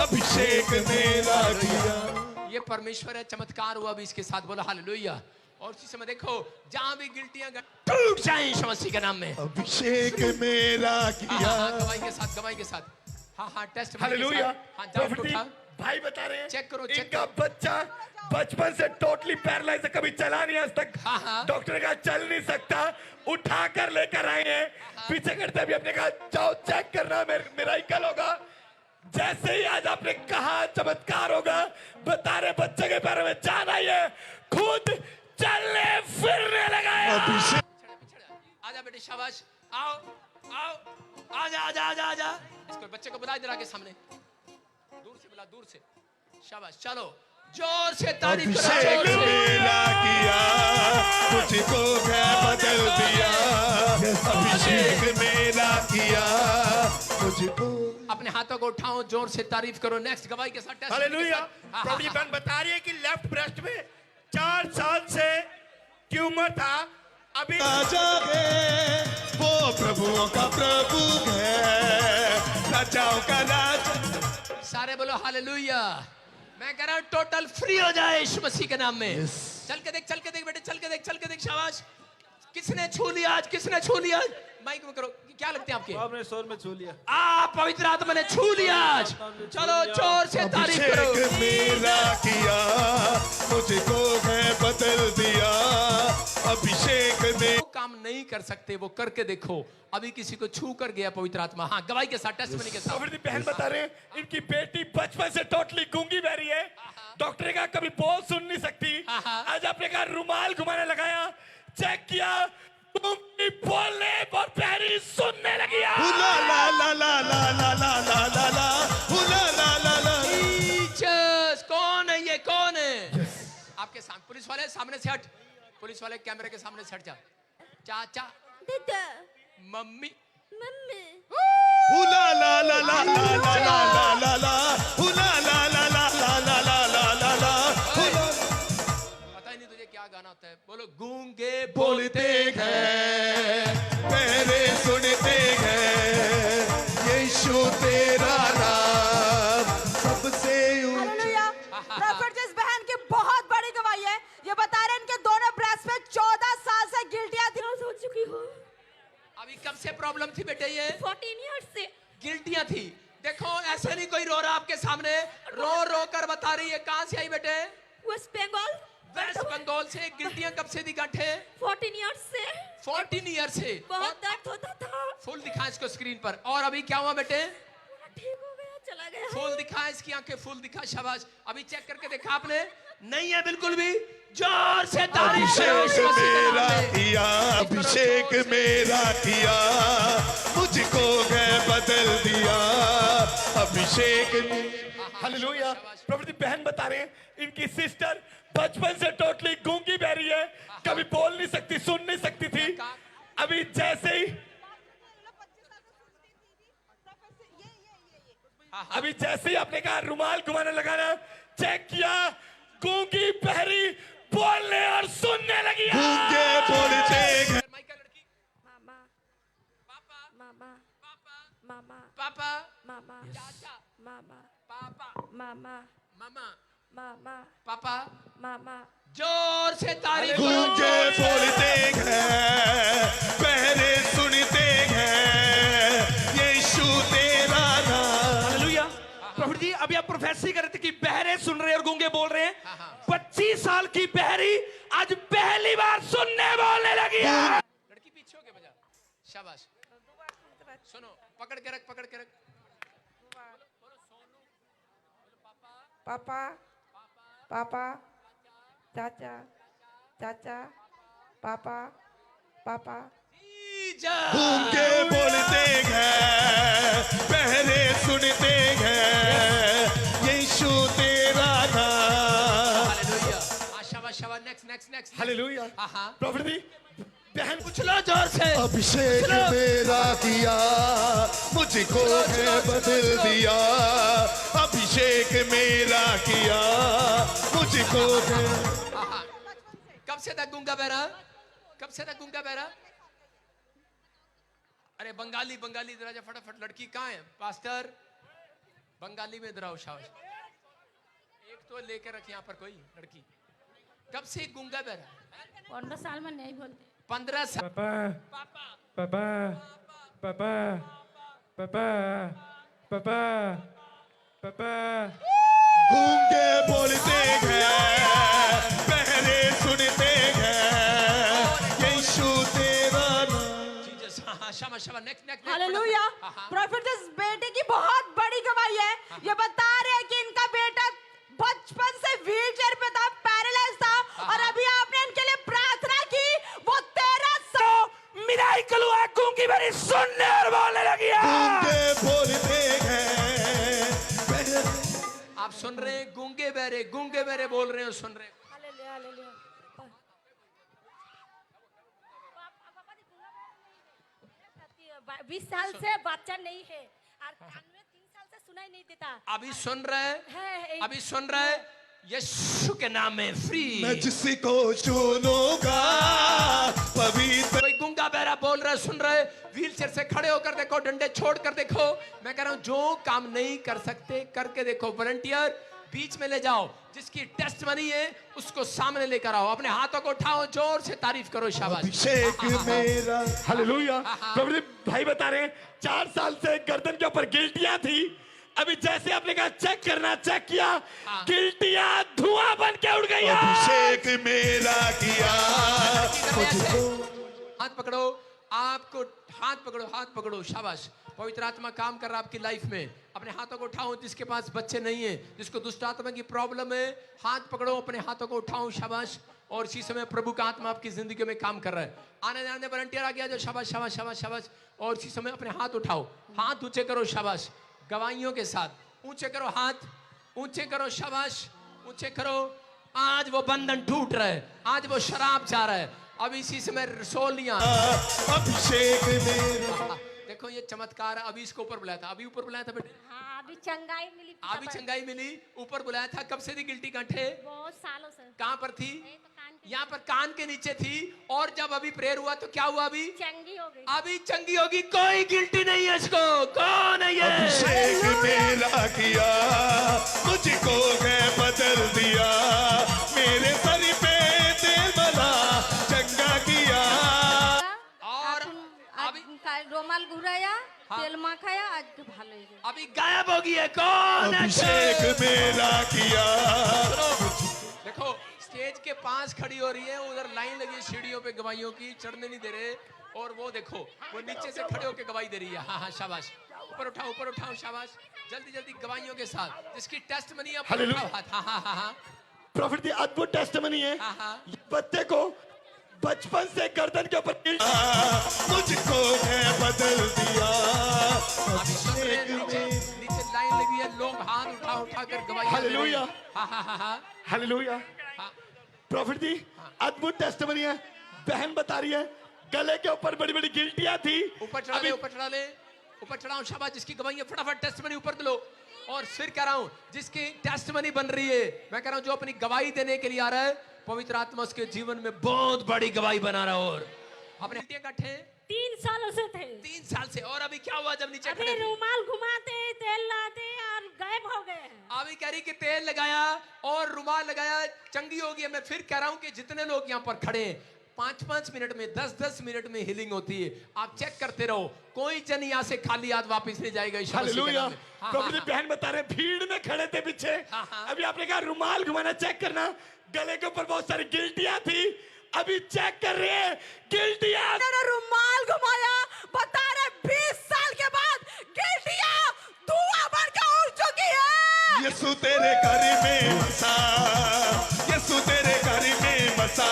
अभिषेक मेरा किया। ये परमेश्वर है, चमत्कार हुआ भी इसके साथ, बोला हालेलुया। और इसी समय देखो, जहां भी गिल्टियां टूट जाएं यीशु मसीह के नाम में। अभिषेक मेरा किया। गवाही के साथ। हाँ टेस्ट। हालेलुया। प्रॉपर्टी भाई बता रहे हैं, चेक करो, इनका बच्चा बचपन से टोटली पैरालाइज है, कभी चला नहीं आज तक। डॉक्टर ने कहा चल नहीं सकता, उठा कर लेकर आए हैं। पीछे करते भी आपने कहा जाओ चेक करना, मेरा ही कल होगा। जैसे ही आज आपने कहा चमत्कार होगा, बता रहे बच्चे के पैरों में जान आई है, खुद चलने फिरने लगा। आओ आओ, आजा आजा आजा आजा। इसको बच्चे को बुला इधर आके सामने, दूर से बुला, दूर से। शाबाश, चलो जोर से तारीफ करो। अभिषेक जोर से। मेरा किया, मुझको है बदल दिया। अभिषेक मेरा किया, मुझको। अपने हाथों को उठाओ, जोर से तारीफ करो। नेक्स्ट गवाही के साथ टेस्ट। हालेलुया। प्रभु बहन बता रही है कि लेफ्ट ब्रेस्ट में 4 साल से ट्यूमर था, अभी जागे वो प्रभुओं का प्रभु है, राजाओं का राजा। सारे बोलो हालेलुया। मैं कह रहा हूं टोटल फ्री हो जाए यीशु मसीह के नाम में। चल के देख, चल के देख बेटे, चल के देख, चल के देख। शाबाश। किसने छू लिया आज, किसने छू लिया आज? माइक में करो, क्या लगते हैं आपके? आपने शोर में छू लिया। पवित्र आत्मा ने छू लिया आज। चलो जोर से तारीफ करो। अभिषेक मेरा किया, मुझको है बदल दिया। अभिषेक ने वो काम नहीं कर सकते, वो करके देखो। अभी किसी को छू कर गया पवित्र आत्मा। हाँ, गवाही के साथ, टेस्टिमनी के साथ। प्रभु बहन बता रहे हैं इनकी बेटी बचपन से टोटली गूंगी बहरी है। डॉक्टर ने कहा कभी बोल सुन नहीं सकती। आज आपने कहा रुमाल घुमाने लगाया, चेक किया, गूंगी बोलने और बहरी सुनने लगी। हुला ला ला ला ला ला ला ला ला ला, हुला ला ला ला। टीचर्स, कौन है ये, कौन है? आपके सामने पुलिस वाले, सामने से हट। पुलिस वाले कैमरे के सामने से हट जा। चाचा, दादा, मम्मी, मम्मी, हुला ला ला ला ला ला ला ला ला ला, हुला ला ला ला ला ला ला ला ला ला, हुला। पता ही नहीं तुझे क्या गाना होता है। बोलो गूंगे बोलते हैं, पहले सुनते हैं, यीशु तेरा नाम सबसे ऊंचा। प्रोफेट बहन की बहुत बड़ी गवाही है। ये बता रहे हैं इनके दोनों ब्रेस्ट में 14 साल से गिल्टियां थी। हो चुकी हो। अभी कब से प्रॉब्लम थी बेटे? ये 14 इयर्स से गिल्टियां थी। देखो ऐसे नहीं कोई रो रहा आपके सामने, रो रो कर बता रही है। कहां से आई बेटे? वेस्ट बंगाल। वेस्ट बंगाल से। गिल्टियां कब से थी गांठे? 14 इयर्स से। 14 ईयर से। बहुत दर्द होता था। फुल दिखा इसको स्क्रीन पर। और अभी क्या हुआ बेटे? ठीक हो गया, चला गया। फुल दिखा, इसकी आंखें फुल दिखा। शाबाश। अभी चेक करके देखा आपने? नहीं है बिल्कुल भी। जोर से तारीफ करो। अभिषेक मेरा किया, अभिषेक मेरा किया, मुझको है बदल दिया। अभिषेक हालेलुया। प्रभु बहन बता रहे हैं इनकी सिस्टर बचपन से टोटली गूंगी बहरी है, कभी बोल नहीं सकती, सुन नहीं सकती थी। अभी जैसे ही आपने कहा रुमाल घुमाने लगाना, चेक किया, गूंगी बहरी बोलने और सुनने लगी। गूंगे बोलते हैं। मामा, मामा, मामा, पापा, मामा, चाचा, मामा, पापा, मामा, मामा, मामा, पापा। मामा। जोर से तारीफ करो। गूंगे बोलते हैं, पहले सुनते हैं, यीशु तेरा नाम। हालेलुया। प्रभु जी, अभी आप प्रोफेसी कर रहे थे कि बहरे सुन रहे और गूंगे बोल रहे हैं। 25 साल की बहरी आज पहली बार सुनने बोलने लगी है। लड़की पीछे होके बजा। शाबाश। सुनो, पकड़ के रख, पकड़ के रख। पापा, पापा, चाचा, चाचा, पापा, पापा। गूंगे बोलते हैं, पहले सुनते हैं, यीशु तेरा नाम। हालेलुया। शाबाश शाबाश। Next next next. हालेलुया। हाँ। प्रभु बहन पूछ लो जोर से। अभिषेक मेरा किया, मुझको है बदल दिया। अभिषेक मेरा किया, मुझको है। कब से था गूंगा बहरा? कब से था गूंगा बहरा? अरे बंगाली, बंगाली इधर आजा फटाफट। लड़की कहाँ है? पास्टर बंगाली में इधर आओ। शाबाश। एक तो लेके रख यहाँ पर कोई लड़की। कब से गूंगा बहरा? 15 साल में नहीं बोलते। 15 साल। पापा, पापा, पापा, पापा, पापा, पापा। गूंगे बोलते हैं, पहले सुनते हैं, यीशु तेरा नाम। जीसस। हाँ, शाबाश शाबाश। Next next. हालेलुया। प्रॉफिट बेटे की बहुत बड़ी गवाही है। ये बता रहे हैं कि इनका बेटा बचपन से व्हीलचेयर पे था, पैरालाइज था, और अभी आपने इनके लिए प्रार्थना की। वो 13 साल मिराइकल हुआ, गूंगी बहरी सुन रहे हैं, गूंगे बहरे बोल रहे हो, सुन रहे हैं। Hallelujah hallelujah. 20 साल से बच्चा नहीं है और कान में 3 साल से सुनाई नहीं देता। अभी सुन रहे है, हैं, अभी सुन रहे हैं, यीशु के नाम में फ्री। मैं जिसको चुनूंगा पवित्र। कोई गूंगा बहरा बोल रहा है, सुन रहे, व्हील चेयर से खड़े होकर देखो, डंडे छोड़ कर देखो। मैं कह रहा हूं जो काम नहीं कर सकते करके देखो। वॉलंटियर बीच में ले जाओ, जिसकी टेस्ट मनी है उसको सामने लेकर आओ, अपने हाथों को उठाओ, जोर से तारीफ करो, शाबाश। अभिषेक मेरा। हालेलुया। प्रभु भाई बता रहे हैं 4 साल से गर्दन के ऊपर गिल्टियां थी, अभी जैसे आपने कहा चेक करना, चेक किया, गिल्टियां धुआं बन के उड़ गई। अभिषेक मेरा किया। हाथ पकड़ो, आपको हाथ पकड़ो, हाथ पकड़ो, शाबाश। पवित्र आत्मा काम कर रहा है आपकी लाइफ में। अपने हाथों को उठाओ, जिसके पास बच्चे नहीं है, जिसको दुष्ट आत्मा की प्रॉब्लम है, हाथ पकड़ो, अपने हाथों को उठाओ, शाबाश। और इसी समय प्रभु का आत्मा आपकी जिंदगी में काम कर रहा है। आने जाने वॉलंटियर आ गया जो, शाबाश शाबाश शाबाश शाबाश। और इसी समय अपने हाथ उठाओ, हाथ ऊंचे करो, शाबाश, गवाहियों के साथ ऊंचे करो, हाथ ऊंचे करो, शाबाश, ऊंचे करो। आज वो बंधन टूट रहा है, आज वो शराब जा रहा है, अब इसी समय रसोलियां। अभिषेक मेरा। देखो ये चमत्कार है। अभी इसको ऊपर बुलाया था, अभी ऊपर बुलाया था बेटे, हाँ, अभी चंगाई मिली। अभी चंगाई मिली, ऊपर बुलाया था। कब से थी गिल्टी गांठे? बहुत सालों से। कहाँ पर थी? यहाँ पर कान के नीचे थी। और जब अभी प्रेयर हुआ तो क्या हुआ? अभी चंगी हो गई। अभी चंगी होगी। कोई गिल्टी नहीं है इसको। कौन है ये? अभिषेक मेरा किया, मुझको है बदल दिया, मेरे सर पे तेल मला चंगा किया। और अभी रोमाल घुराया, तेल माखाया, आज तो भालो ही गया। अभी गायब होगी है। कौन है? अभिषेक मेरा किया। देखो स्टेज के पास खड़ी हो रही है, उधर लाइन लगी है सीढ़ियों पे, गवाहियों की, चढ़ने नहीं दे रहे। और वो देखो वो नीचे से खड़े होकर गवाही दे रही है। हाँ हाँ शाबाश, ऊपर उठाओ शाबाश, जल्दी जल्दी गवाहियों के साथ, जिसकी टेस्ट मनी है। हाँ हाँ हाँ हाँ प्रॉफिट दी अद्भुत टेस्टमनी है। हाँ हाँ। ये बच्चे को बचपन से गर्दन के ऊपर मुझको है बदल दिया। अभी सुन रहे हैं, नीचे लाइन लगी है, लोग हाथ उठा कर गवाही। हालेलुया। हाँ हाँ हाँ हाँ हालेलुया। हाँ। प्रॉफिट दी अद्भुत टेस्टमनी है। बहन बता रही है गले के ऊपर बड़ी बड़ी गिल्टियां थी। ऊपर चढ़ा ले, ऊपर चढ़ा ले, ऊपर चढ़ाओ, शाबाश। जिसकी गवाही है फटाफट टेस्टमनी ऊपर लो। और फिर कह रहा हूं जिसकी टेस्टमनी बन रही है, मैं कह रहा हूं जो अपनी गवाही देने के लिए आ रहा है, पवित्र आत्मा उसके जीवन में बहुत बड़ी गवाही बना रहा है। और अपने इकट्ठे 3 सालों से थे। 3 साल से। और अभी क्या हुआ जब नीचे अभी खड़े थे? रुमाल घुमाते, तेल लाते और गायब हो गए हैं। अभी कह रही कि तेल लगाया और रुमाल लगाया, चंगी होगी। मैं फिर कह रहा हूं कि जितने लोग यहाँ पर खड़े हैं, 5-5 मिनट में, 10-10 मिनट में हीलिंग होती है। आप चेक करते रहो, कोई जन यहाँ से खाली हाथ वापस नहीं जाएगा। हालेलुया। प्रॉफिट बहन बता रहे भीड़ में खड़े थे पीछे। अभी आपने कहा रुमाल घुमाना, चेक करना, गले के ऊपर बहुत सारी गिल्टियां थी, अभी चेक कर रहे हैं गिल्टियां। रुमाल घुमाया, बता रहे 20 साल के बाद गिल्टियां धुआं बन के उड़ चुकी है। यीशु तेरे घर में मसा, यीशु तेरे घर में मसा,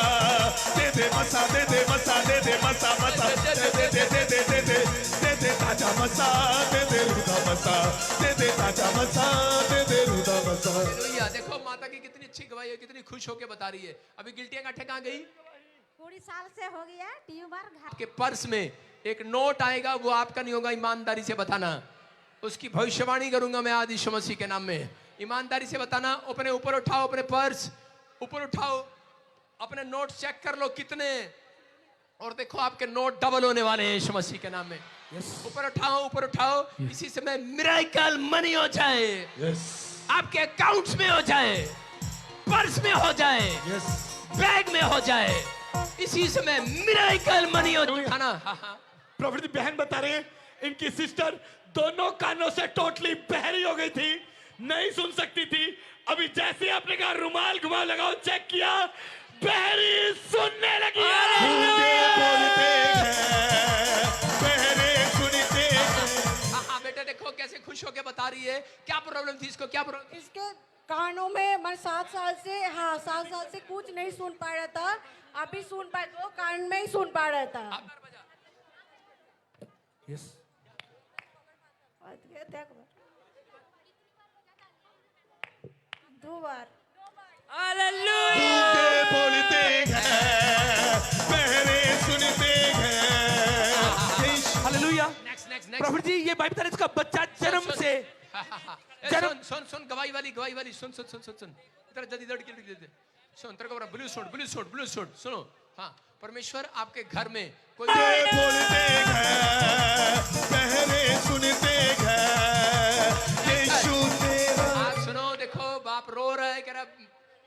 दे दे मसा, दे दे मसा, दे दे मसा मसा, दे दे दे दे दे दे दे दे दे ताजा मसा, दे दे रुदा मसा, दे दे ताजा मसा, दे दे रुदा मसा। हालेलुया। देखो माता की कितनी अच्छी गवाही है, कितनी खुश होकर बता रही है। अभी गिल्टियां गांठे कहाँ गई? 20 साल से हो गया ट्यूबर। आपके पर्स में एक नोट आएगा, वो आपका नहीं होगा। ईमानदारी से बताना, उसकी भविष्यवाणी करूंगा मैं आज यीशु मसीह के नाम में। ईमानदारी से बताना। अपने ऊपर उठाओ, अपने पर्स ऊपर उठाओ, अपने नोट चेक कर लो कितने, और देखो आपके नोट डबल होने वाले हैं यीशु मसीह के नाम में। ऊपर उठाओ, ऊपर उठाओ। इसी समय मिरेकल मनी हो जाए, आपके अकाउंट्स में हो जाए, पर्स में हो जाए, बैग में हो जाए। इसी समय मिरेकल मनी हो जाना। प्रॉफिट बहन बता रहे हैं इनकी सिस्टर दोनों कानों से टोटली बहरी हो गई थी, नहीं सुन सकती थी। अभी जैसे आपने कहा रुमाल घुमा लगाओ, चेक किया, बहरी सुनने लगी। बोलते हैं, बहरे सुनते हैं। हाँ बेटा देखो कैसे खुश होके बता रही है। क्या प्रॉब्लम थी इसको? क्या प्रॉब्लम? इसके कानों में मैं 7 साल से, हाँ 7 साल से कुछ नहीं सुन पा रहा था, अभी सुन पा, 2 कान में ही सुन पा रहा था। यस। 2 बार। गूंगे बोलते हैं, बहरे सुनते हैं। हालेलुया। नेक्स्ट नेक्स्ट प्रभु जी ये बाइबल बता रहे इसका बच्चा जन्म से सुन सुन सुन गवाही वाली सुन सुन सुन सुन सुन इधर जल्दी जल्दी जल्दी दे सुन तेरे को ब्लू सूट सुनो। हाँ, परमेश्वर आपके घर में कोई बोलते हैं, बहरे सुनते हैं। यीशु तेरा आप सुनो, देखो बाप रो रहा है, कह रहा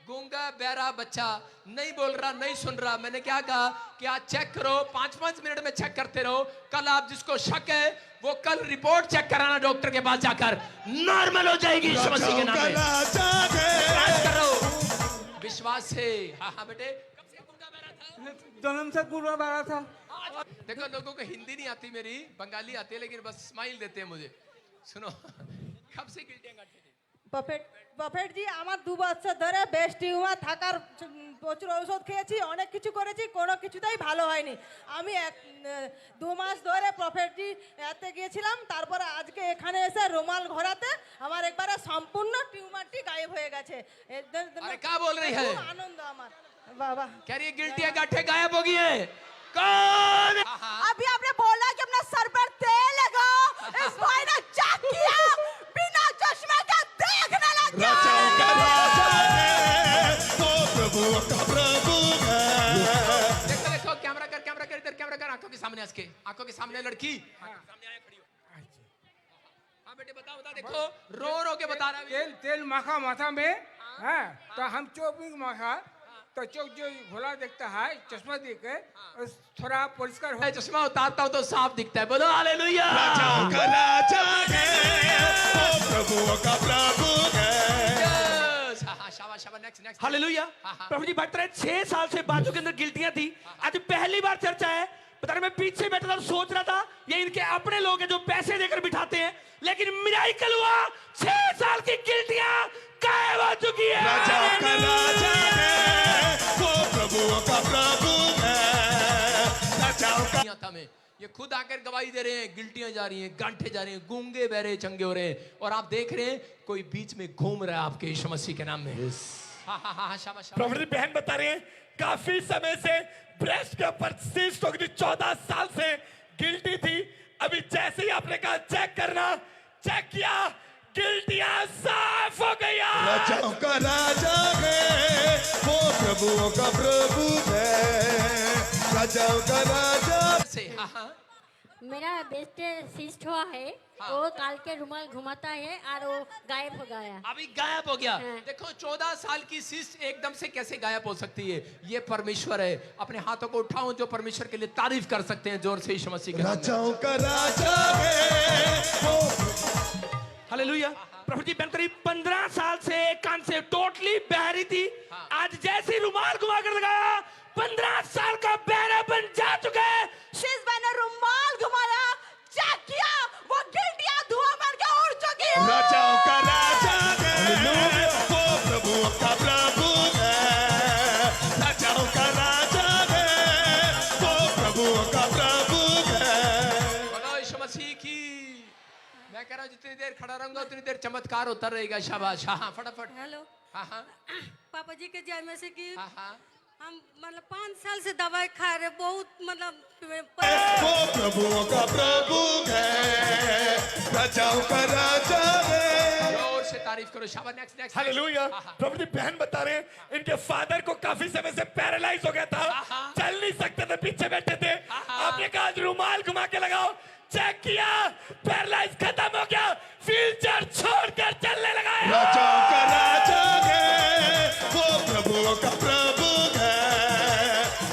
गूंगा बहरा बच्चा नहीं बोल रहा, नहीं सुन रहा। मैंने क्या कहा कि आज चेक करो, 5-5 मिनट में चेक करते रहो। कल आप जिसको शक है वो कल रिपोर्ट चेक कराना डॉक्टर के पास जाकर, नॉर्मल हो जाएगी यीशु मसीह के नाम में। विश्वास करो, विश्वास से। हाँ हाँ बेटे, कब से गूंगा बहरा था? जन्म से पूरा बड़ा था। देखो लोगों को हिंदी नहीं आती, मेरी बंगाली आती है, लेकिन बस स्माइल देते हैं मुझे। सुनो, कब से गिल्टियां काटते थे? বাফেট জি আমার 2 বছর ধরে বেস্ট টিউমার থাকার প্রচুর ঔষধ খেয়েছি, অনেক কিছু করেছি, কোনো কিছুতেই ভালো হয়নি। আমি 2 মাস ধরে প্রফেট জি এতে গিয়েছিলাম, তারপরে আজকে এখানে এসে রুমাল ঘোরাতে আমার একবারে সম্পূর্ণ টিউমারটি গায়েব হয়ে গেছে। अरे क्या बोल रही है? খুব আনন্দ আমার বাবা। कह रही है गिल्टियां गांठें गायब हो गई हैं। कौन? अभी आपने बोला कि अपना सर पर तेल लगाओ, इस भाई ने चेक किया, बिना चश्मे के देखने लग गया। राजाओं का राजा है, वो प्रभुओं का प्रभु है। देखो देखो, कैमरा कर इधर कैमरा कर, आंखों के सामने हंस के, आंखों के सामने लड़की सामने आए खड़ी हो। हाँ बेटे बताओ, देखो रो रो के बता रहा है। तेल माखा माथा में है, तो हम चौक माखा तो चौक जो भोला देखता है चश्मा देख के थोड़ा परिष्कार हो। चश्मा उतारता हूँ तो साफ दिखता है। बोलो हालेलुया। राजाओं का राजा है, वो प्रभुओं का प्रभु है। शाबाश शाबाश, नेक्स्ट हालेलुया। प्रभु जी बता रहे 6 साल से बाजू के अंदर गिल्टियां थी, आज पहली बार चर्चा है। बता रहे मैं पीछे बैठा था, सोच रहा था ये इनके अपने लोग हैं जो पैसे देकर बिठाते हैं, लेकिन मिराकल हुआ, 6 साल की गिल्टियां गायब हो चुकी है। राजाओं का राजा है, वो प्रभुओं का प्रभु है। राजाओं का था में ये खुद आकर गवाही दे रहे हैं, गिल्टियां जा रही हैं, गांठे जा रही हैं, गूंगे बहरे चंगे हो रहे हैं, और आप देख रहे हैं कोई बीच में घूम रहा है आपके यीशु मसीह के नाम में। हाँ हाँ हाँ, शाबाश। प्रभु जी बहन बता रहे हैं काफी समय से ब्रेस्ट के ऊपर सिस्ट हो गई, 14 साल से गिल्टी थी। अभी जैसे ही आपने कहा चेक करना, चेक किया, गिल्टियां साफ हो गई। राजाओं का राजा है, वो प्रभुओं का प्रभु है। राजाओं का राजा से। हाँ हाँ, मेरा बेस्ट सिस्ट हुआ है, वो काल के रुमाल घुमाता है और वो गायब हो गया। अभी गायब हो गया। देखो 14 साल की सिस्ट एकदम से कैसे गायब हो सकती है? ये परमेश्वर है। अपने हाथों को उठाओ जो परमेश्वर के लिए तारीफ कर सकते हैं जोर से यीशु मसीह के नाम में। राजाओं का राजा है, वो हालेलुया। प्रभु जी बहन करीब 15 साल से एक कान से टोटली बहरी थी, आज जैसे रुमाल घुमा कर लगाया 15 साल का बहरापन जा चुका है। शीश ने रुमाल घुमाया, चेक किया, वो गिल्टियां धुआं बन के उड़ चुकी है। राजाओं का राजा है, वो प्रभुओं का प्रभु है। राजाओं का राजा है, वो प्रभुओं का प्रभु है। बोलो यीशु मसीह की। मैं कह रहा हूँ जितनी देर खड़ा रहूंगा उतनी देर चमत्कार होता रहेगा। शाबाश। हाँ हाँ, फटाफट। हेलो हाँ हाँ पापा जी के जय मसीह की। हाँ हाँ, हम मतलब 5 साल से दवाई खा रहे, बहुत मतलब वो प्रभुओं का प्रभु है, राजाओं का राजा है। जोर से तारीफ करो। शाबाश। Next hallelujah. प्रभु जी बहन बता रहे हैं इनके फादर को काफी समय से पैरालाइज हो गया था, चल नहीं सकते थे, पीछे बैठे थे। आपने कहा रुमाल घुमा के लगाओ, चेक किया, पैरालाइज खत्म हो गया, व्हीलचेयर छोड़कर चलने लगा। राजाओं का राजा है, वो प्रभुओं का प्रभु है।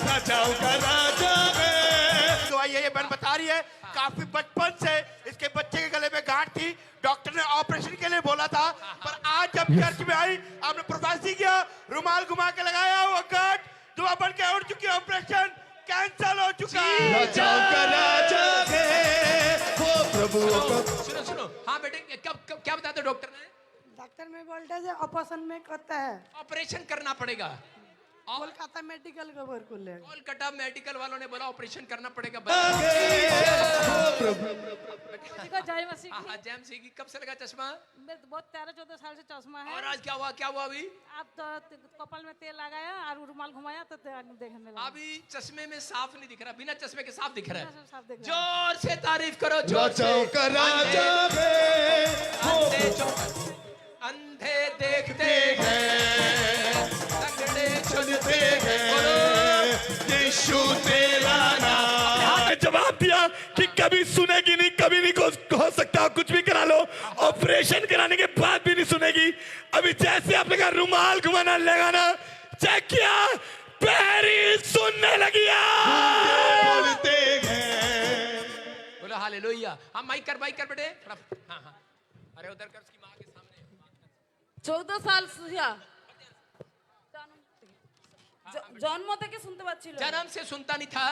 राजाओं का राजा है। दवाई ये बहन बता रही है काफी बचपन से इसके बच्चे के गले में गांठ थी, डॉक्टर ने ऑपरेशन के लिए बोला था, पर आज जब चर्च में आई आपने प्रोफेसी किया, रुमाल घुमा के लगाया, वो गांठ दुआ बन के उड़ चुकी, ऑपरेशन कैंसिल हो चुका है। राजाओं का राजा है, वो प्रभुओं का। सुनो सुनो। हाँ बेटे, कब क्या बताते डॉक्टर ने? डॉक्टर में बोलते हैं ऑपरेशन में करता है। ऑपरेशन करना पड़ेगा। কলকাতা মেডিকেল কভার করলেন कोलकाता मेडिकल वालों ने बोला ऑपरेशन करना पड़ेगा। जी का जय मसीह हाँ, जैम सिंह की कब से लगा चश्मा? मैं बहुत 13-14 साल से चश्मा है और आज क्या हुआ अभी? अब तो कपाल में तेल लगाया और रुमाल घुमाया तो देखने लगा अभी चश्मे में साफ नहीं दिख रहा, बिना चश्मे के साफ दिख रहा है। साफ देख रहा है। जोर से तारीफ करो, जोर से। अंधे देखते हैं, लंगड़े सुनते हैं, यीशु तेरा नाम। जवाब दिया कि कभी सुनेगी नहीं, कभी नहीं हो सकता, कुछ भी करा लो, ऑपरेशन कराने के बाद भी नहीं सुनेगी। अभी जैसे आपने कहा रुमाल घुमाना लगाना चेक किया, पैरी सुनने लगी। बोलते हैं बोलो हालेलुया। हाँ माइक कर बेटे थोड़ा। हाँ हाँ, अरे उधर कर, उसकी माँ के सामने। 14 সাল জন্ম থেকে শুনতে পাচ্ছিল जन्म से सुनता नहीं था,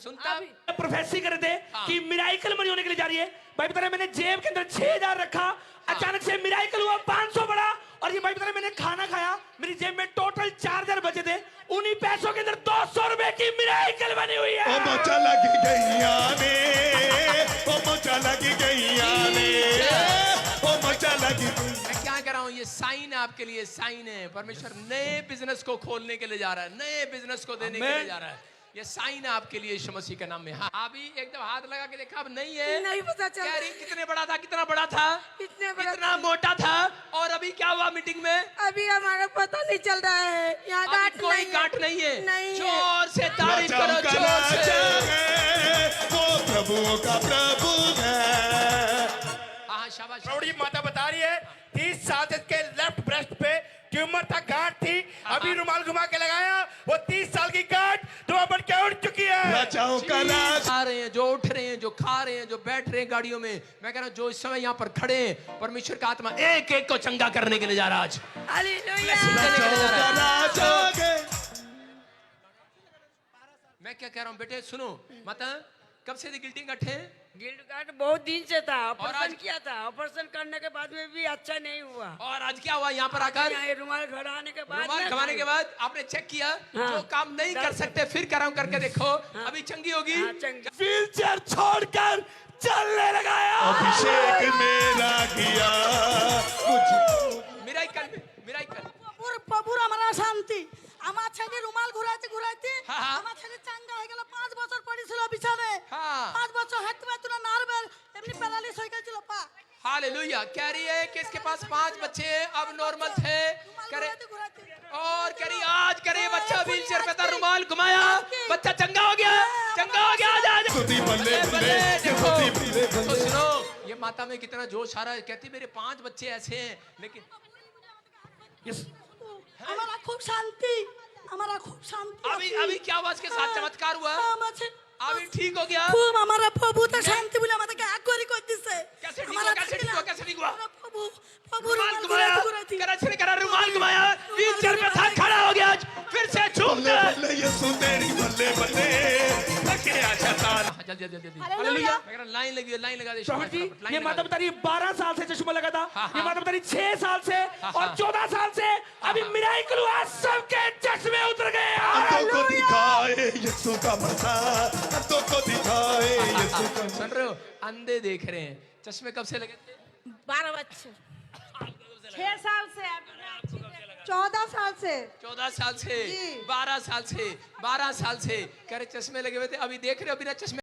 सुनता प्रोफेसी कर रहे थे कि मिराइकल मनी होने के लिए जा रही है। भाई बता रहे मैंने जेब के अंदर 6000 रखा, अचानक से मिराइकल हुआ 500 बढ़ा। और ये भाई बता रहे मैंने खाना खाया, मेरी जेब में टोटल 4000 बचे थे, उन्हीं पैसों के अंदर 200 रुपए की मिराइकल बनी हुई है। ओ मोचा लगी गैया ने, ओ मोचा लगी गैया ने, ओ मोचा लगी। मैं क्या कर रहा हूँ, ये साइन है आपके लिए, साइन है। परमेश्वर नए बिजनेस को खोलने के लिए जा रहा है, नए बिजनेस को देने के लिए जा रहा है। ये साइन है आपके लिए यीशु मसीह के नाम में। हाँ, अभी एकदम हाथ लगा के देखा, अब नहीं है, नहीं पता चला। कह रही कितने बड़ा था, कितना बड़ा था, कितना मोटा था। और अभी क्या हुआ मीटिंग में? अभी हमारा पता नहीं चल रहा है, यहाँ अभी गांठ कोई नहीं है। गांठ नहीं है। नहीं है। जोर से तारीफ करो, जोर से। वो प्रभुओं का प्रभु है। हाँ शाबाश। प्रौढ़ी माता बता रही है 30 साल से इसके लेफ्ट ब्रेस्ट पे ट्यूमर था, गांठ थी, अभी रुमाल घुमा के लगाया, वो 30 साल की गांठ तो बन के उठ चुकी है। राजाओं का राज। खा रहे हैं, जो उठ रहे हैं, जो खा रहे हैं, जो बैठ रहे हैं गाड़ियों में, मैं कह रहा हूँ जो इस समय यहाँ पर खड़े हैं, परमेश्वर का आत्मा एक एक को चंगा करने के लिए जा रहा है आज। Blessing देने के लिए जा रहा है। मैं क्या कह रहा हूँ बेटे, सुनो माता, कब से गिल्टिंग गठ है? गिल्ट कार्ड बहुत दिन से था, आज- ऑपरेशन किया था, ऑपरेशन करने के बाद में भी अच्छा नहीं हुआ। और आज क्या हुआ यहाँ पर आकर? यहाँ ये रुमाल घड़ाने के बाद रुमाल में घुमाने के बाद आपने चेक किया, जो काम नहीं कर सकते फिर कराऊं करके देखो, अभी चंगी होगी। व्हील चेयर छोड़कर चलने लगाया। अभिषेक मेरा किया कुछ। मिराइकल প্রভুর আমার শান্তি, আমার ছেলে রুমাল ঘুরাইতে ঘুরাইতে হ্যাঁ, হ্যাঁ। আমার ছেলে চাঙ্গা হয়ে গেল। 5 বছর পড়েছিল বিছানে, हाँ 5 বছর হাঁটতে পারতো না, নার্ভের এমনি প্যারালিস হয়ে গেছিল পা। हालेलुया। कह रही है कि इसके पास 5 बच्चे अब नॉर्मल थे, करे और करी आज करे बच्चा व्हील चेयर पे था, रुमाल घुमाया, बच्चा चंगा हो गया, चंगा हो गया। आज खुदी बल्ले बल्ले देखो खुदी बल्ले तो बल्ले। सुनो, ये माता में कितना जोश आ रहा है, कहती मेरे 5 बच्चे ऐसे हैं, लेकिन हमारा खूब शांति, हमारा खूब शांति। अभी क्या हुआ, इसके साथ चमत्कार हुआ, अभी ठीक हो गया। खूब हमारा प्रभु तो शांति बोले আমাদেরকে আগুরি করে দিছে। कैसे ठीक हुआ, कैसे ठीक हुआ, कैसे ठीक हुआ? प्रभु प्रभु रुमाल रुमाल घुमाया, घुराती करा रुमाल घुमाया, व्हील चेयर पे था, खड़ा हो गया, आज फिर से झूम बल्ले बल्ले यीशु तेरी बल्ले बल्ले लगे शैतान। जल्दी हालेलुया। मैं कह रहा लाइन लगी है, लाइन लगा दे प्रभु जी, फटाफट, लाइन ये लगा माता दे। बता रही 12 साल से चश्मा लगा था, हाँ, ये हाँ। माता बता रही 6 साल से और 14 साल से अभी मिराइकल हुआ, सबके चश्मे उतर गए। अंतों को दिखाए यीशु का प्रसाद, अंतों को दिखाए यीशु का। सुन रहे हो, अंधे देख रहे हैं, चश्मे कब से लगे थे? 12 बच्चे 6 साल से 14 साल से 14 साल से, 12 साल से, 12 साल से, कह रहे चश्मे लगे हुए थे, अभी देख रहे हो बिना चश्मे